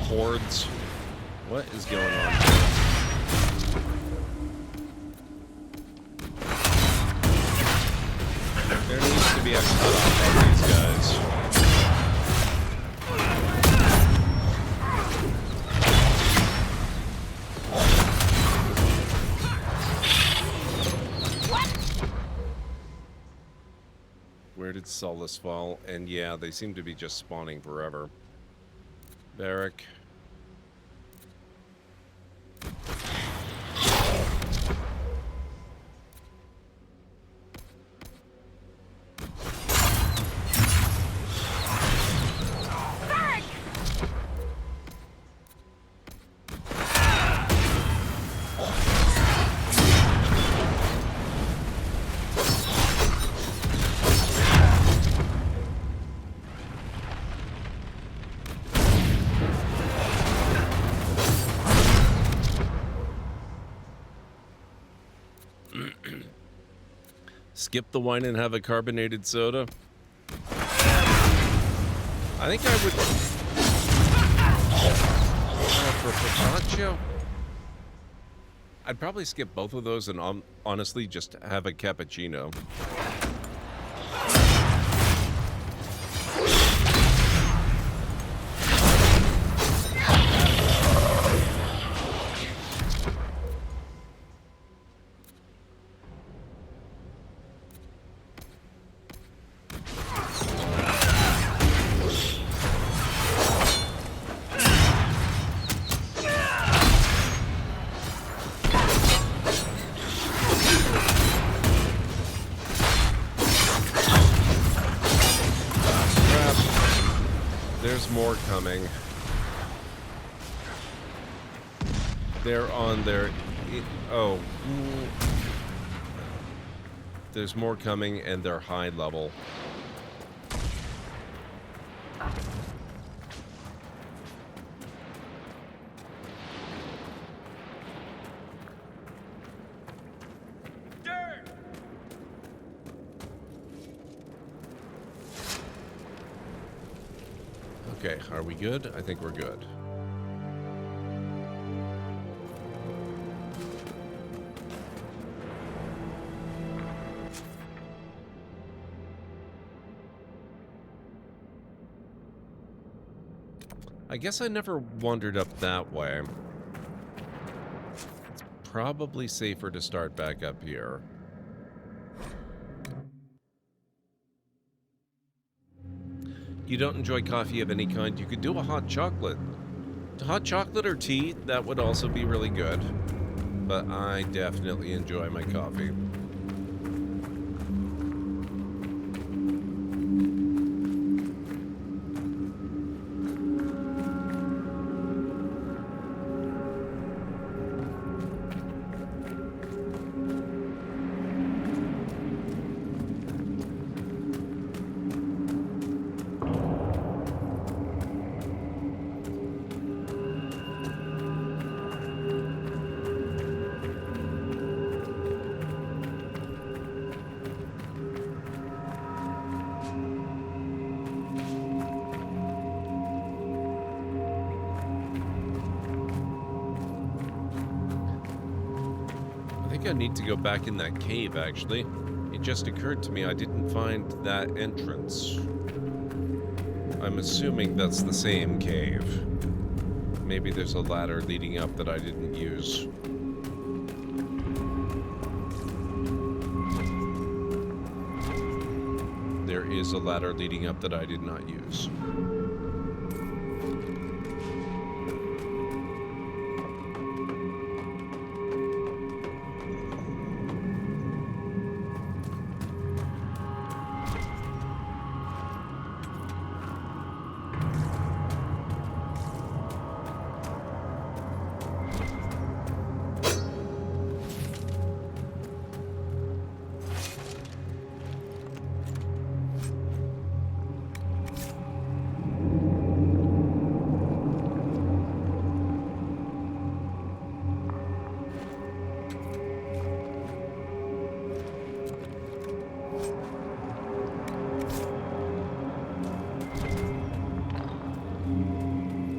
A: Hordes. What is going on here? There needs to be a cutoff on these guys. Where did Solace fall? And yeah, they seem to be just spawning forever. Barrack. skip the wine and have a carbonated soda? I think I would... for focaccia? I'd probably skip both of those and honestly just have a cappuccino. More coming. They're on their... Oh. There's more coming and they're high level. Okay, are we good? I think we're good. I guess I never wandered up that way. It's probably safer to start back up here. You don't enjoy coffee of any kind, you could do a hot chocolate. Hot chocolate or tea, that would also be really good. But I definitely enjoy my coffee. I need to go back in that cave, actually. It just occurred to me I didn't find that entrance. I'm assuming that's the same cave. Maybe there's a ladder leading up that I didn't use. There is a ladder leading up that I did not use.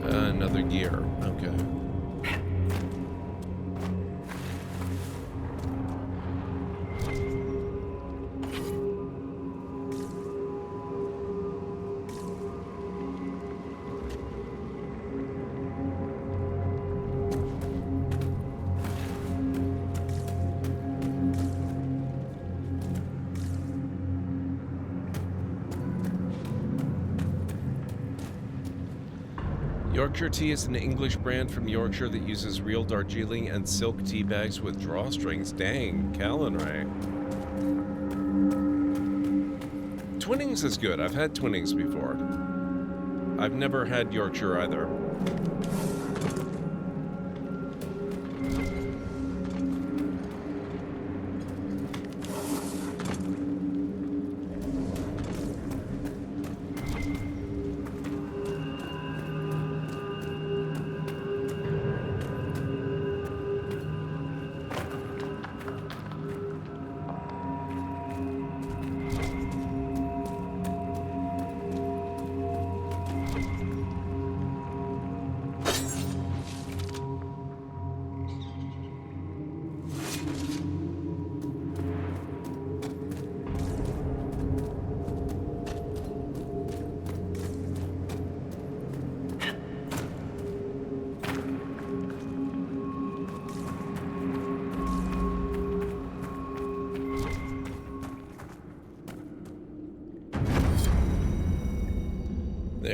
A: Another gear. Okay. Yorkshire tea is an English brand from Yorkshire that uses real Darjeeling and silk tea bags with drawstrings. Dang, Callan-Ray. Twinings is good. I've had Twinings before. I've never had Yorkshire either.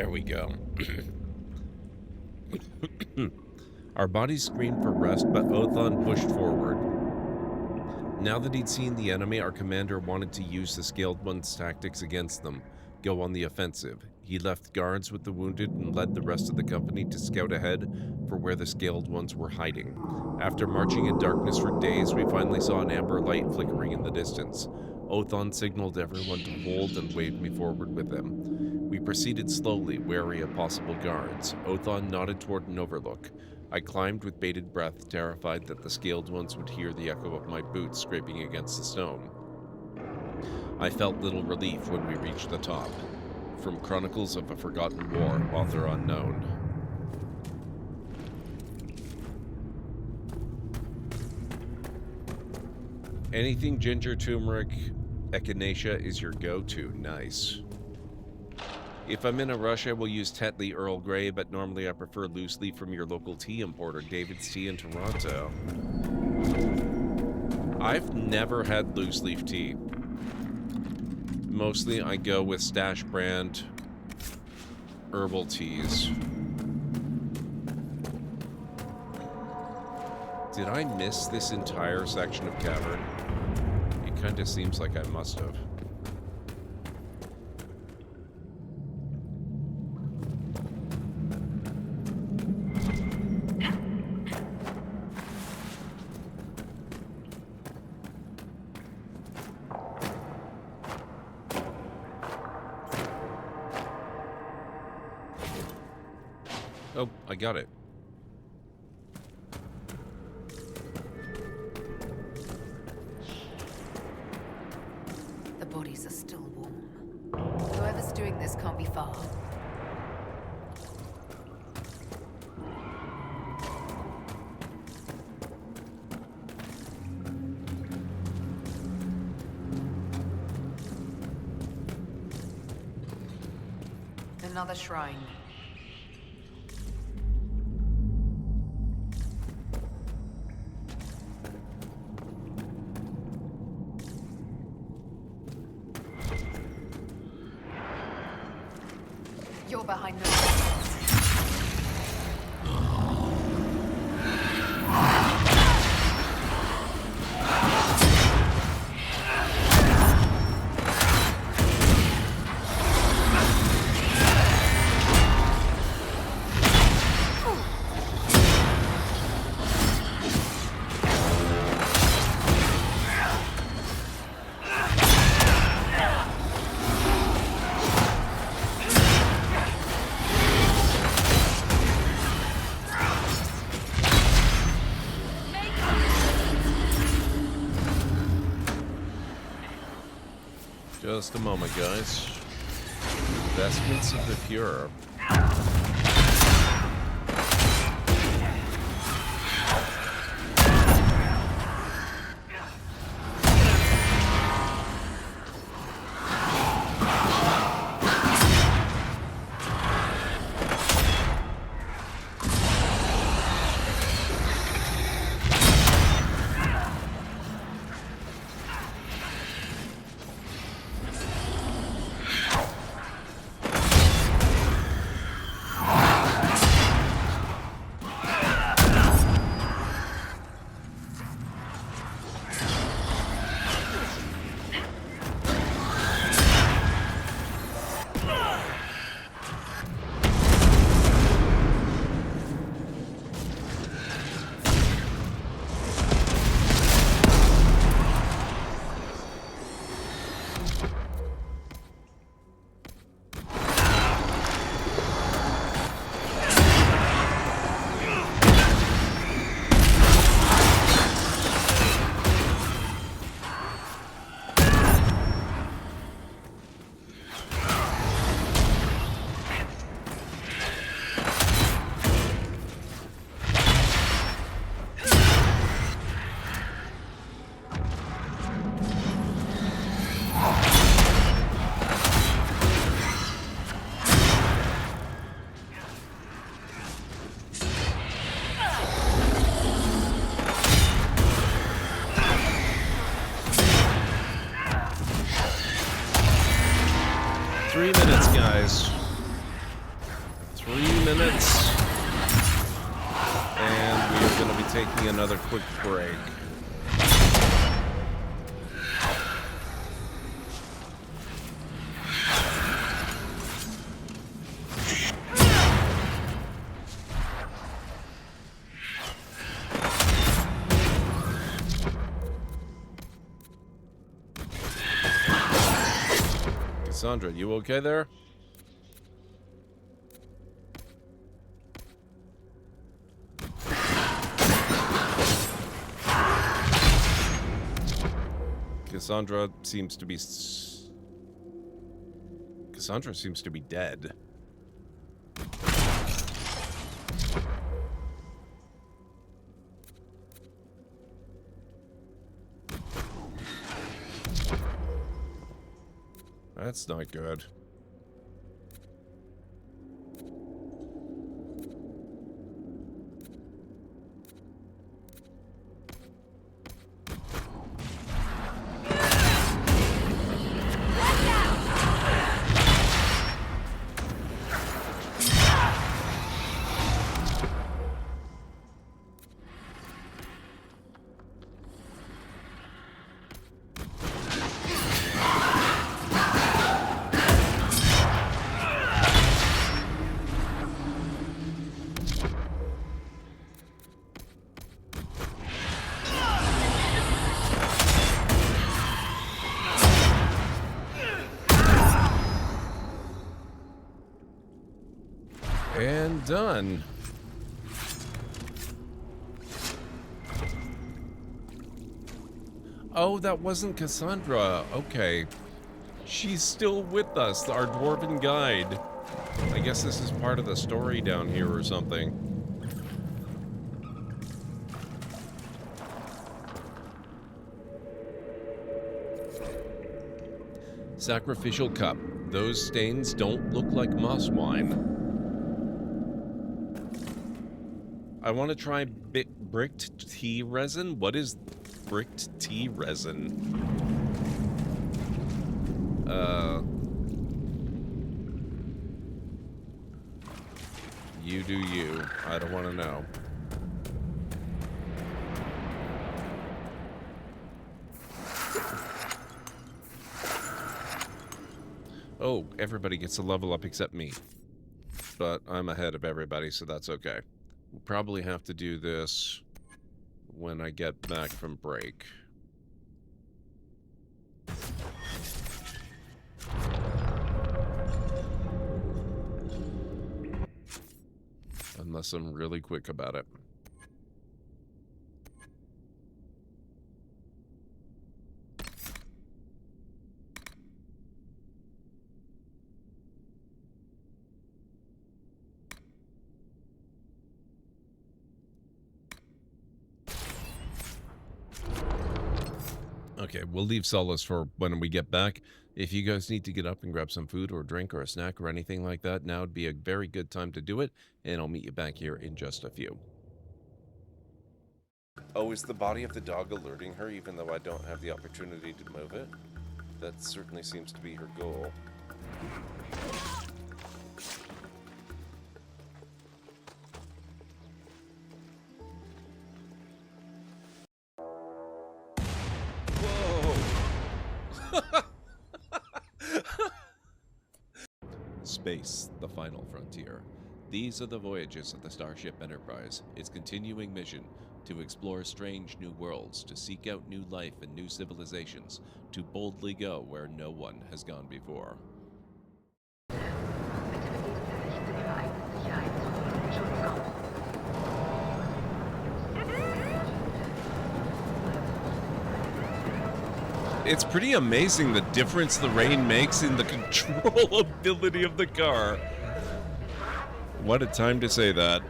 A: There we go. Our bodies screamed for rest, but Othon pushed forward. Now that he'd seen the enemy, our commander wanted to use the Scaled One's tactics against them, go on the offensive. He left guards with the wounded and led the rest of the company to scout ahead for where the Scaled Ones were hiding. After marching in darkness for days, we finally saw an amber light flickering in the distance. Othon signaled everyone to hold and waved me forward with them. We proceeded slowly, wary of possible guards. Othon nodded toward an overlook. I climbed with bated breath, terrified that the Scaled Ones would hear the echo of my boots scraping against the stone. I felt little relief when we reached the top. From Chronicles of a Forgotten War, author unknown. Anything ginger, turmeric, echinacea is your go-to. Nice. If I'm in a rush, I will use Tetley Earl Grey, but normally I prefer loose leaf from your local tea importer, David's Tea in Toronto. I've never had loose leaf tea. Mostly I go with Stash brand herbal teas. Did I miss this entire section of cavern? It kind of seems like I must have. Oh, I got it.
G: The bodies are still warm. Whoever's doing this can't be far. Another shrine. You're behind the
A: Just a moment, guys. Vestments of the Pure. minutes. And we are going to be taking another quick break. Cassandra, you okay there? Cassandra seems to be dead. That's not good. And done. Oh, that wasn't Cassandra. Okay. She's still with us, our dwarven guide. I guess this is part of the story down here or something. Sacrificial cup. Those stains don't look like moss wine. I want to try bricked tea resin. What is bricked tea resin? You do you. I don't want to know. Oh, everybody gets a level up except me. But I'm ahead of everybody, so that's okay. We'll probably have to do this when I get back from break. Unless I'm really quick about it. Okay, we'll leave Solace for when we get back. If you guys need to get up and grab some food or a drink or a snack or anything like that, now would be a very good time to do it, and I'll meet you back here in just a few. Oh, is the body of the dog alerting her even though I don't have the opportunity to move it? That certainly seems to be her goal. Space, the final frontier. These are the voyages of the Starship Enterprise, its continuing mission to explore strange new worlds, to seek out new life and new civilizations, to boldly go where no one has gone before. It's pretty amazing the difference the rain makes in the controllability of the car. What a time to say that.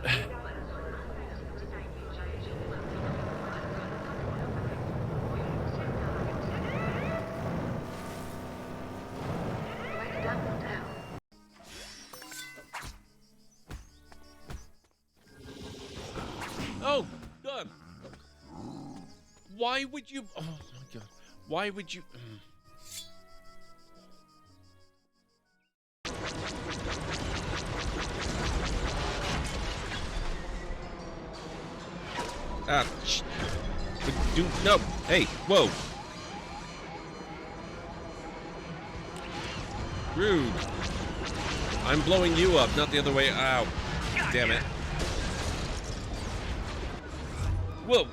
A: Oh, God. Why would you... Oh, my God. Why would you... Ah, dude, no. Hey, whoa. Rude. I'm blowing you up, not the other way. Ow. Damn it. Whoa.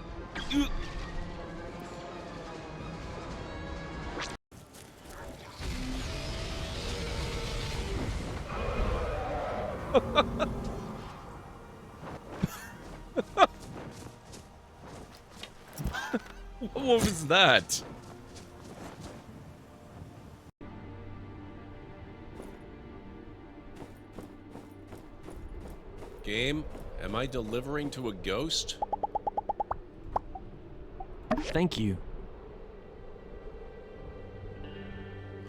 A: What was that? Game, am I delivering to a ghost?
N: Thank you.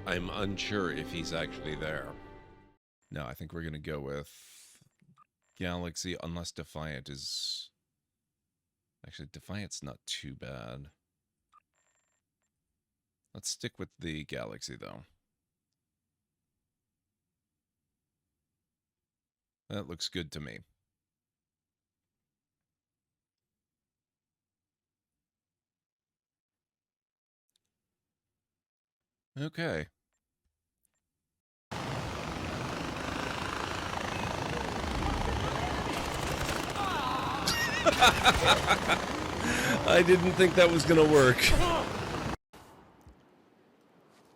A: I'm unsure if he's actually there. No, I think we're gonna go with Galaxy, unless Defiant is... Actually, Defiant's not too bad. Let's stick with the Galaxy, though. That looks good to me. Okay. I didn't think that was gonna work.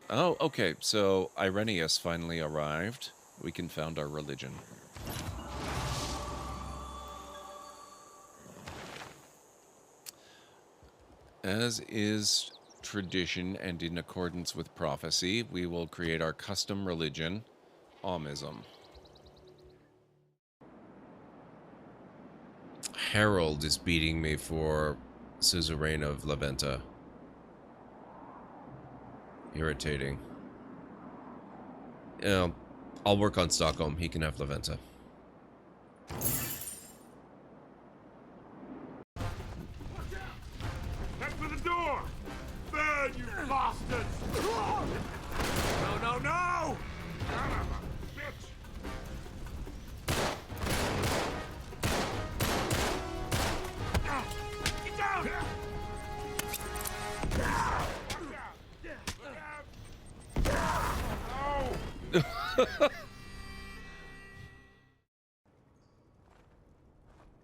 A: Oh, okay, so Irenaeus finally arrived. We can found our religion. As is tradition and in accordance with prophecy, we will create our custom religion, Omism. Harold is beating me for Suzerain of Laventa. Irritating. I'll work on Stockholm. He can have Laventa.
C: Head for the door! Burn, you bastards! No, no, no! Son of a bitch! Get down!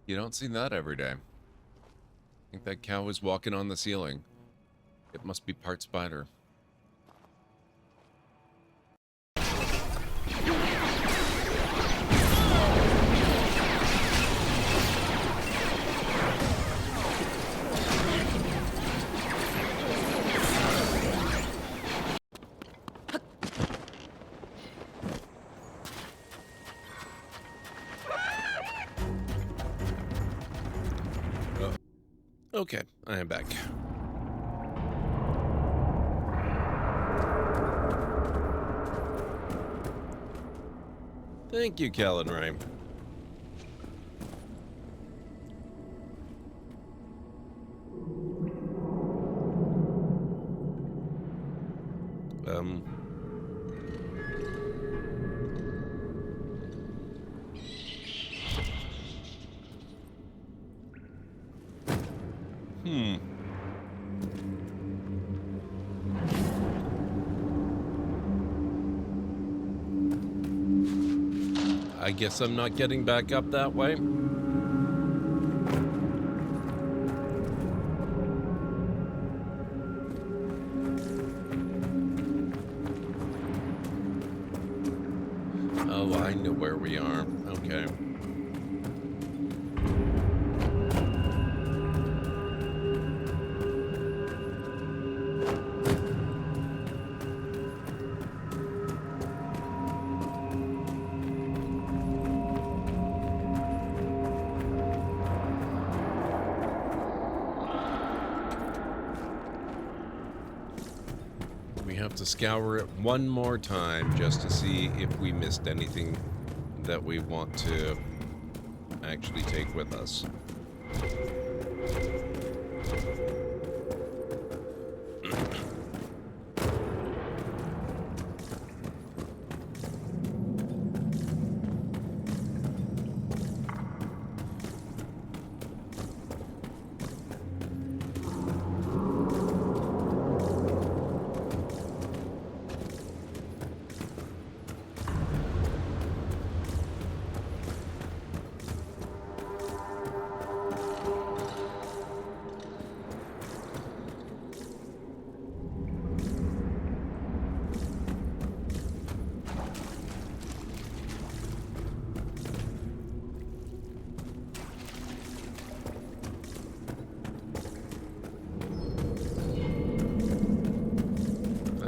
A: You don't see that every day. I think that cow is walking on the ceiling. It must be part spider. Okay, I am back. Thank you, Callan Ray. I guess I'm not getting back up that way. Oh, I know where we are. Okay. To scour it one more time just to see if we missed anything that we want to actually take with us.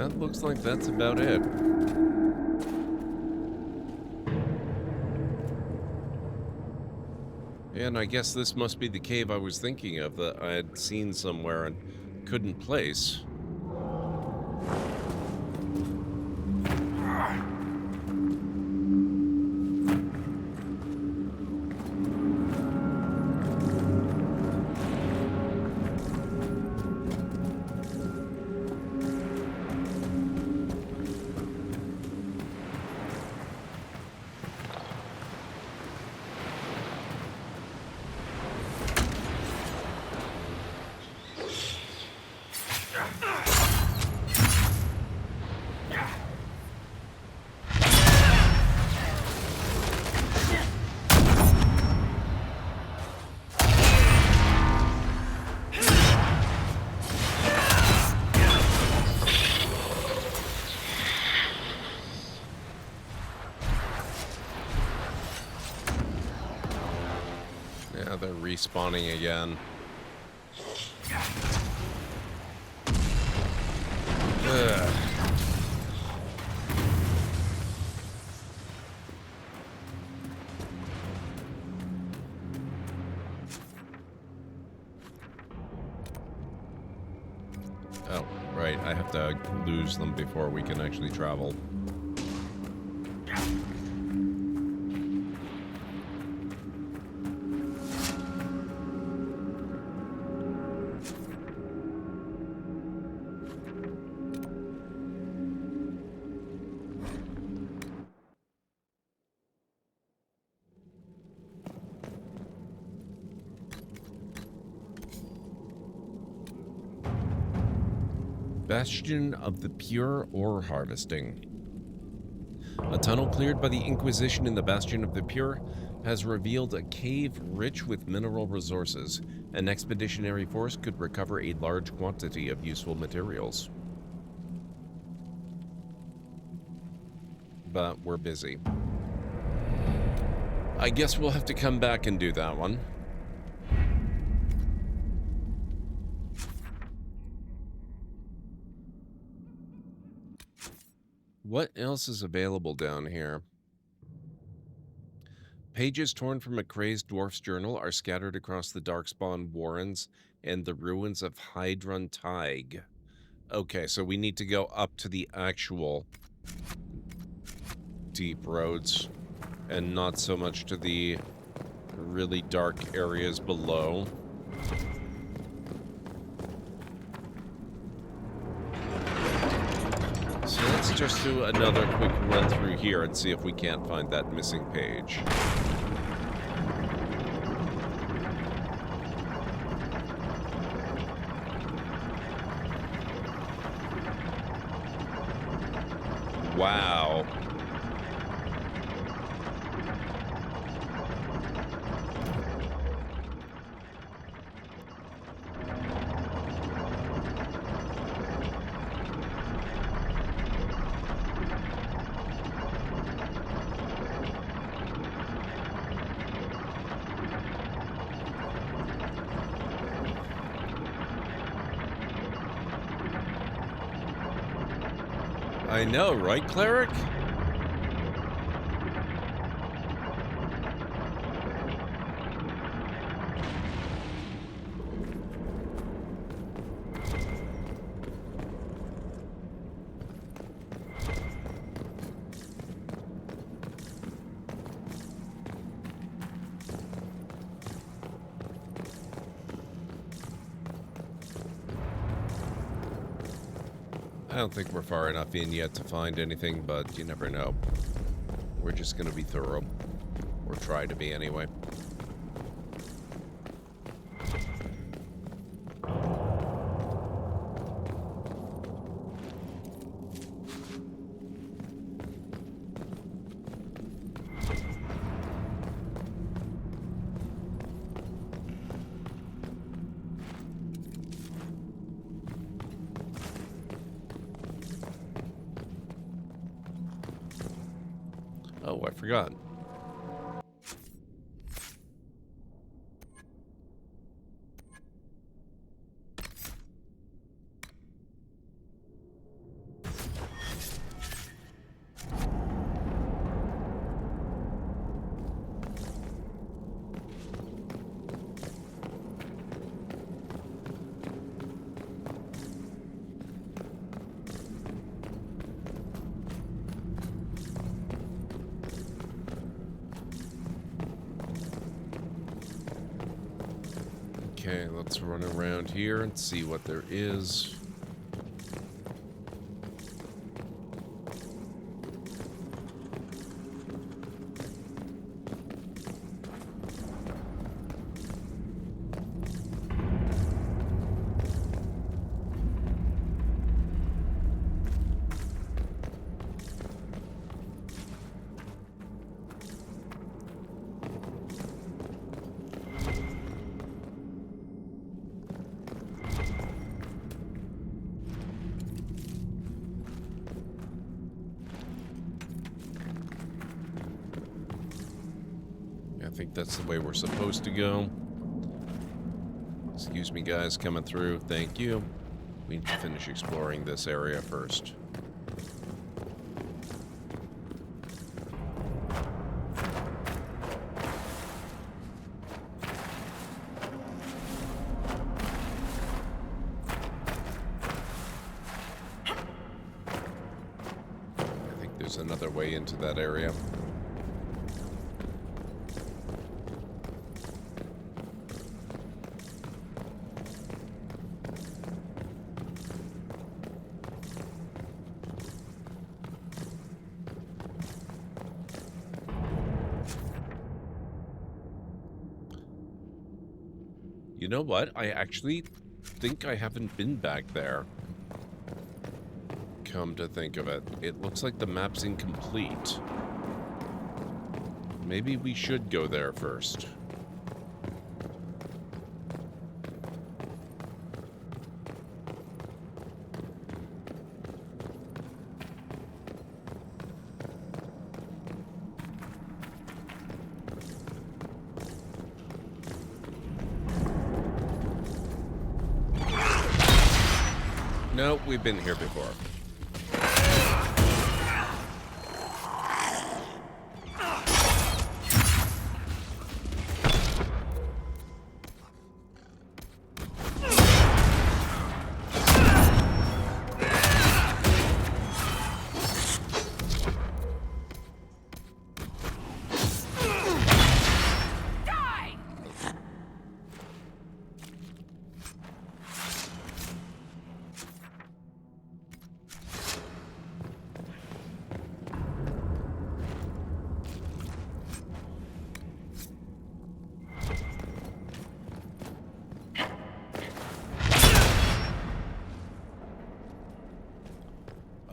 A: that looks like that's about it. And I guess this must be the cave I was thinking of that I had seen somewhere and couldn't place. Yeah, they're respawning again. Ugh. Oh, right, I have to lose them before we can actually travel. Bastion of the Pure Ore Harvesting. A tunnel cleared by the Inquisition in the Bastion of the Pure has revealed a cave rich with mineral resources. An expeditionary force could recover a large quantity of useful materials. But we're busy. I guess we'll have to come back and do that one. What else is available down here? Pages torn from a crazed dwarf's journal are scattered across the Darkspawn Warrens and the ruins of Hydron Tig. Okay, so we need to go up to the actual deep roads and not so much to the really dark areas below. So let's just do another quick run through here and see if we can't find that missing page. Wow. I know, right, Cleric? I don't think we're far enough in yet to find anything, but you never know. We're just gonna be thorough. Or try to be anyway. Oh, I forgot. Okay, let's run around here and see what there is. I think that's the way we're supposed to go. Excuse me, guys, coming through. Thank you. We need to finish exploring this area first. I think there's another way into that area. You know what? I actually think I haven't been back there. Come to think of it, it looks like the map's incomplete. Maybe we should go there first. No, we've been here before.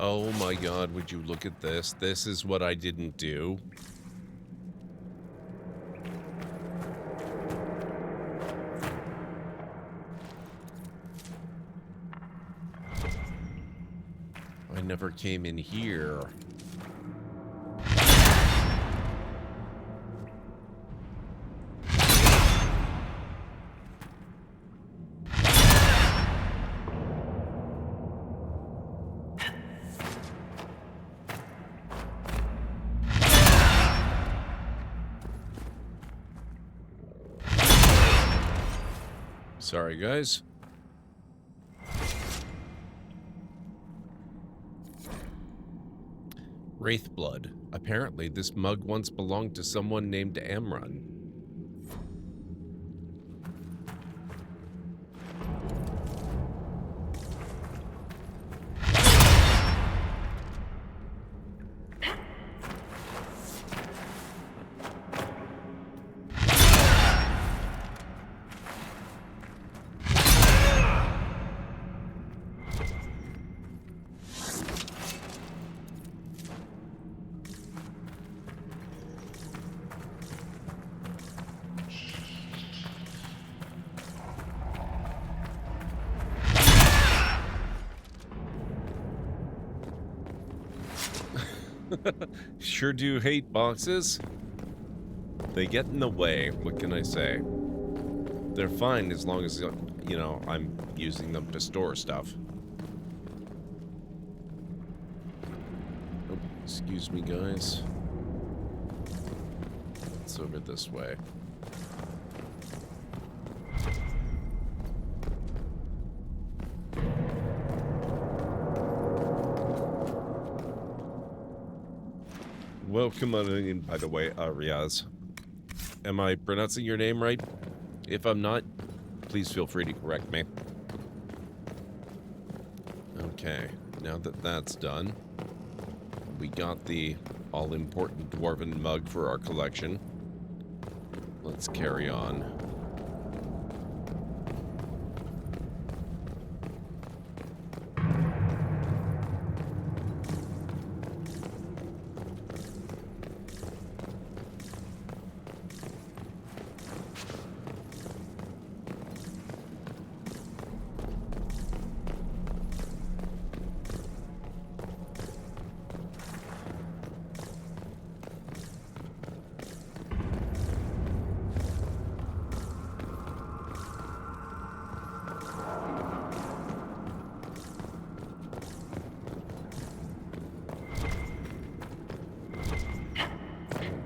A: Oh my god, would you look at this? This is what I didn't do. I never came in here. Sorry, guys. Wraith blood. Apparently, this mug once belonged to someone named Amrun. Sure do hate boxes. They get in the way. What can I say? They're fine as long as, you know, I'm using them to store stuff. Oh, excuse me, guys. It's over this way. Welcome on in, by the way, Riaz. Am I pronouncing your name right? If I'm not, please feel free to correct me. Okay, now that that's done, we got the all-important dwarven mug for our collection. Let's carry on.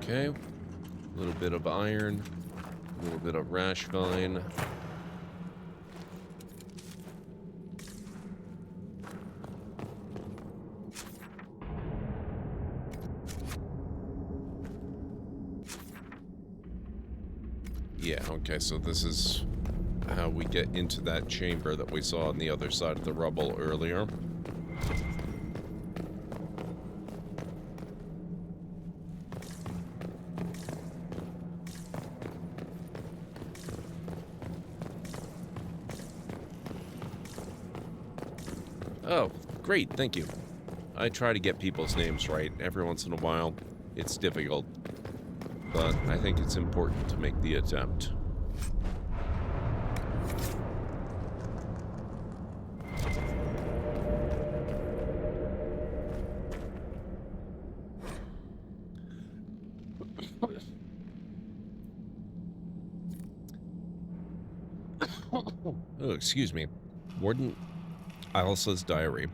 A: Okay, a little bit of iron, a little bit of rash vine. Yeah, okay, so this is how we get into that chamber that we saw on the other side of the rubble earlier. Oh, great, thank you. I try to get people's names right every once in a while. It's difficult, but I think it's important to make the attempt. Oh, excuse me. Warden Alice's diary.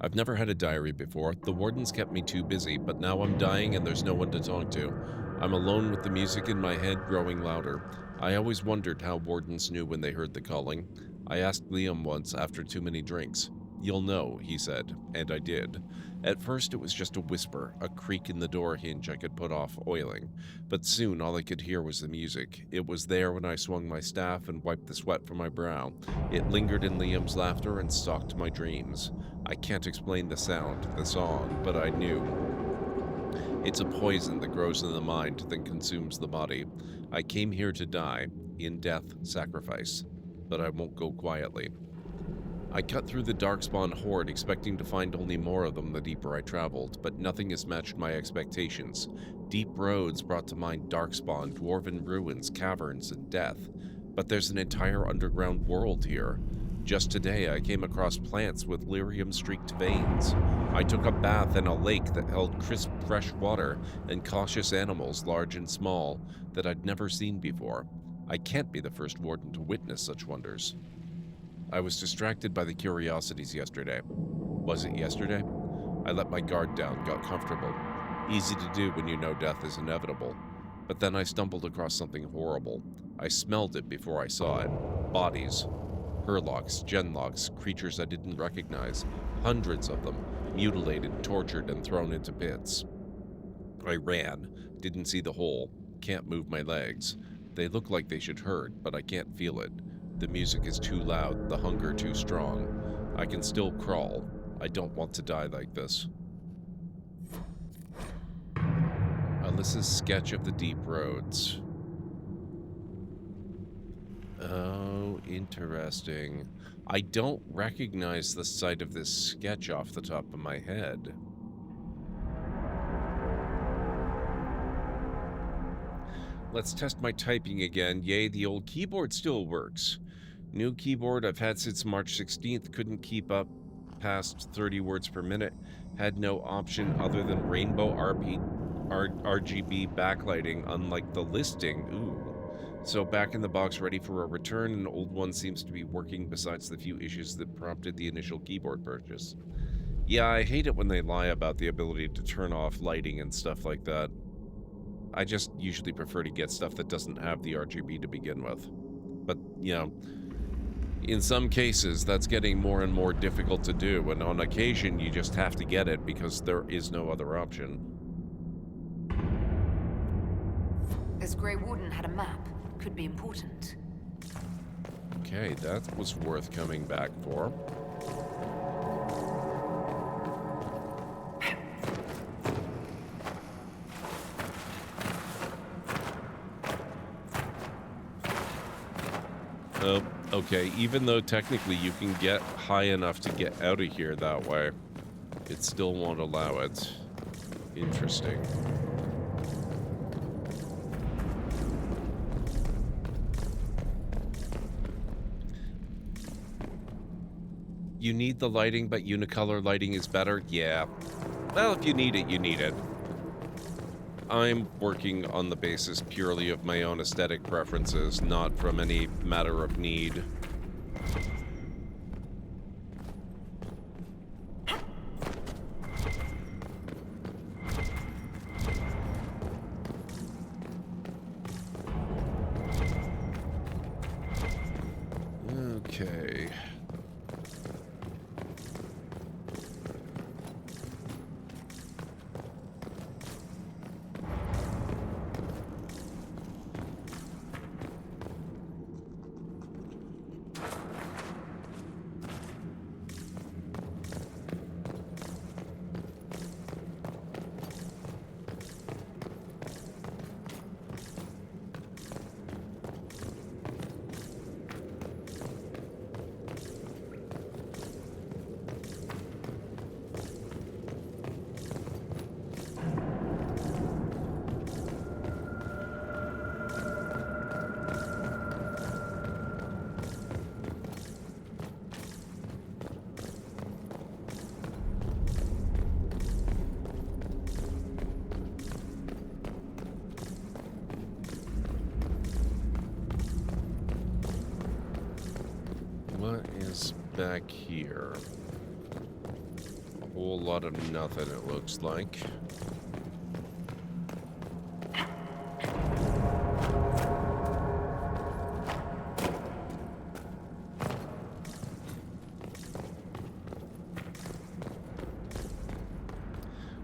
A: I've never had a diary before. The wardens kept me too busy, but now I'm dying and there's no one to talk to. I'm alone with the music in my head growing louder. I always wondered how wardens knew when they heard the calling. I asked Liam once after too many drinks. You'll know, he said, and I did. At first it was just a whisper, a creak in the door hinge I could put off oiling. But soon all I could hear was the music. It was there when I swung my staff and wiped the sweat from my brow. It lingered in Liam's laughter and stalked my dreams. I can't explain the sound, the song, but I knew. It's a poison that grows in the mind, then consumes the body. I came here to die, in death, sacrifice. But I won't go quietly. I cut through the Darkspawn horde, expecting to find only more of them the deeper I traveled, but nothing has matched my expectations. Deep roads brought to mind Darkspawn, dwarven ruins, caverns, and death. But there's an entire underground world here. Just today, I came across plants with lyrium-streaked veins. I took a bath in a lake that held crisp, fresh water and cautious animals, large and small, that I'd never seen before. I can't be the first warden to witness such wonders. I was distracted by the curiosities yesterday. Was it yesterday? I let my guard down, got comfortable. Easy to do when you know death is inevitable. But then I stumbled across something horrible. I smelled it before I saw it. Bodies. Herlocks, genlocks, creatures I didn't recognize. Hundreds of them, mutilated, tortured, and thrown into pits. I ran. Didn't see the hole. Can't move my legs. They look like they should hurt, but I can't feel it. The music is too loud, the hunger too strong. I can still crawl. I don't want to die like this. Alyssa's sketch of the deep roads. Oh, interesting. I don't recognize the site of this sketch off the top of my head. Let's test my typing again. Yay, the old keyboard still works. New keyboard I've had since March 16th. Couldn't keep up past 30 words per minute. Had no option other than rainbow RGB backlighting, unlike the listing. Ooh. So back in the box, ready for a return. An old one seems to be working besides the few issues that prompted the initial keyboard purchase. Yeah, I hate it when they lie about the ability to turn off lighting and stuff like that. I just usually prefer to get stuff that doesn't have the RGB to begin with. But, you know, in some cases, that's getting more and more difficult to do, and on occasion, you just have to get it because there is no other option.
G: This Grey Warden had a map. Could be important.
A: Okay, that was worth coming back for. Oh, okay, even though technically you can get high enough to get out of here that way, it still won't allow it. Interesting. You need the lighting, but unicolor lighting is better? Yeah. Well, if you need it, you need it. I'm working on the basis purely of my own aesthetic preferences, not from any matter of need. Okay. What is back here? A whole lot of nothing, it looks like.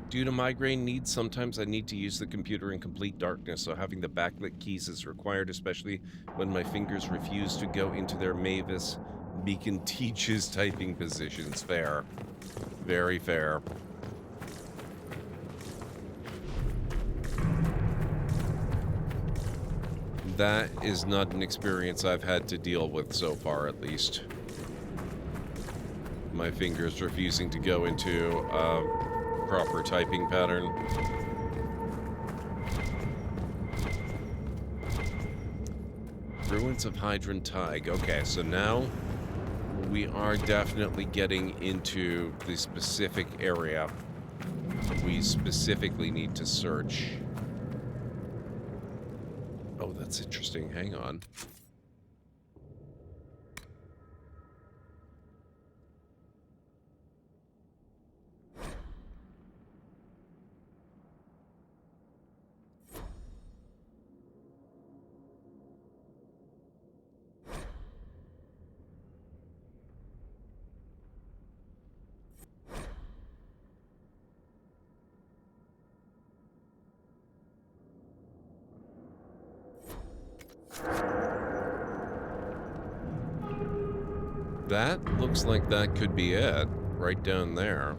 A: Due to migraine needs, sometimes I need to use the computer in complete darkness, so having the backlit keys is required, especially when my fingers refuse to go into their Mavis beacon teaches typing positions. Fair. Very fair. That is not an experience I've had to deal with so far, at least. My fingers refusing to go into proper typing pattern. Ruins of Hydrant Tig. Okay, so now we are definitely getting into the specific area we specifically need to search. Oh, that's interesting. Hang on. That looks like that could be it, right down there.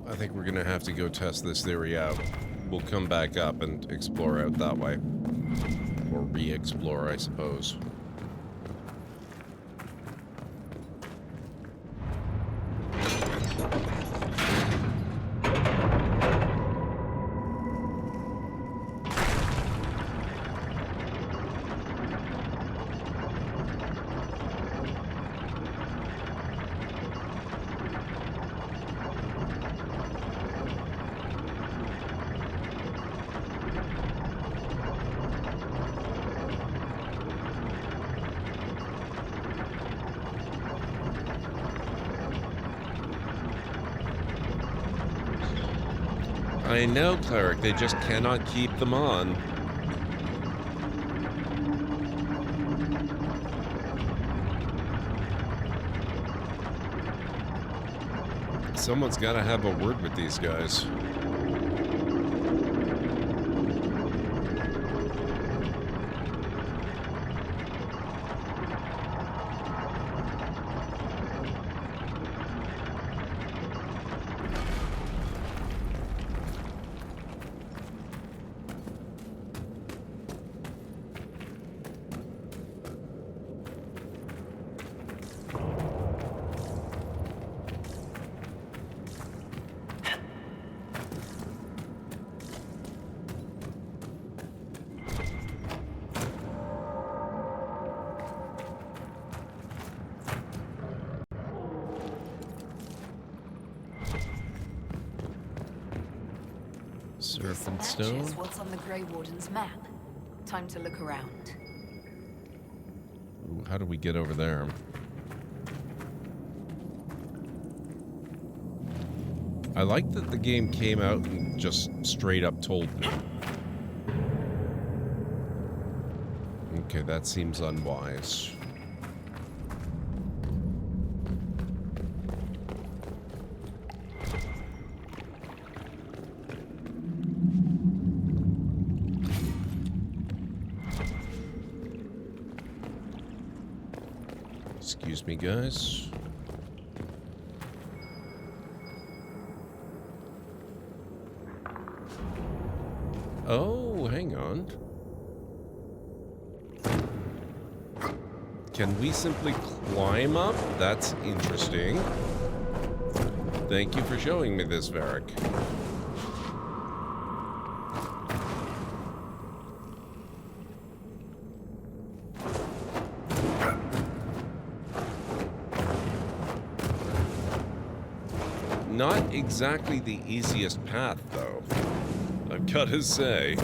A: I think we're gonna have to go test this theory out. We'll come back up and explore out that way. Or re-explore, I suppose. I know, Cleric, they just cannot keep them on. Someone's got to have a word with these guys. Serpent Stone.
N: Matches what's on the Grey Warden's map. Time to look around.
A: Ooh, how do we get over there? I like that the game came out and just straight up told me. Okay, that seems unwise. Excuse me, guys. Oh, hang on. Can we simply climb up? That's interesting. Thank you for showing me this, Varric. Not exactly the easiest path, though, I've got to say.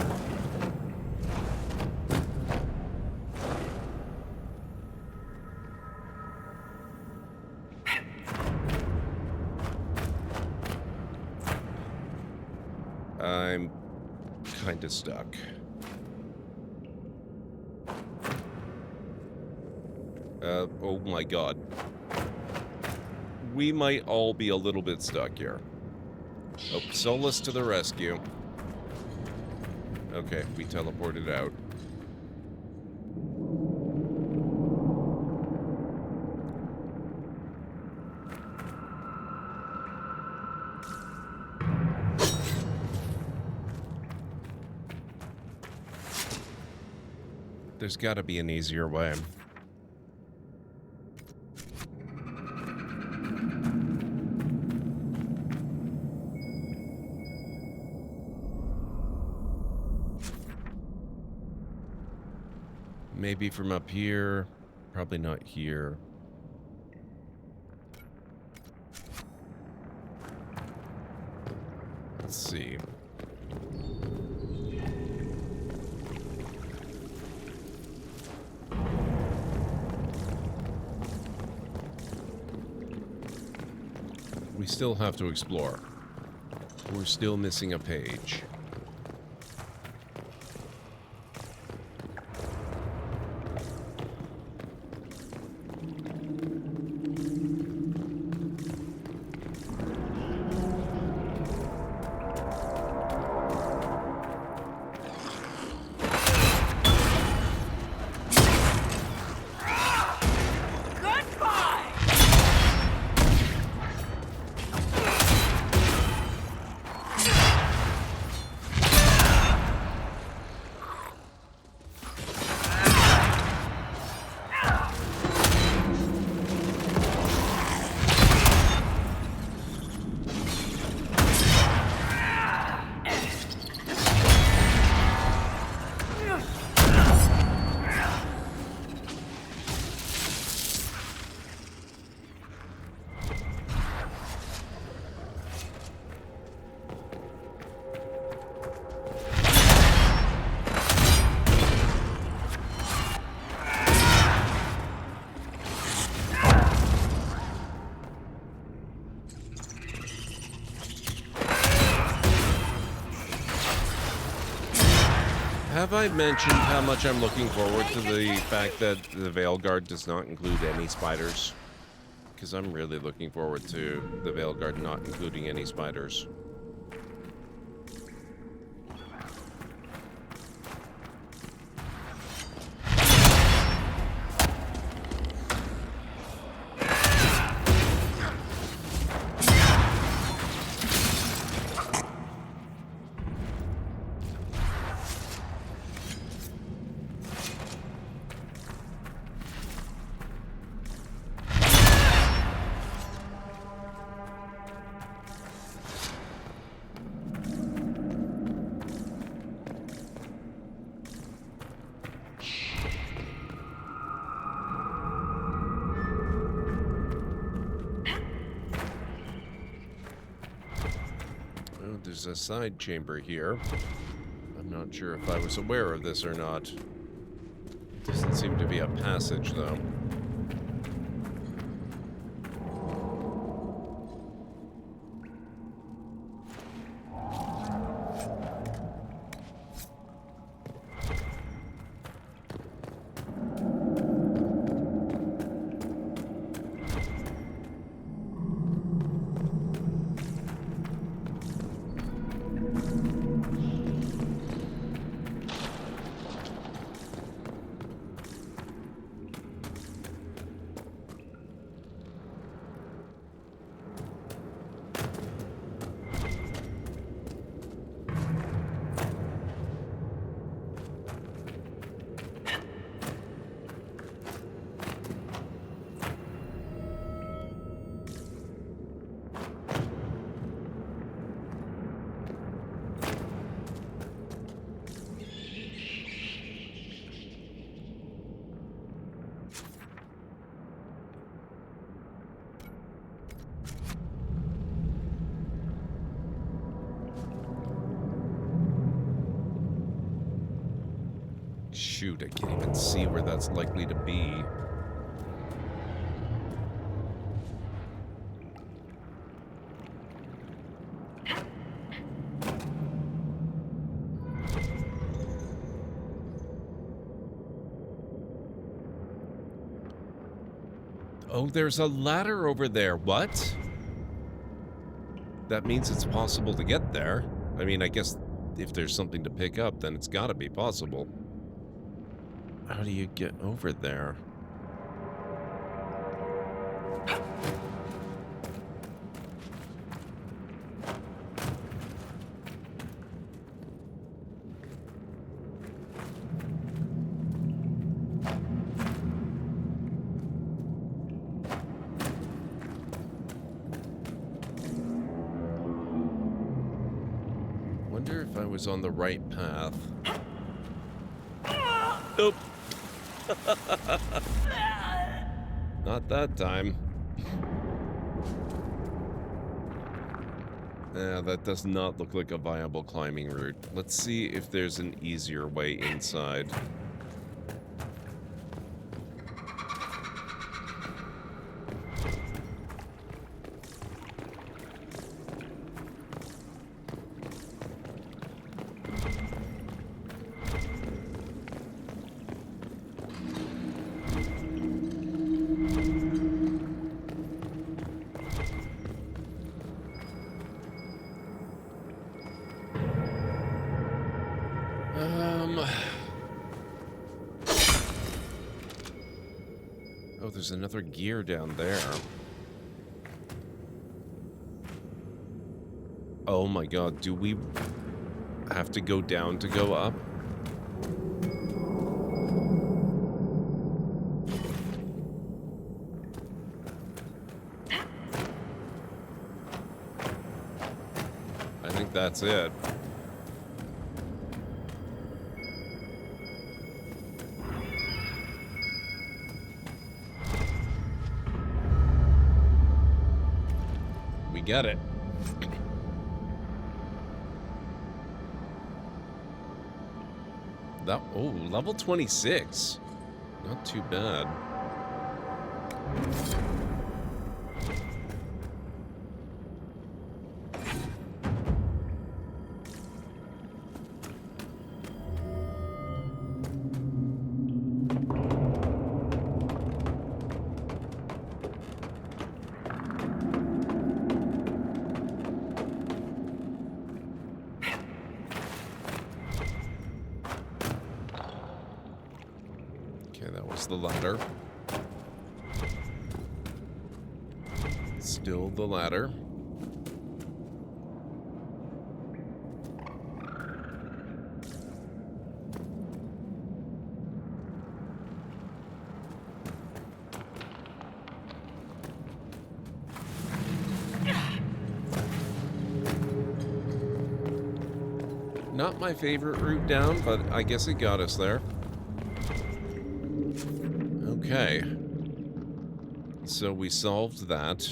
A: I'm kind of stuck. Oh my god. We might all be a little bit stuck here. Oh, Solus to the rescue. Okay, we teleported out. There's got to be an easier way. Maybe from up here. Probably not here. Let's see. We still have to explore. We're still missing a page. Have I mentioned how much I'm looking forward to the fact that the Veilguard does not include any spiders? because I'm really looking forward to the Veilguard not including any spiders. There's a side chamber here. I'm not sure if I was aware of this or not. Doesn't seem to be a passage, though. Shoot, I can't even see where that's likely to be. Oh, there's a ladder over there. What? That means it's possible to get there. I mean, I guess if there's something to pick up, then it's gotta be possible. How do you get over there? Wonder if I was on the right path. Nope. Not that time. That does not look like a viable climbing route. Let's see if there's an easier way inside. Oh, there's another gear down there. Oh my god, do we have to go down to go up? I think that's it. Get it. That, oh, level 26. Not too bad. It's the ladder. Still the ladder. Not my favorite route down, but I guess it got us there. Okay. So we solved that.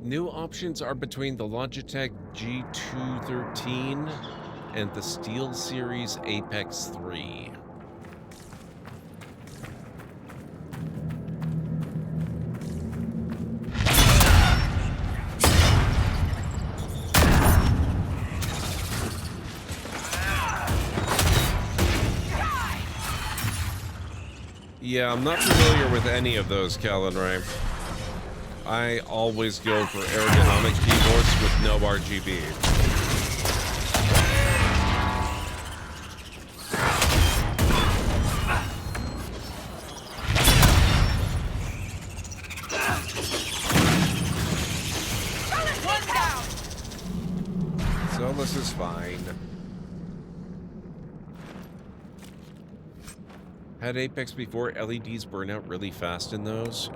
A: New options are between the Logitech G213 and the SteelSeries Apex 3. Yeah, I'm not familiar with any of those, Callan Ray. I always go for ergonomic keyboards with no RGB. So this is fine. Had Apex before. LEDs burn out really fast in those.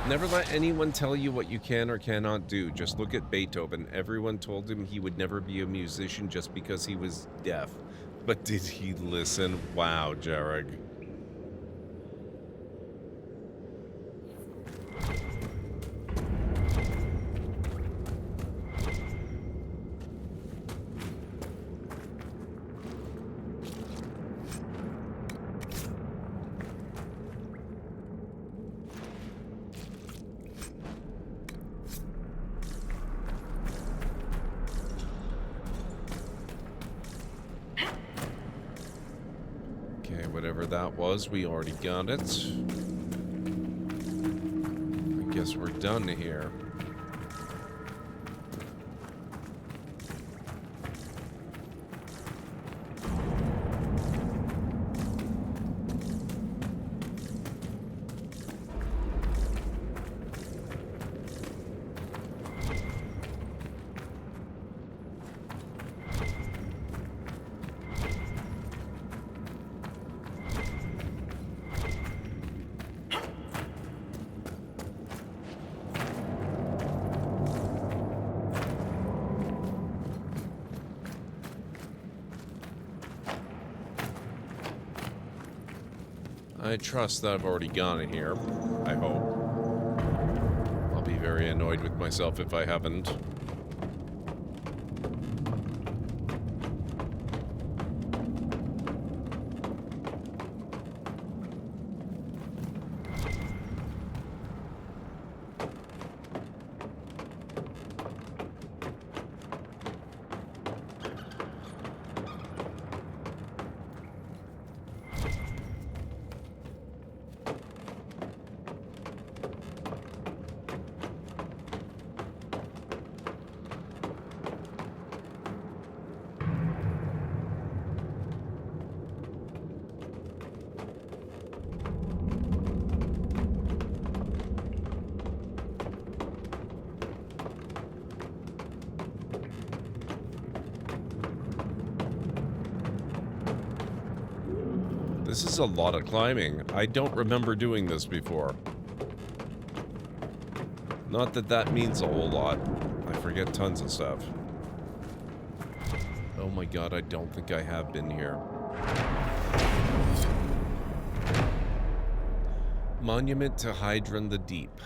A: Never let anyone tell you what you can or cannot do. Just look at Beethoven. Everyone told him he would never be a musician just because he was deaf. But did he listen? Wow, Jarek. Whatever that was, we already got it. I guess we're done here. I trust that I've already gone in here. I hope. I'll be very annoyed with myself if I haven't. This is a lot of climbing. I don't remember doing this before. Not that that means a whole lot. I forget tons of stuff. Oh my god, I don't think I have been here. Monument to Hydron the Deep.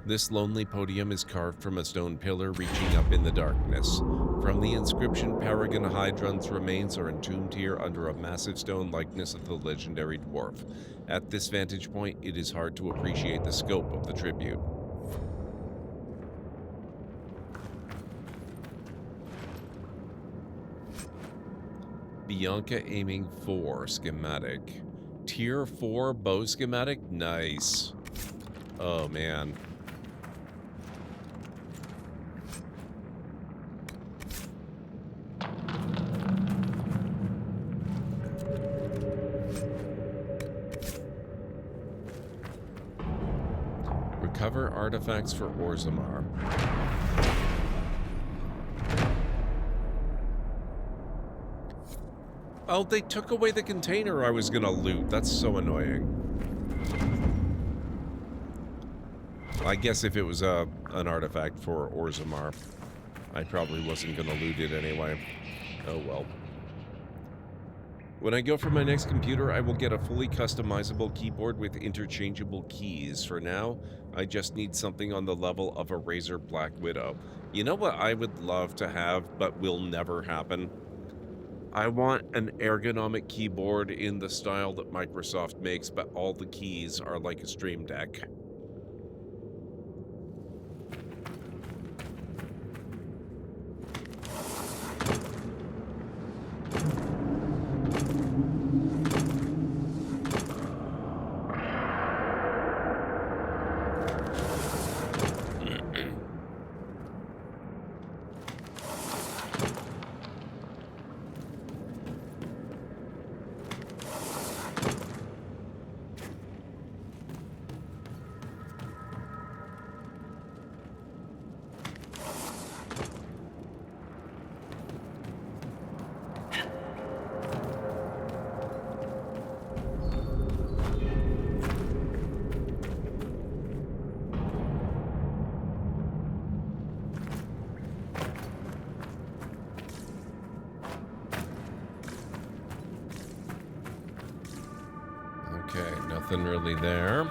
A: This lonely podium is carved from a stone pillar reaching up in the darkness. From the inscription, Paragon Hydron's remains are entombed here under a massive stone likeness of the legendary dwarf. At this vantage point, it is hard to appreciate the scope of the tribute. Bianca aiming 4 schematic. Tier 4 bow schematic? Nice. Oh man. Recover artifacts for Orzammar. Oh, they took away the container I was gonna loot. That's so annoying. I guess if it was an artifact for Orzammar, I probably wasn't gonna loot it anyway. Oh well. When I go for my next computer, I will get a fully customizable keyboard with interchangeable keys. For now, I just need something on the level of a Razer Black Widow. You know what I would love to have, but will never happen? I want an ergonomic keyboard in the style that Microsoft makes, but all the keys are like a Stream Deck. Okay, nothing really there.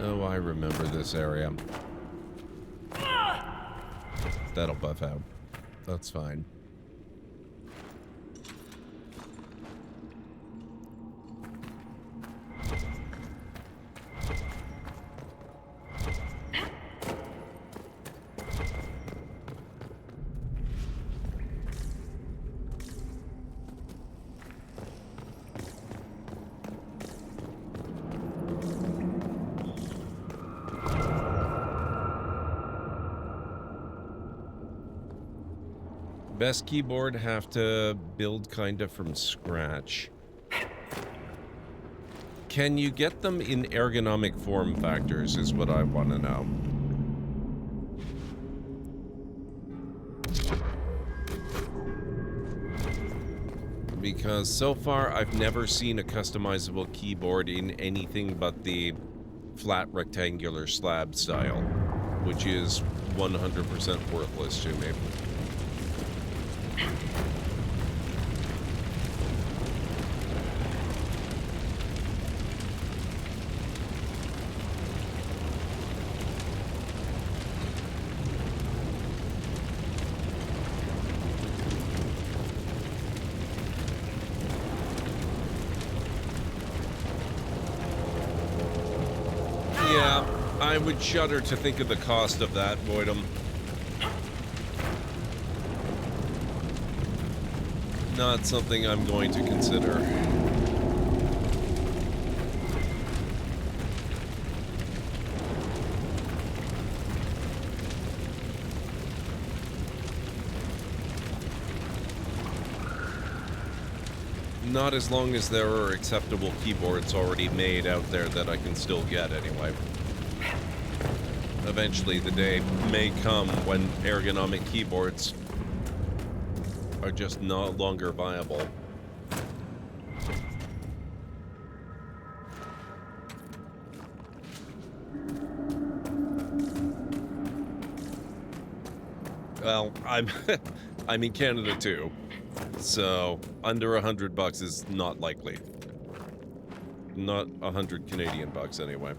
A: Oh, I remember this area. That'll buff out. That's fine. Best keyboard, have to build kinda from scratch. Can you get them in ergonomic form factors is what I want to know. Because so far I've never seen a customizable keyboard in anything but the flat rectangular slab style, which is 100% worthless to me. Yeah, I would shudder to think of the cost of that, Voidum. Not something I'm going to consider. Not as long as there are acceptable keyboards already made out there that I can still get anyway. Eventually the day may come when ergonomic keyboards are just no longer viable. Well, I'm in Canada too, so under $100 is not likely. Not 100 Canadian bucks anyway.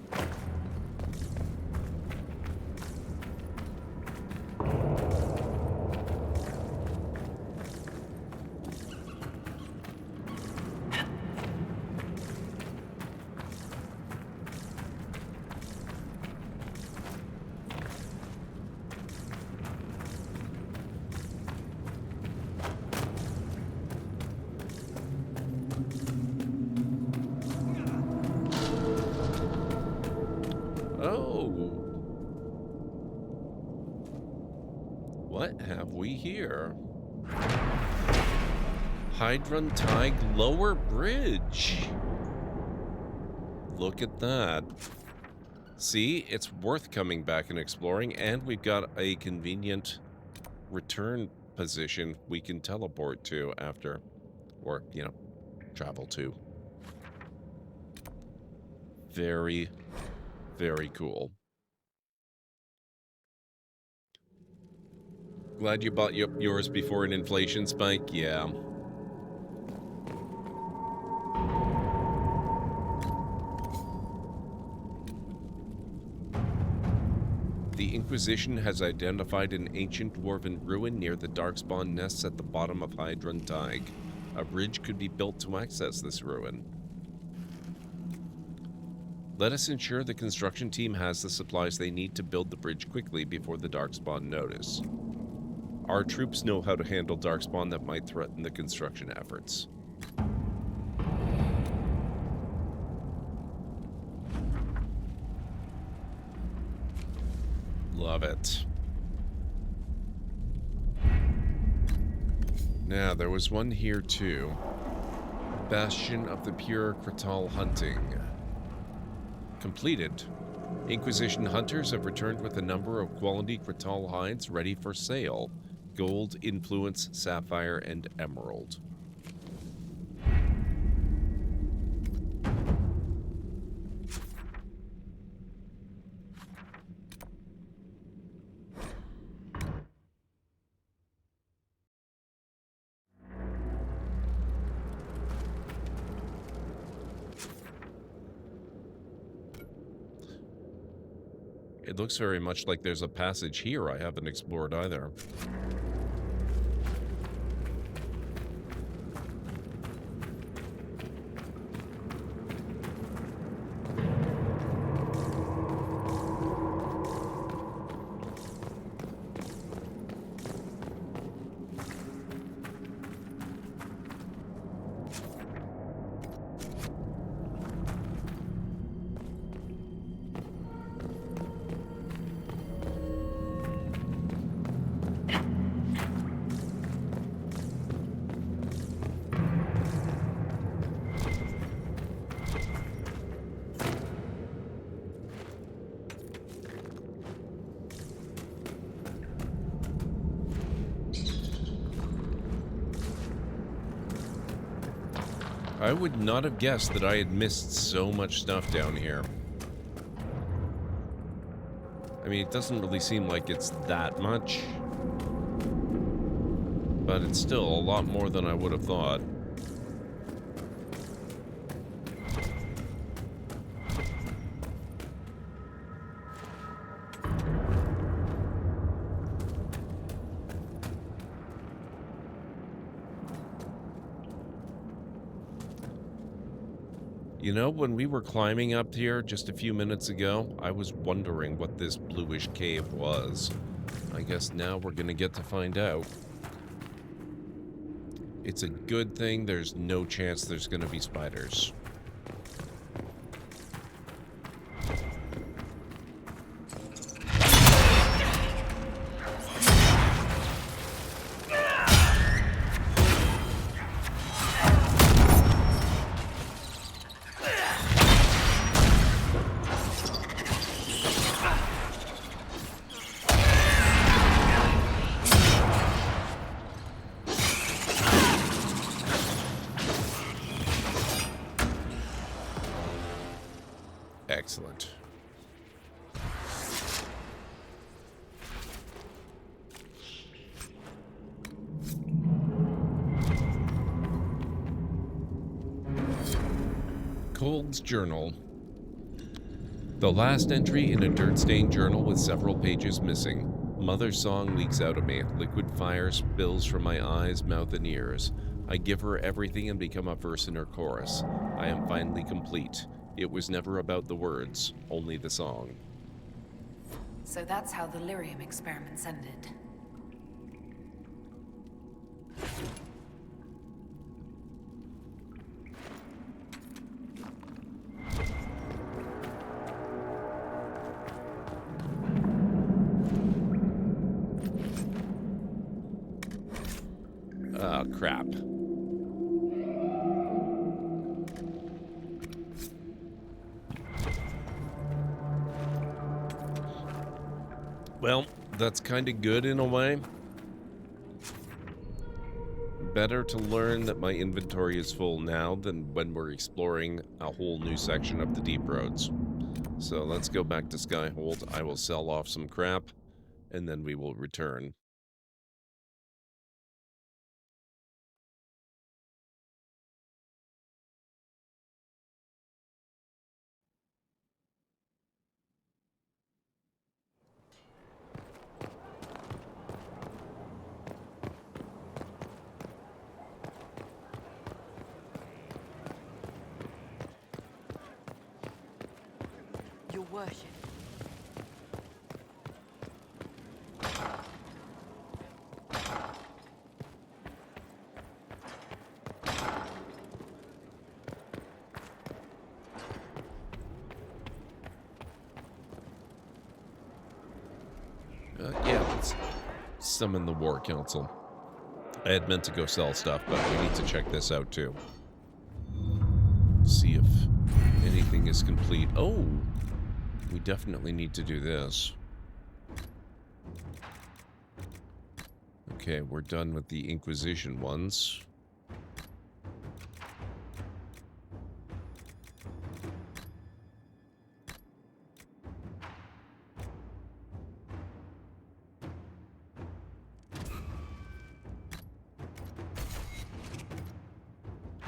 A: What have we here? Hydron-Tig Lower Bridge. Look at that. See, it's worth coming back and exploring, and we've got a convenient return position we can teleport to after, or, you know, travel to. Very, very cool. Glad you bought yours before an inflation spike? Yeah. The Inquisition has identified an ancient dwarven ruin near the Darkspawn nests at the bottom of Hydron-Tig. A bridge could be built to access this ruin. Let us ensure the construction team has the supplies they need to build the bridge quickly before the Darkspawn notice. Our troops know how to handle Darkspawn that might threaten the construction efforts. Love it. Now, there was one here too. Bastion of the Pure Kratal Hunting. Completed. Inquisition hunters have returned with a number of quality Kratal hides ready for sale. Gold, influence, sapphire, and emerald. It looks very much like there's a passage here I haven't explored either. I would not have guessed that I had missed so much stuff down here. I mean, it doesn't really seem like it's that much, but it's still a lot more than I would have thought. You know, when we were climbing up here just a few minutes ago, I was wondering what this bluish cave was. I guess now we're gonna get to find out. It's a good thing there's no chance there's gonna be spiders. Excellent. Cold's journal. The last entry in a dirt-stained journal with several pages missing. Mother's song leaks out of me. Liquid fire spills from my eyes, mouth, and ears. I give her everything and become a verse in her chorus. I am finally complete. It was never about the words, only the song.
N: So that's how the lyrium experiments ended.
A: Oh, crap. Well, that's kind of good in a way. Better to learn that my inventory is full now than when we're exploring a whole new section of the deep roads. So let's go back to Skyhold. I will sell off some crap, and then we will return.
S: Your worship.
A: Yeah, let's summon the War Council. I had meant to go sell stuff, but we need to check this out too. See if anything is complete. Oh! We definitely need to do this. Okay, we're done with the Inquisition ones.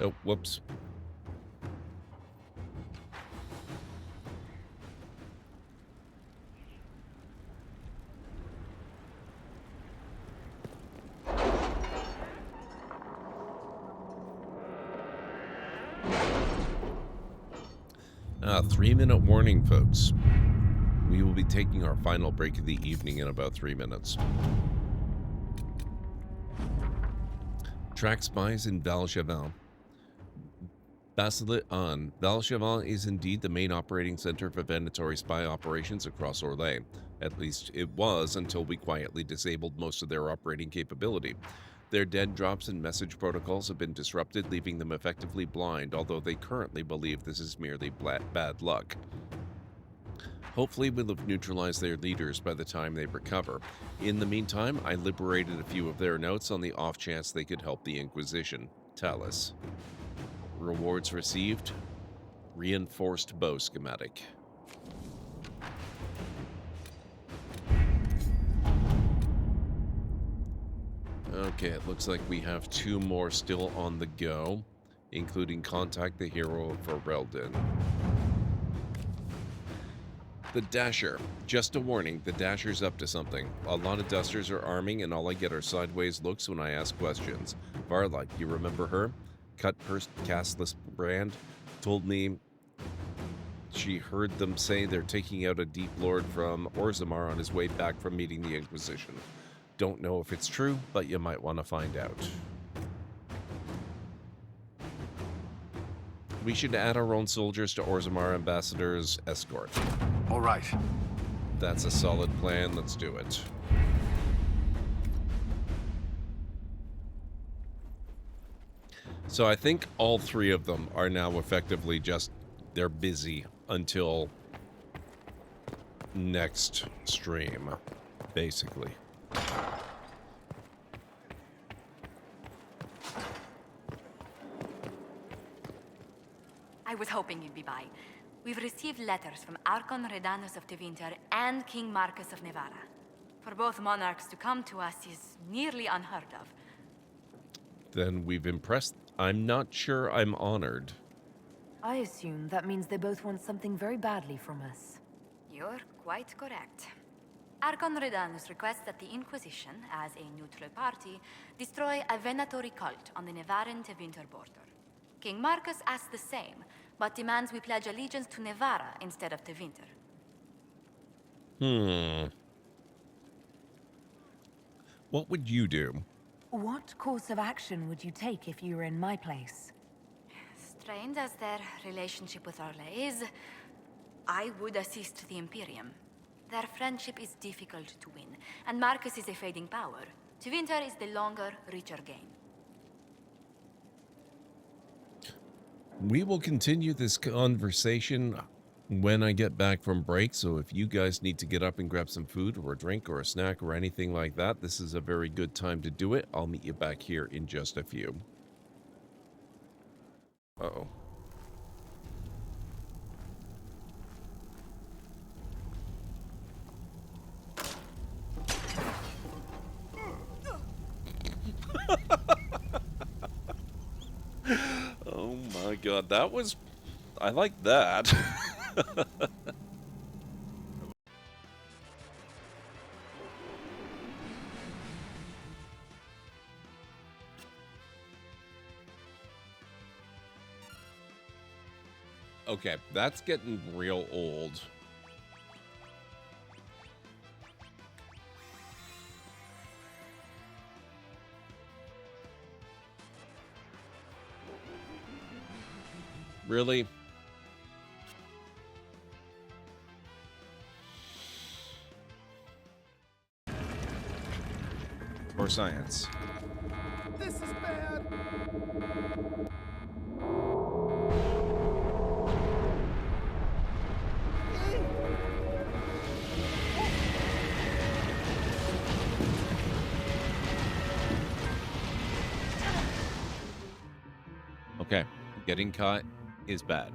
A: Oh, whoops. Three-minute warning, folks. We will be taking our final break of the evening in about 3 minutes. Track spies in Valchevin. Basilit on. Valchevin is indeed the main operating center for Venatory spy operations across Orlais. At least it was until we quietly disabled most of their operating capability. Their dead drops and message protocols have been disrupted, leaving them effectively blind, although they currently believe this is merely bad luck. Hopefully we'll have neutralized their leaders by the time they recover. In the meantime, I liberated a few of their notes on the off chance they could help the Inquisition. Talus. Rewards received. Reinforced bow schematic. Okay, it looks like we have 2 more still on the go, including Contact the Hero of Reldin. The Dasher. Just a warning, the Dasher's up to something. A lot of Dusters are arming, and all I get are sideways looks when I ask questions. Varla, you remember her? Cut-pursed, castless brand. Told me she heard them say they're taking out a Deep Lord from Orzammar on his way back from meeting the Inquisition. Don't know if it's true, but you might want to find out. We should add our own soldiers to Orzammar Ambassador's escort.
I: All right.
A: That's a solid plan. Let's do it. So I think all three of them are now effectively just, they're busy until next stream, basically.
B: I was hoping you'd be by. We've received letters from Archon Redanus of Tevinter and King Marcus of Nevada. For both monarchs to come to us is nearly unheard of.
A: Then we've impressed. I'm not sure I'm honored.
G: I assume that means they both want something very badly from us.
B: You're quite correct. Archon Redanus requests that the Inquisition, as a neutral party, destroy a Venatory cult on the Nevaran-Tevinter border. King Marcus asks the same, but demands we pledge allegiance to Nevara instead of Tevinter.
A: What would you do?
G: What course of action would you take if you were in my place?
B: Strained as their relationship with Orla is, I would assist the Imperium. Their friendship is difficult to win, and Marcus is a fading power. Tevinter is the longer, richer game.
A: We will continue this conversation when I get back from break, so if you guys need to get up and grab some food or a drink or a snack or anything like that, this is a very good time to do it. I'll meet you back here in just a few. Uh-oh. Oh my god, that was... I like that. Okay, that's getting real old. Really? Or science?
K: This is bad.
A: Okay, getting caught is bad.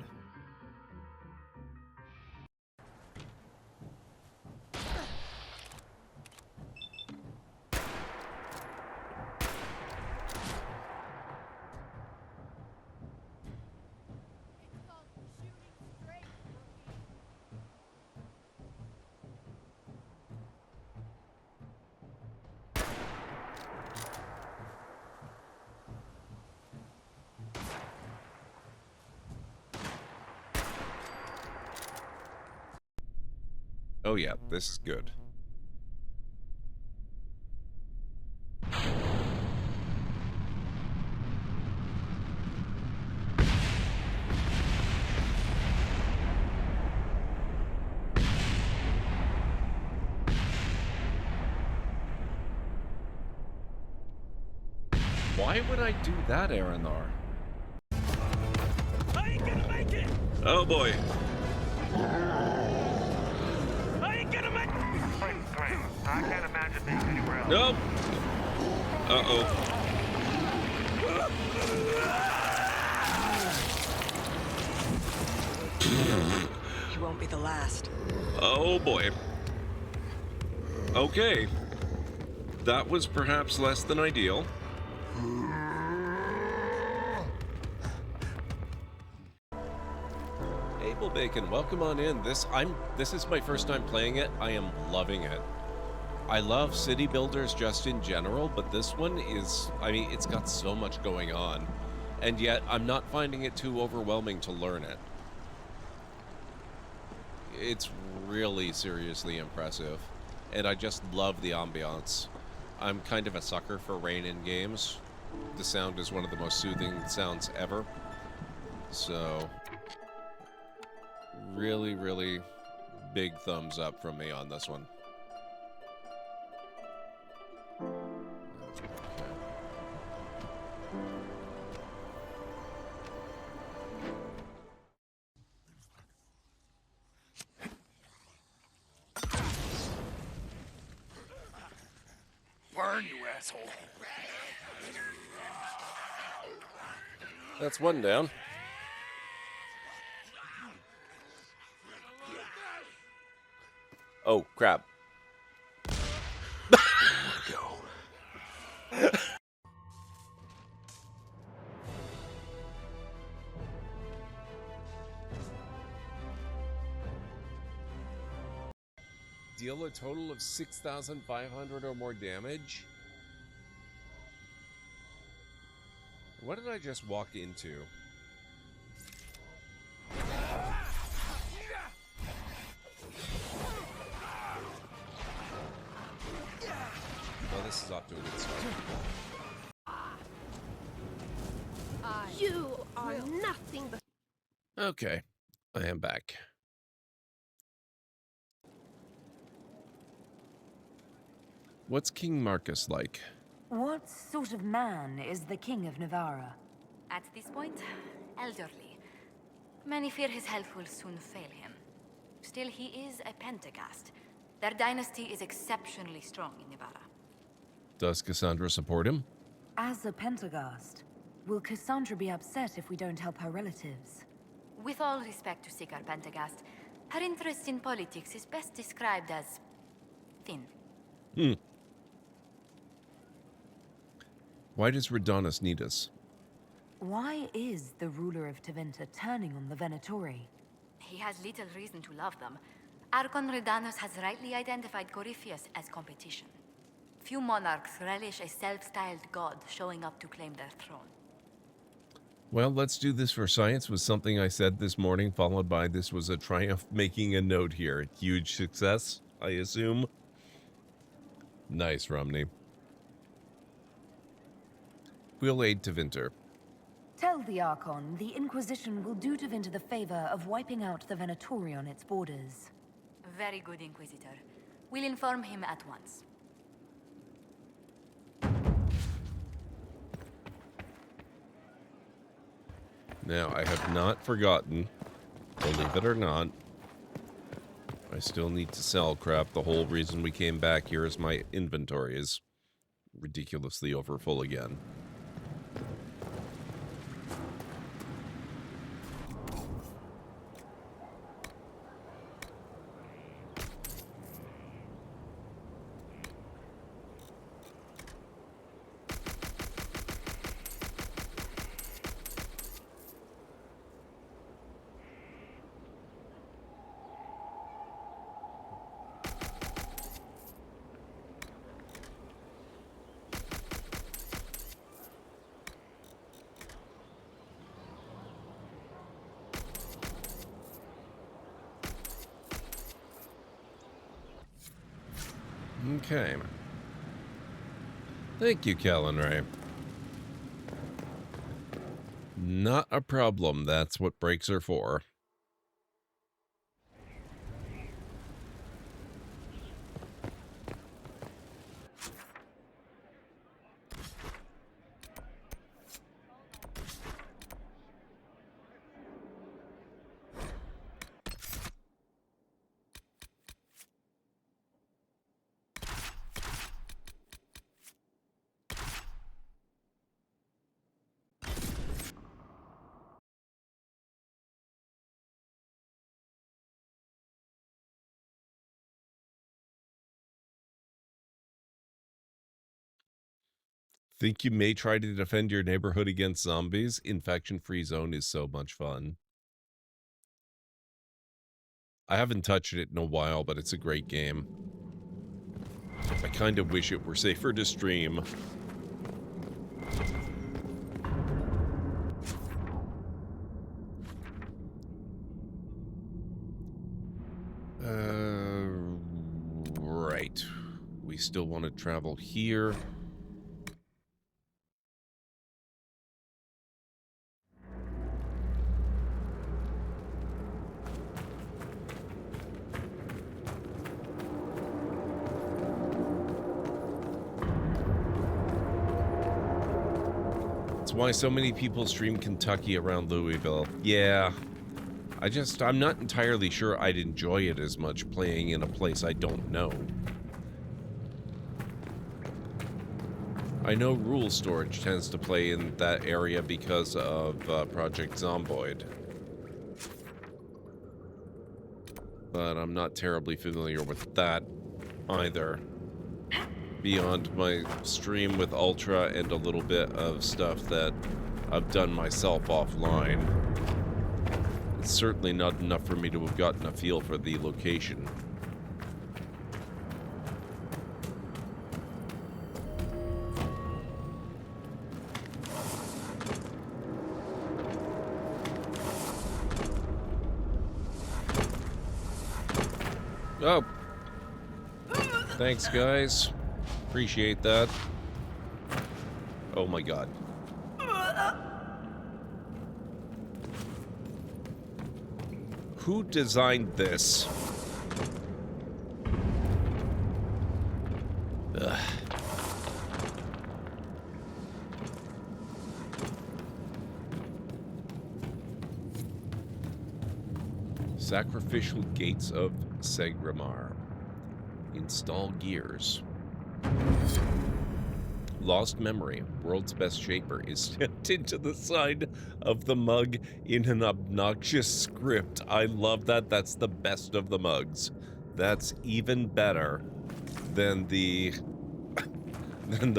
A: Oh yeah, this is good. Why would I do that, Aranar?
C: I ain't gonna make it!
A: Oh boy.
C: I can't imagine being anywhere else.
A: Nope. Uh-oh.
N: You won't be the last.
A: Oh boy. Okay. That was perhaps less than ideal. Abel Bacon, welcome on in. This is my first time playing it. I am loving it. I love city builders just in general, but this one is, I mean, it's got so much going on, and yet I'm not finding it too overwhelming to learn it. it's really seriously impressive. And I just love the ambiance. I'm kind of a sucker for rain in games. The sound is one of the most soothing sounds ever. So, really, really big thumbs up from me on this one.
K: Burn, you asshole.
A: That's one down. Oh, crap.
K: Go.
A: Deal a total of 6,500 or more damage? What did I just walk into? Oh, this is off to a good start.
O: You are nothing but...
A: Okay, I am back. What's King Marcus like?
G: What sort of man is the King of Navarra?
B: At this point, elderly. Many fear his health will soon fail him. Still, he is a Pentagast. Their dynasty is exceptionally strong in Navarra.
A: Does Cassandra support him?
G: As a Pentagast, will Cassandra be upset if we don't help her relatives?
B: With all respect to Sigar Pentagast, her interest in politics is best described as thin.
A: Why does Radonus need us?
G: Why is the ruler of Tevinter turning on the Venatori?
B: He has little reason to love them. Archon Redanus has rightly identified Corypheus as competition. Few monarchs relish a self-styled god showing up to claim their throne.
A: Well, let's do this for science was something I said this morning, followed by this was a triumph making a note here. Huge success, I assume. Nice, Romney. We'll aid Tevinter.
G: Tell the Archon the Inquisition will do Tevinter the favor of wiping out the Venatori on its borders.
B: Very good, Inquisitor. We'll inform him at once.
A: Now, I have not forgotten, believe it or not, I still need to sell crap. The whole reason we came back here is my inventory is ridiculously overfull again. Okay. Thank you, Callan Ray. Not a problem. That's what breaks are for. Think you may try to defend your neighborhood against zombies? Infection-free zone is so much fun. I haven't touched it in a while, but it's a great game. I kind of wish it were safer to stream. Right. We still want to travel here. That's why so many people stream Kentucky around Louisville. Yeah. I'm not entirely sure I'd enjoy it as much playing in a place I don't know. I know Rule Storage tends to play in that area because of Project Zomboid. But I'm not terribly familiar with that either. Beyond my stream with Ultra and a little bit of stuff that I've done myself offline. It's certainly not enough for me to have gotten a feel for the location. Oh. Thanks, guys. Appreciate that. Oh my god. Who designed this? Ugh. Sacrificial Gates of Segramar. Install gears. Lost memory. World's best shaper is stepped into the side of the mug in an obnoxious script. I love that. That's the best of the mugs. That's even better than the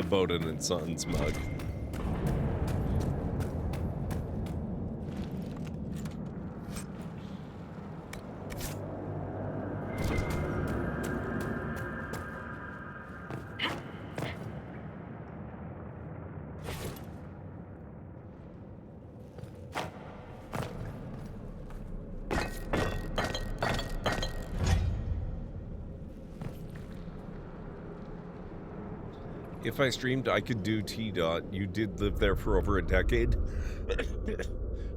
A: Bowden and Sons mug. If I streamed, I could do T-Dot. You did live there for over a decade.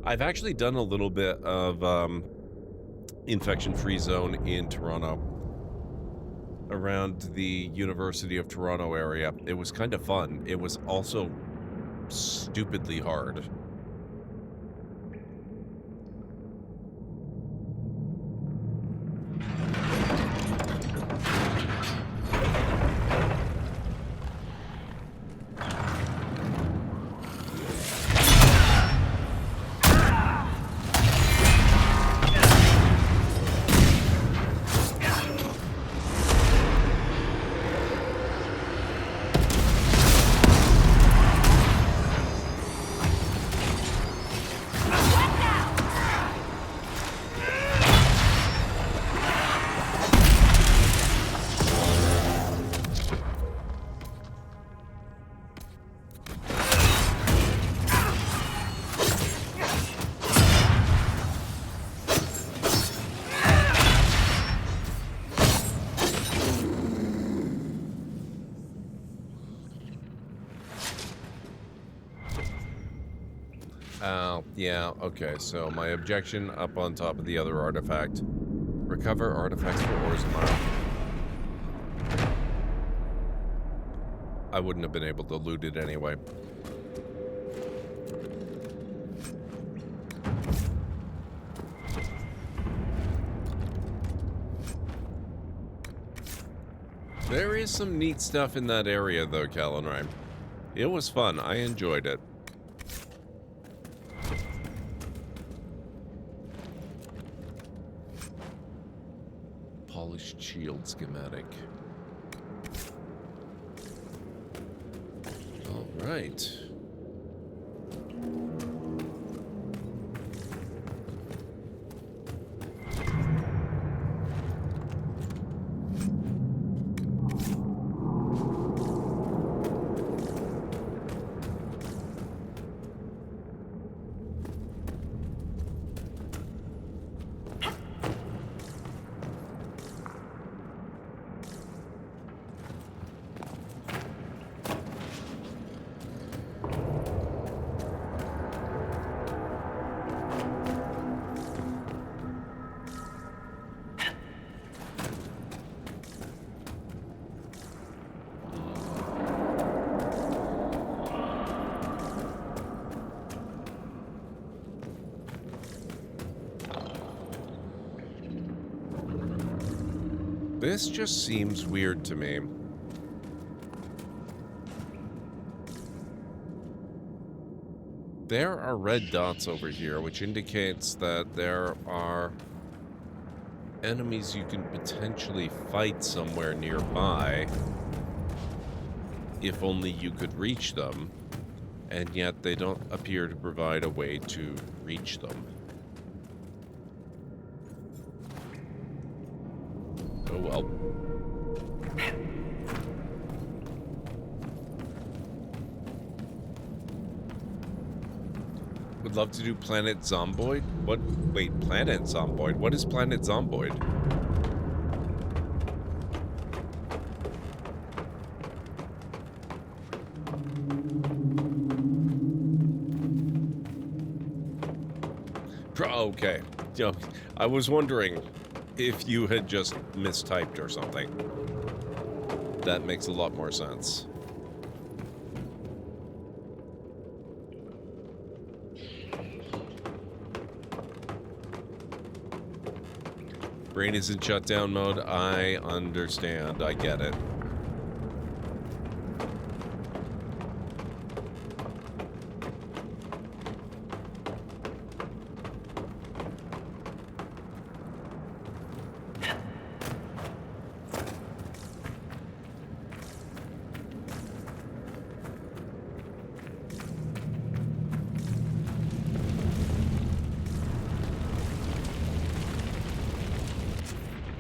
A: I've actually done a little bit of infection-free zone in Toronto. Around the University of Toronto area. It was kind of fun. It was also stupidly hard. Yeah, okay, so my objection up on top of the other artifact. Recover artifacts for Orzammar. I wouldn't have been able to loot it anyway. There is some neat stuff in that area, though, Callanrime. It was fun. I enjoyed it. Polished shield schematic. All right. This just seems weird to me. There are red dots over here, which indicates that there are enemies you can potentially fight somewhere nearby, if only you could reach them, and yet they don't appear to provide a way to reach them. Oh well. Would love to do Planet Zomboid? What? Wait, Planet Zomboid? What is Planet Zomboid? Okay. I was wondering if you had just mistyped or something. That makes a lot more sense. Brain is in shutdown mode. I understand. I get it.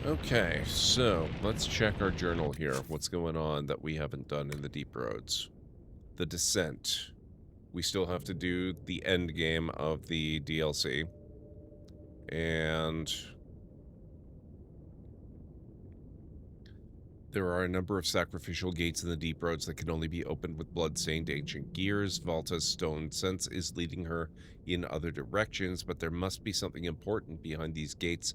A: Okay, so let's check our journal here. What's going on that we haven't done in the Deep Roads? The Descent. We still have to do the end game of the DLC. And there are a number of sacrificial gates in the Deep Roads that can only be opened with blood-stained ancient gears. Valta's stone sense is leading her in other directions, but there must be something important behind these gates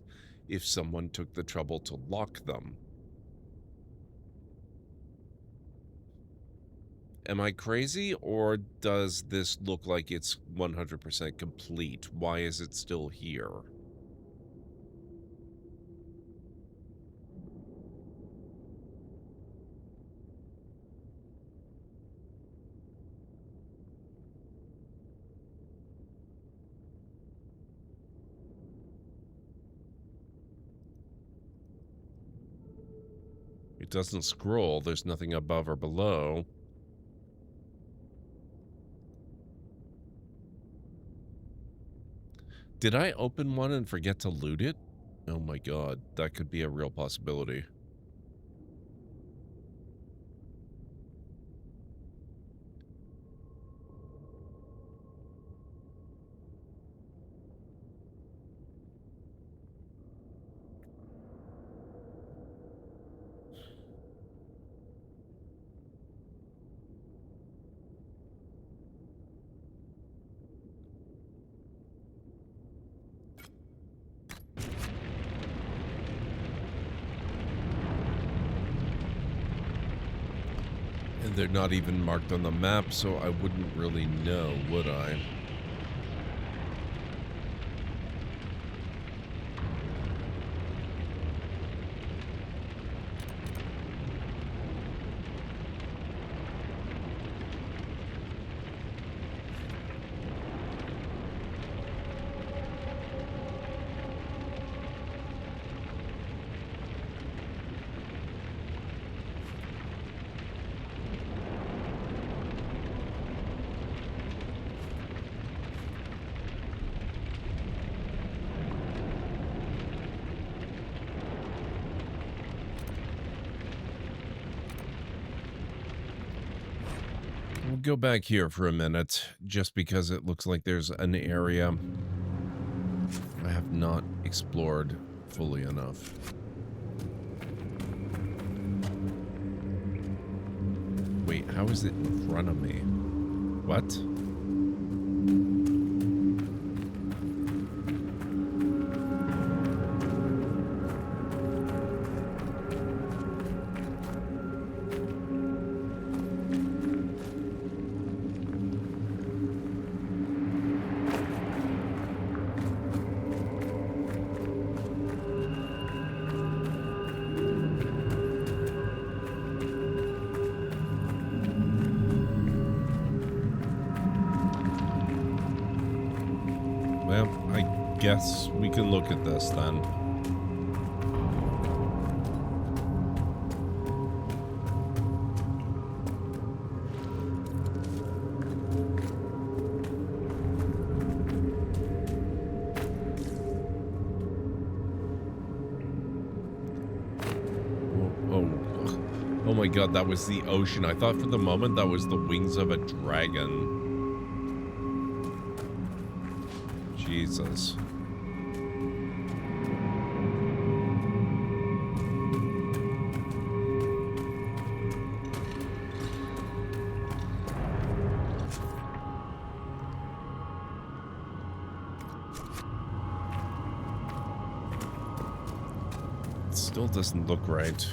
A: if someone took the trouble to lock them. Am I crazy, or does this look like it's 100% complete? Why is it still here? It doesn't scroll. There's nothing above or below. Did I open one and forget to loot it? Oh my god, that could be a real possibility. And they're not even marked on the map, so I wouldn't really know, would I? We'll go back here for a minute, just because it looks like there's an area I have not explored fully enough. Wait, how is it in front of me? What? guess we can look at this then. Oh my god, that was the ocean. I thought for the moment that was the wings of a dragon. Jesus. It still doesn't look right.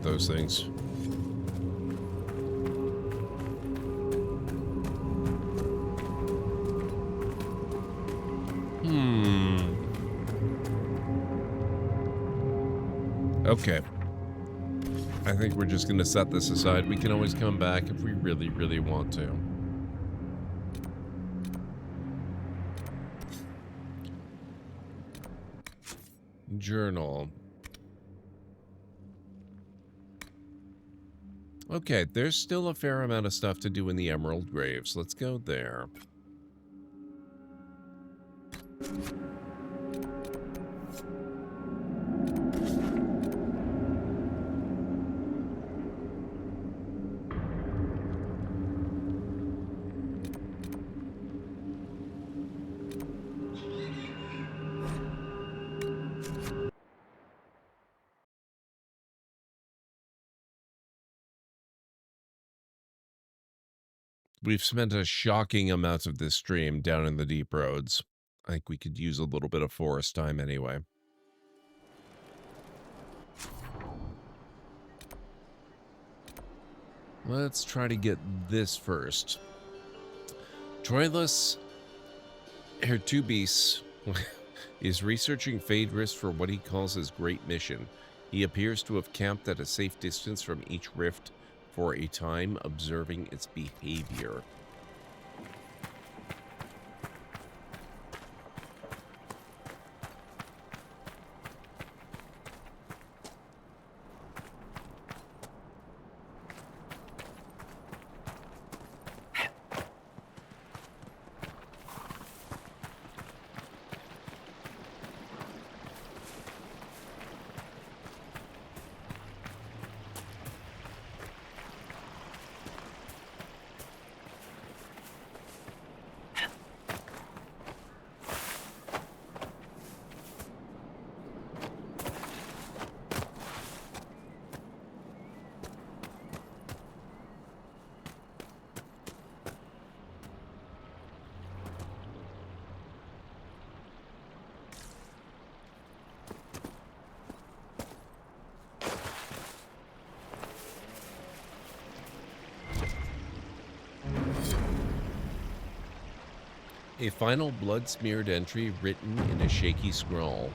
A: Those things. Okay. I think we're just going to set this aside. We can always come back if we really, really want to. Journal. Okay, there's still a fair amount of stuff to do in the Emerald Graves. Let's go there. We've spent a shocking amount of this stream down in the deep roads. I think we could use a little bit of forest time anyway. Let's try to get this first. Troilus Hertubis is researching Phaedrus for what he calls his great mission. He appears to have camped at a safe distance from each rift for a time, observing its behavior. A final blood-smeared entry written in a shaky scrawl.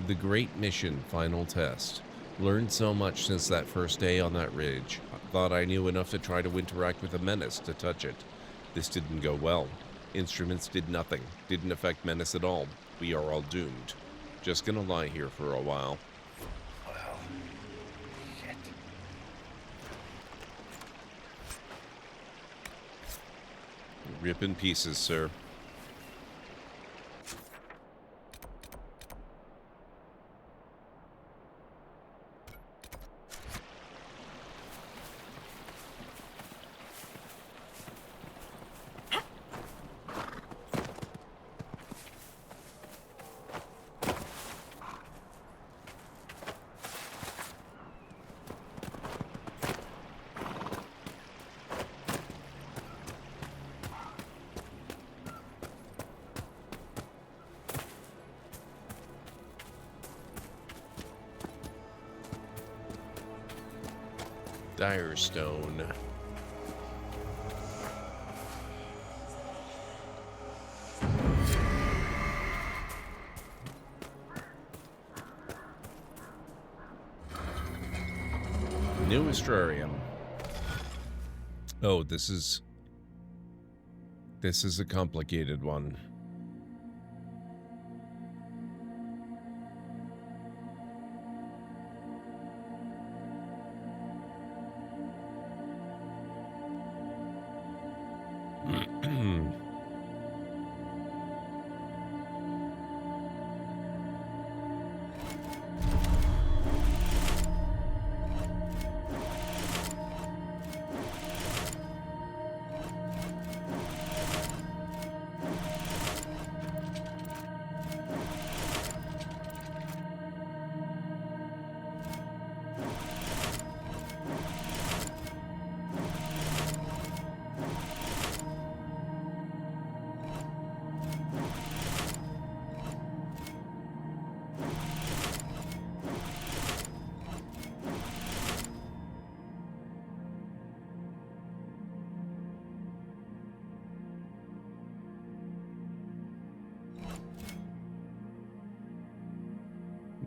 A: The Great Mission Final Test. Learned so much since that first day on that ridge. Thought I knew enough to try to interact with a menace to touch it. This didn't go well. Instruments did nothing. Didn't affect menace at all. We are all doomed. Just gonna lie here for a while.
H: Well, shit.
A: Rip in pieces, sir. Direstone. New Astrarium. Oh, this is a complicated one.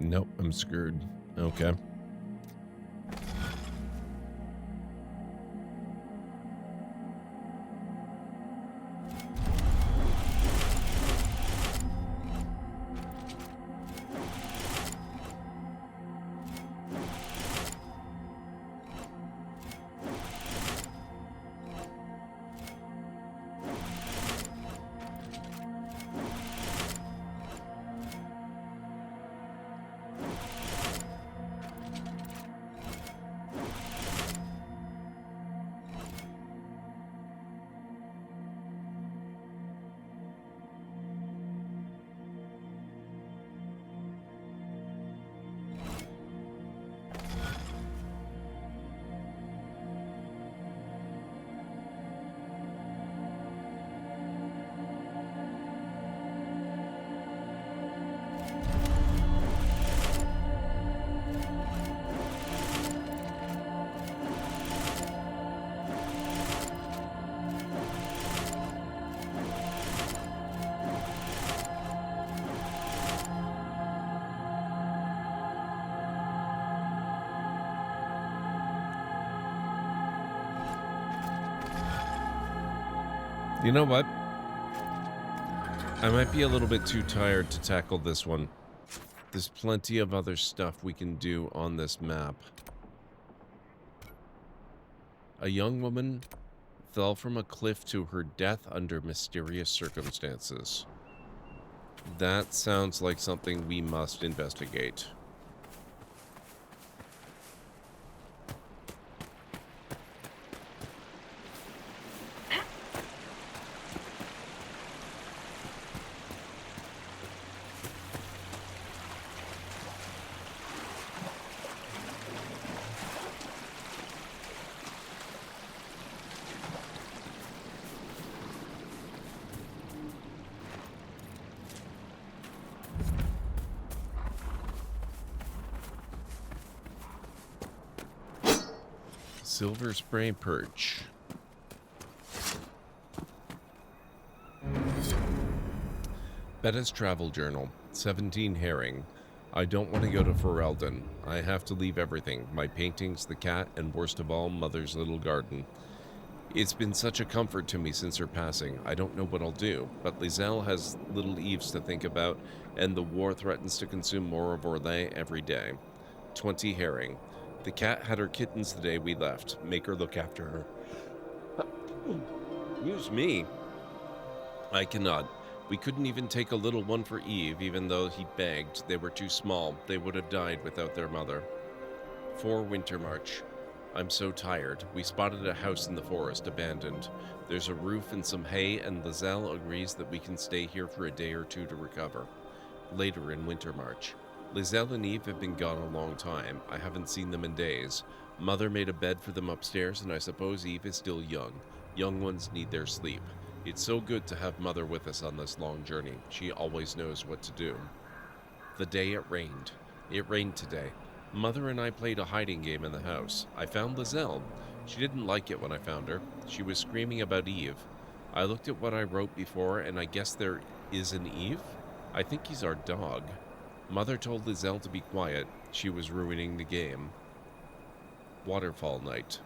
A: Nope, I'm screwed. Okay. You know what? I might be a little bit too tired to tackle this one. There's plenty of other stuff we can do on this map. A young woman fell from a cliff to her death under mysterious circumstances. That sounds like something we must investigate. Silver spray perch. Betta's travel journal. 17 herring. I don't want to go to Ferelden. I have to leave everything. My paintings, the cat, and worst of all, Mother's little garden. It's been such a comfort to me since her passing. I don't know what I'll do, but Lizelle has little Eves to think about, and the war threatens to consume more of Orlais every day. 20 herring. The cat had her kittens the day we left. Make her look after her. Use me. I cannot. We couldn't even take a little one for Eve, even though he begged. They were too small. They would have died without their mother. 4 Winter March. I'm so tired. We spotted a house in the forest, abandoned. There's a roof and some hay, and Lizelle agrees that we can stay here for a day or two to recover. Later in Winter March. Lizelle and Eve have been gone a long time. I haven't seen them in days. Mother made a bed for them upstairs, and I suppose Eve is still young. Young ones need their sleep. It's so good to have Mother with us on this long journey. She always knows what to do. The day it rained. It rained today. Mother and I played a hiding game in the house. I found Lizelle. She didn't like it when I found her. She was screaming about Eve. I looked at what I wrote before, and I guess there is an Eve? I think he's our dog. Mother told Lizelle to be quiet. She was ruining the game. Waterfall night.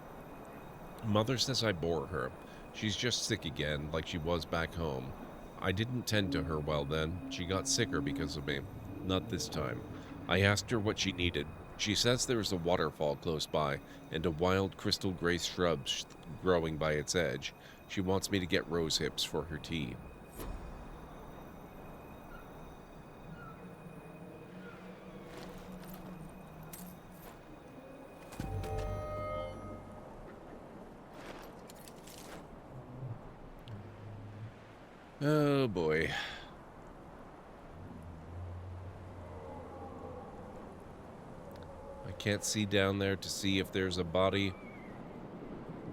A: Mother says I bore her. She's just sick again, like she was back home. I didn't tend to her well then. She got sicker because of me. Not this time. I asked her what she needed. She says there is a waterfall close by, and a wild crystal gray shrub growing by its edge. She wants me to get rose hips for her tea. Oh boy. I can't see down there to see if there's a body,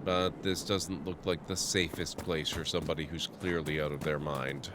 A: but this doesn't look like the safest place for somebody who's clearly out of their mind.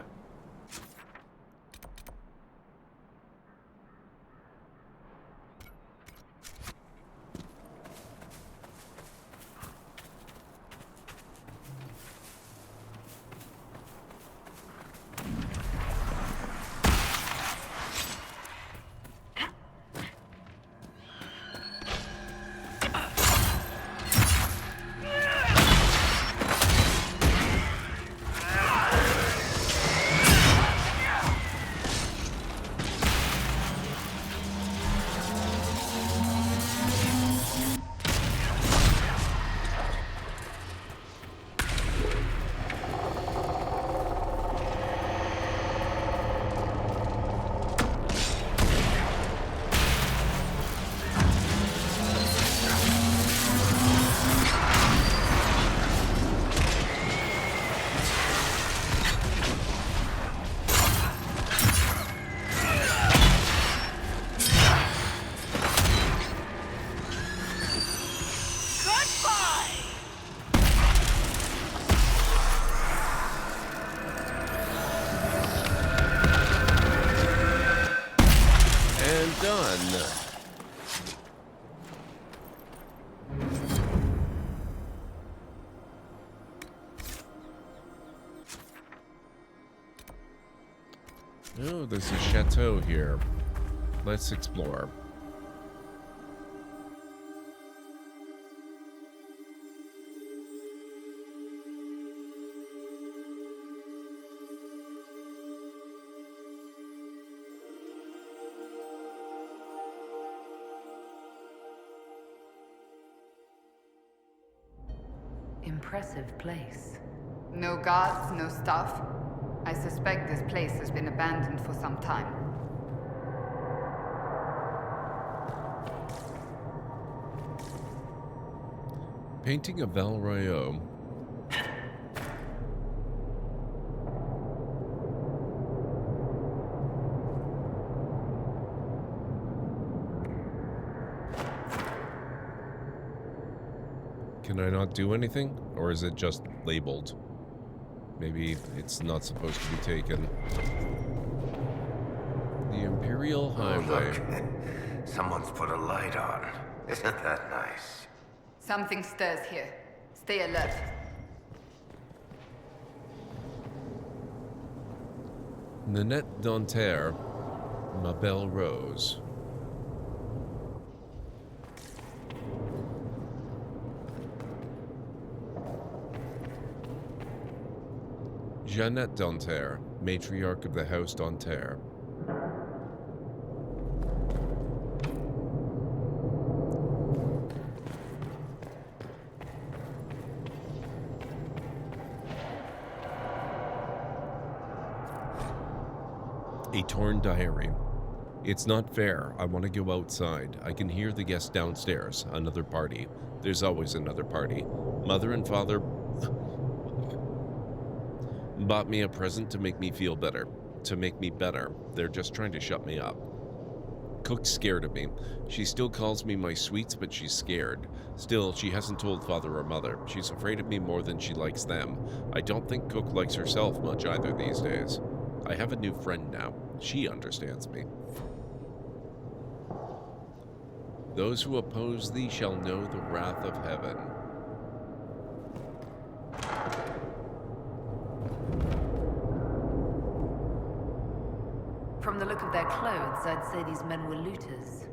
A: Oh, there's a chateau here. Let's explore.
D: Impressive place. No guards, no staff. I suspect this place has been abandoned for some time.
A: Painting of Val Royeau. Can I not do anything? Or is it just labeled? Maybe it's not supposed to be taken. The Imperial Highway.
U: Oh, look. Someone's put a light on. Isn't that nice?
D: Something stirs here. Stay alert.
A: Nanette Danterre, Ma Belle Rose. Jeannette Danterre, matriarch of the House Danterre. A torn diary. It's not fair. I want to go outside. I can hear the guests downstairs. Another party. There's always another party. Mother and father bought me a present to make me feel better. To make me better. They're just trying to shut me up. Cook's scared of me. She still calls me my sweets, but she's scared. Still, she hasn't told father or mother. She's afraid of me more than she likes them. I don't think Cook likes herself much either these days. I have a new friend now. She understands me. Those who oppose thee shall know the wrath of heaven.
G: From the look of their clothes, I'd say these men were looters.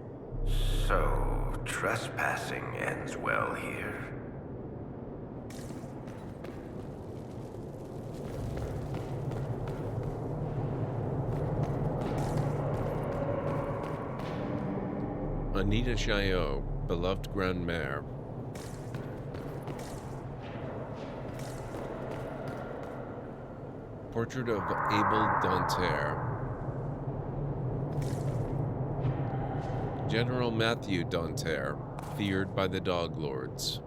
U: So, trespassing ends well here.
A: Anita Chaillot, beloved Grandmère. Portrait of Abel Danter. General Matthew Danter, feared by the Dog Lords.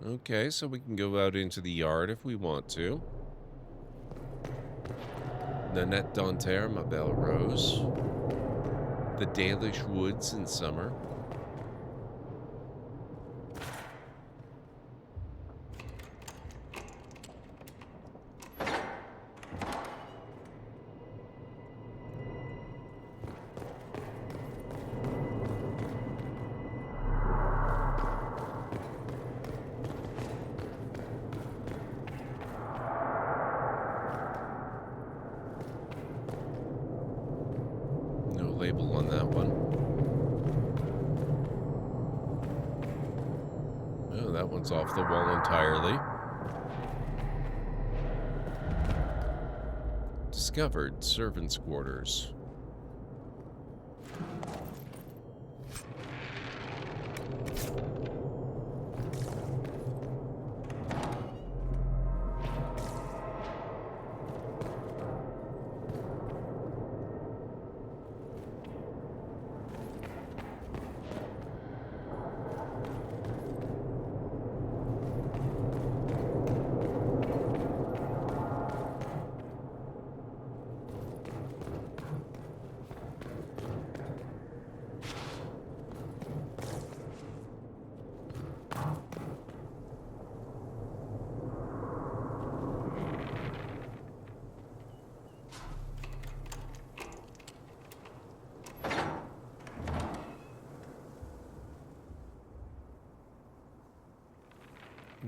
A: Okay, so we can go out into the yard if we want to. Nanette Danter, ma belle rose. The Dalish woods in summer. Label on that one. Oh, that one's off the wall entirely. Discovered servants' quarters.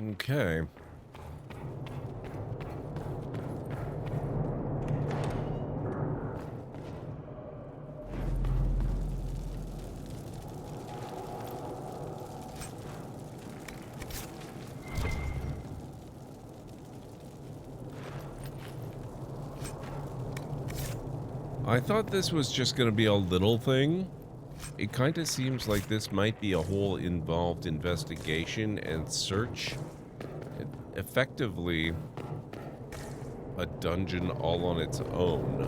A: Okay. I thought this was just going to be a little thing. It kind of seems like this might be a whole involved investigation and search. Effectively, a dungeon all on its own.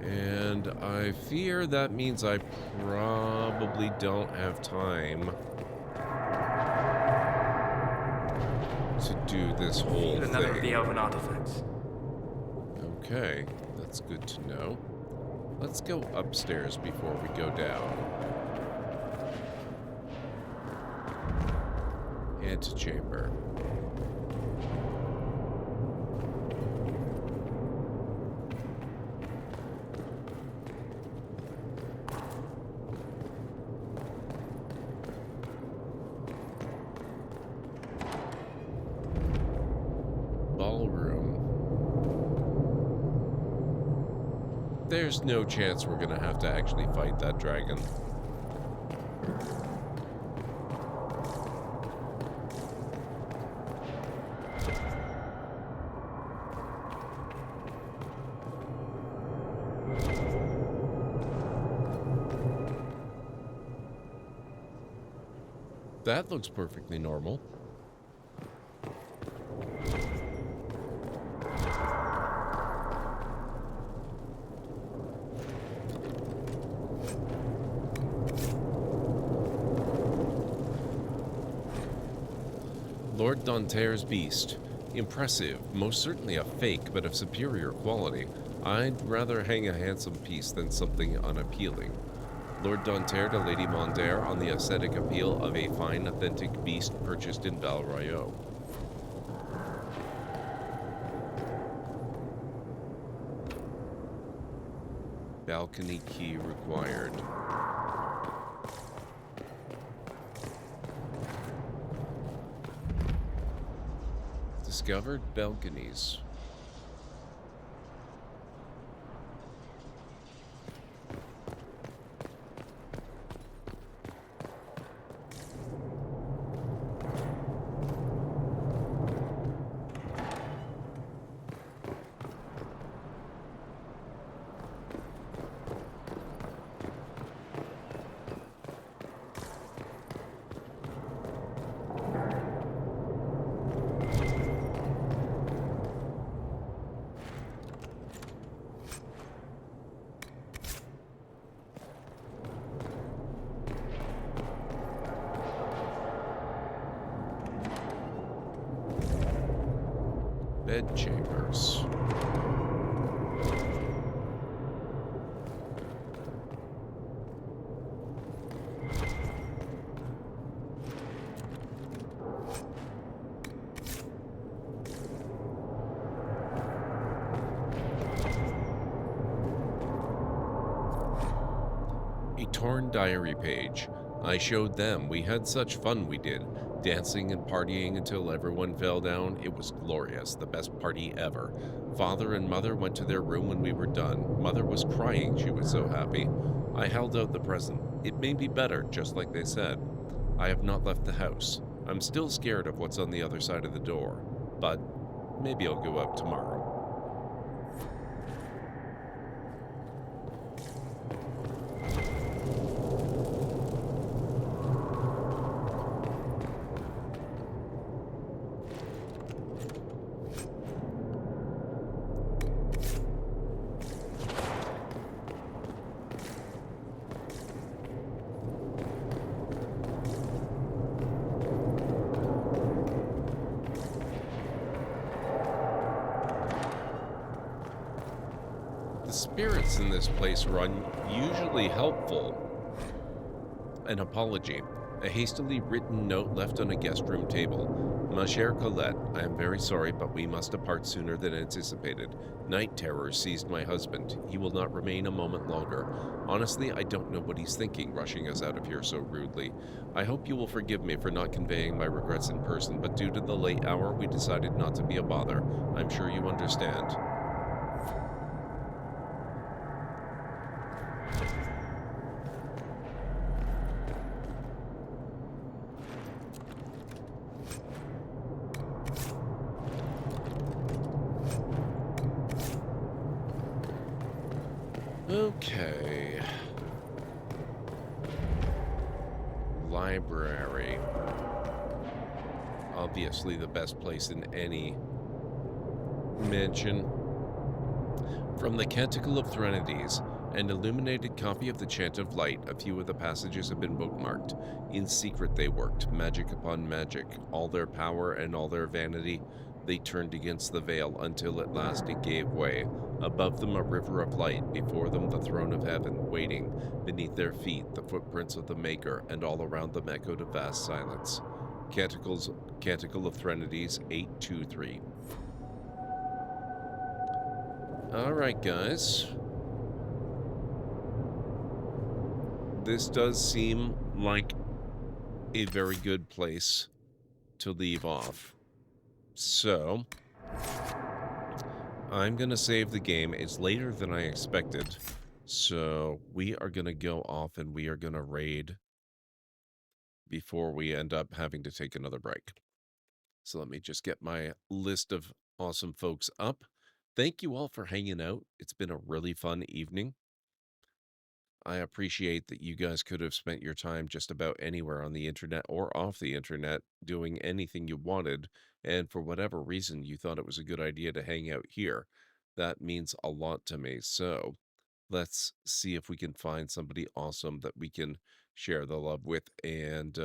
A: And I fear that means I probably don't have time to do this whole thing.
Q: Another of the elven artifacts.
A: Okay, that's good to know. Let's go upstairs before we go down. Antechamber. There's no chance we're gonna have to actually fight that dragon. That looks perfectly normal. Lord Danter's beast. Impressive, most certainly a fake, but of superior quality. I'd rather hang a handsome piece than something unappealing. Lord Danter to Lady Mondaire on the aesthetic appeal of a fine, authentic beast purchased in Val Royeaux. Balcony key required. Discovered balconies. Bedchambers. A torn diary page. I showed them. We had such fun we did. Dancing and partying until everyone fell down. It was glorious. The best party ever. Father and Mother went to their room when we were done. Mother was crying. She was so happy. I held out the present. It made me better, just like they said. I have not left the house. I'm still scared of what's on the other side of the door. But maybe I'll go out tomorrow. The spirits in this place are unusually helpful. An apology. A hastily written note left on a guest room table. Ma chère Colette, I am very sorry, but we must depart sooner than anticipated. Night terrors seized my husband. He will not remain a moment longer. Honestly, I don't know what he's thinking, rushing us out of here so rudely. I hope you will forgive me for not conveying my regrets in person, but due to the late hour, we decided not to be a bother. I'm sure you understand. Okay. Library. Obviously the best place in any mansion. From the Canticle of Threnodies, an illuminated copy of the Chant of Light. A few of the passages have been bookmarked. In secret they worked, magic upon magic. All their power and all their vanity, they turned against the veil until at last it gave way. Above them a river of light, before them the throne of heaven, waiting. Beneath their feet the footprints of the Maker, and all around them echoed a vast silence. Canticle of Threnodies 823. Alright, guys. This does seem like a very good place to leave off. So, I'm going to save the game. It's later than I expected. So, we are going to go off and we are going to raid before we end up having to take another break. So, let me just get my list of awesome folks up. Thank you all for hanging out. It's been a really fun evening. I appreciate that you guys could have spent your time just about anywhere on the internet or off the internet doing anything you wanted, and for whatever reason you thought it was a good idea to hang out here. That means a lot to me. So let's see if we can find somebody awesome that we can share the love with and,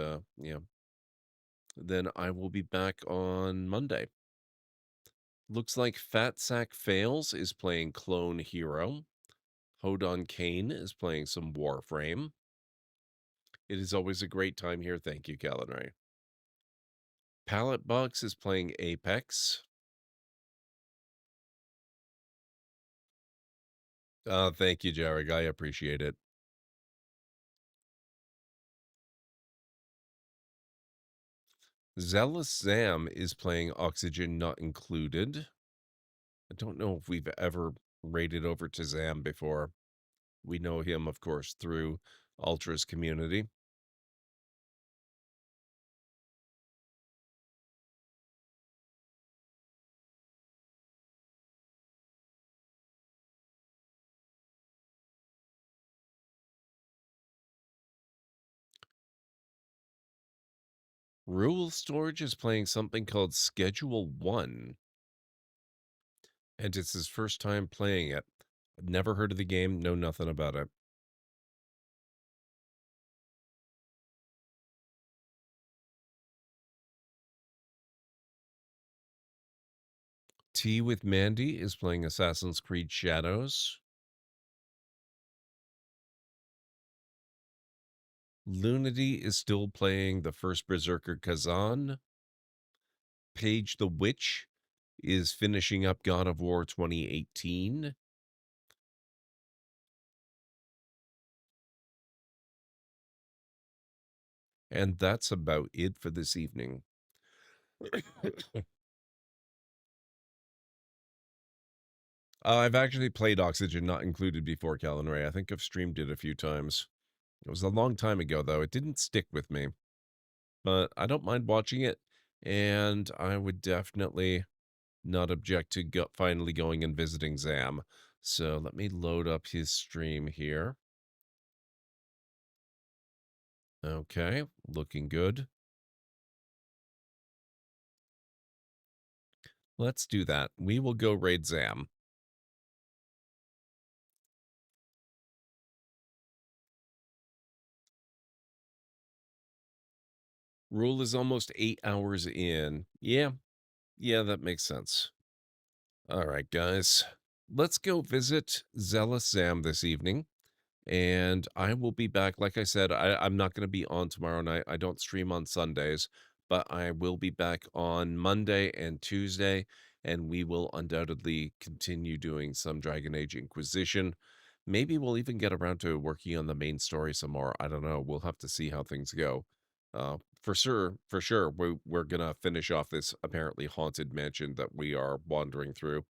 A: then I will be back on Monday. Looks like Fat Sack Fails is playing Clone Hero. Hodon Kane is playing some Warframe. It is always a great time here. Thank you, Calinray. Pallet Box is playing Apex. Thank you, Jarek. I appreciate it. Zealous Zam is playing Oxygen Not Included. I don't know if we've ever raided over to Zam before. We know him, of course, through Ultra's community. Rule Storage is playing something called Schedule 1. And it's his first time playing it. I've never heard of the game, know nothing about it. Tea with Mandy is playing Assassin's Creed Shadows. Lunity is still playing the first Berserker Kazan. Paige the Witch is finishing up God of War 2018. And that's about it for this evening. I've actually played Oxygen Not Included before, Callan Ray. I think I've streamed it a few times. It was a long time ago, though. It didn't stick with me. But I don't mind watching it, and I would definitely not object to finally going and visiting Zam. So let me load up his stream here. Okay, looking good. Let's do that. We will go raid Zam. Rule is almost 8 hours in. Yeah, that makes sense. All right, guys. Let's go visit Zealous Zam this evening. And I will be back. Like I said, I'm not going to be on tomorrow night. I don't stream on Sundays, but I will be back on Monday and Tuesday, and we will undoubtedly continue doing some Dragon Age Inquisition. Maybe we'll even get around to working on the main story some more. I don't know. We'll have to see how things go. For sure, we're going to finish off this apparently haunted mansion that we are wandering through.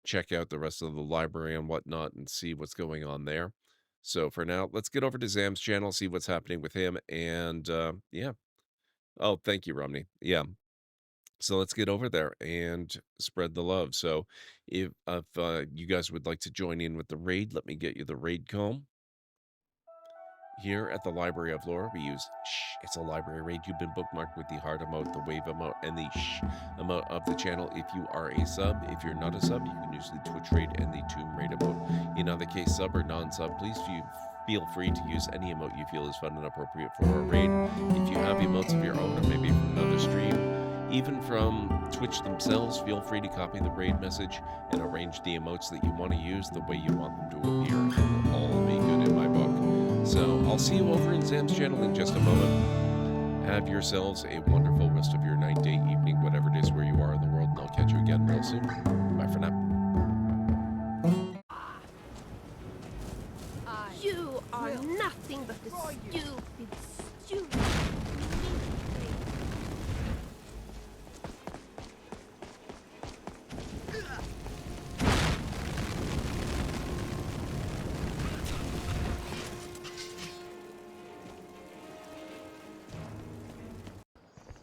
A: Check out the rest of the library and whatnot and see what's going on there. So for now, let's get over to Zam's channel, see what's happening with him, and yeah. Oh, thank you, Romney. Yeah. So let's get over there and spread the love. So if you guys would like to join in with the raid, let me get you the raid comb. Here at the Library of Lore, we use shh. It's a library raid. You've been bookmarked with the heart emote, the wave emote, and the shh emote of the channel. If you are a sub, if you're not a sub, you can use the Twitch raid and the Tomb raid emote. In either case, sub or non-sub, please feel free to use any emote you feel is fun and appropriate for a raid. If you have emotes of your own, or maybe from another stream, even from Twitch themselves, feel free to copy the raid message and arrange the emotes that you want to use the way you want them to appear. It will all be good in my book. So I'll see you over in Zam's channel in just a moment. Have yourselves a wonderful rest of your night, day, evening, whatever it is where you are in the world, and I'll catch you again real soon. Bye for now.
O: You are nothing but the stupid.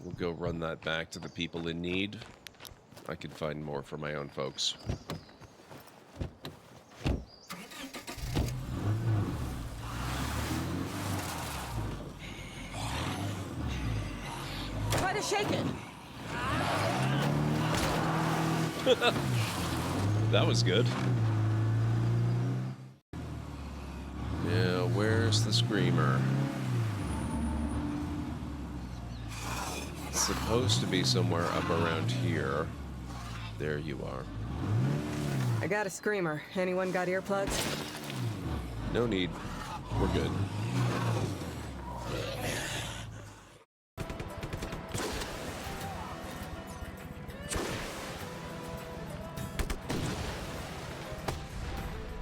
A: We'll go run that back to the people in need. I could find more for my own folks.
P: Try to shake it.
A: That was good. Yeah, where's the screamer? supposed to be somewhere up around here. There you are.
P: I got a screamer. Anyone got earplugs?
A: No need. We're good.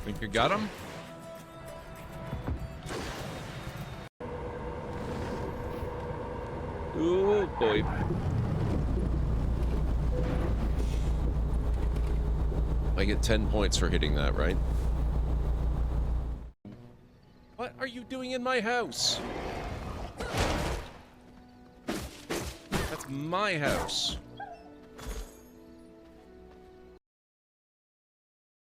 A: Think you got him? Oh boy. I get 10 points for hitting that, right? What are you doing in my house? That's my house.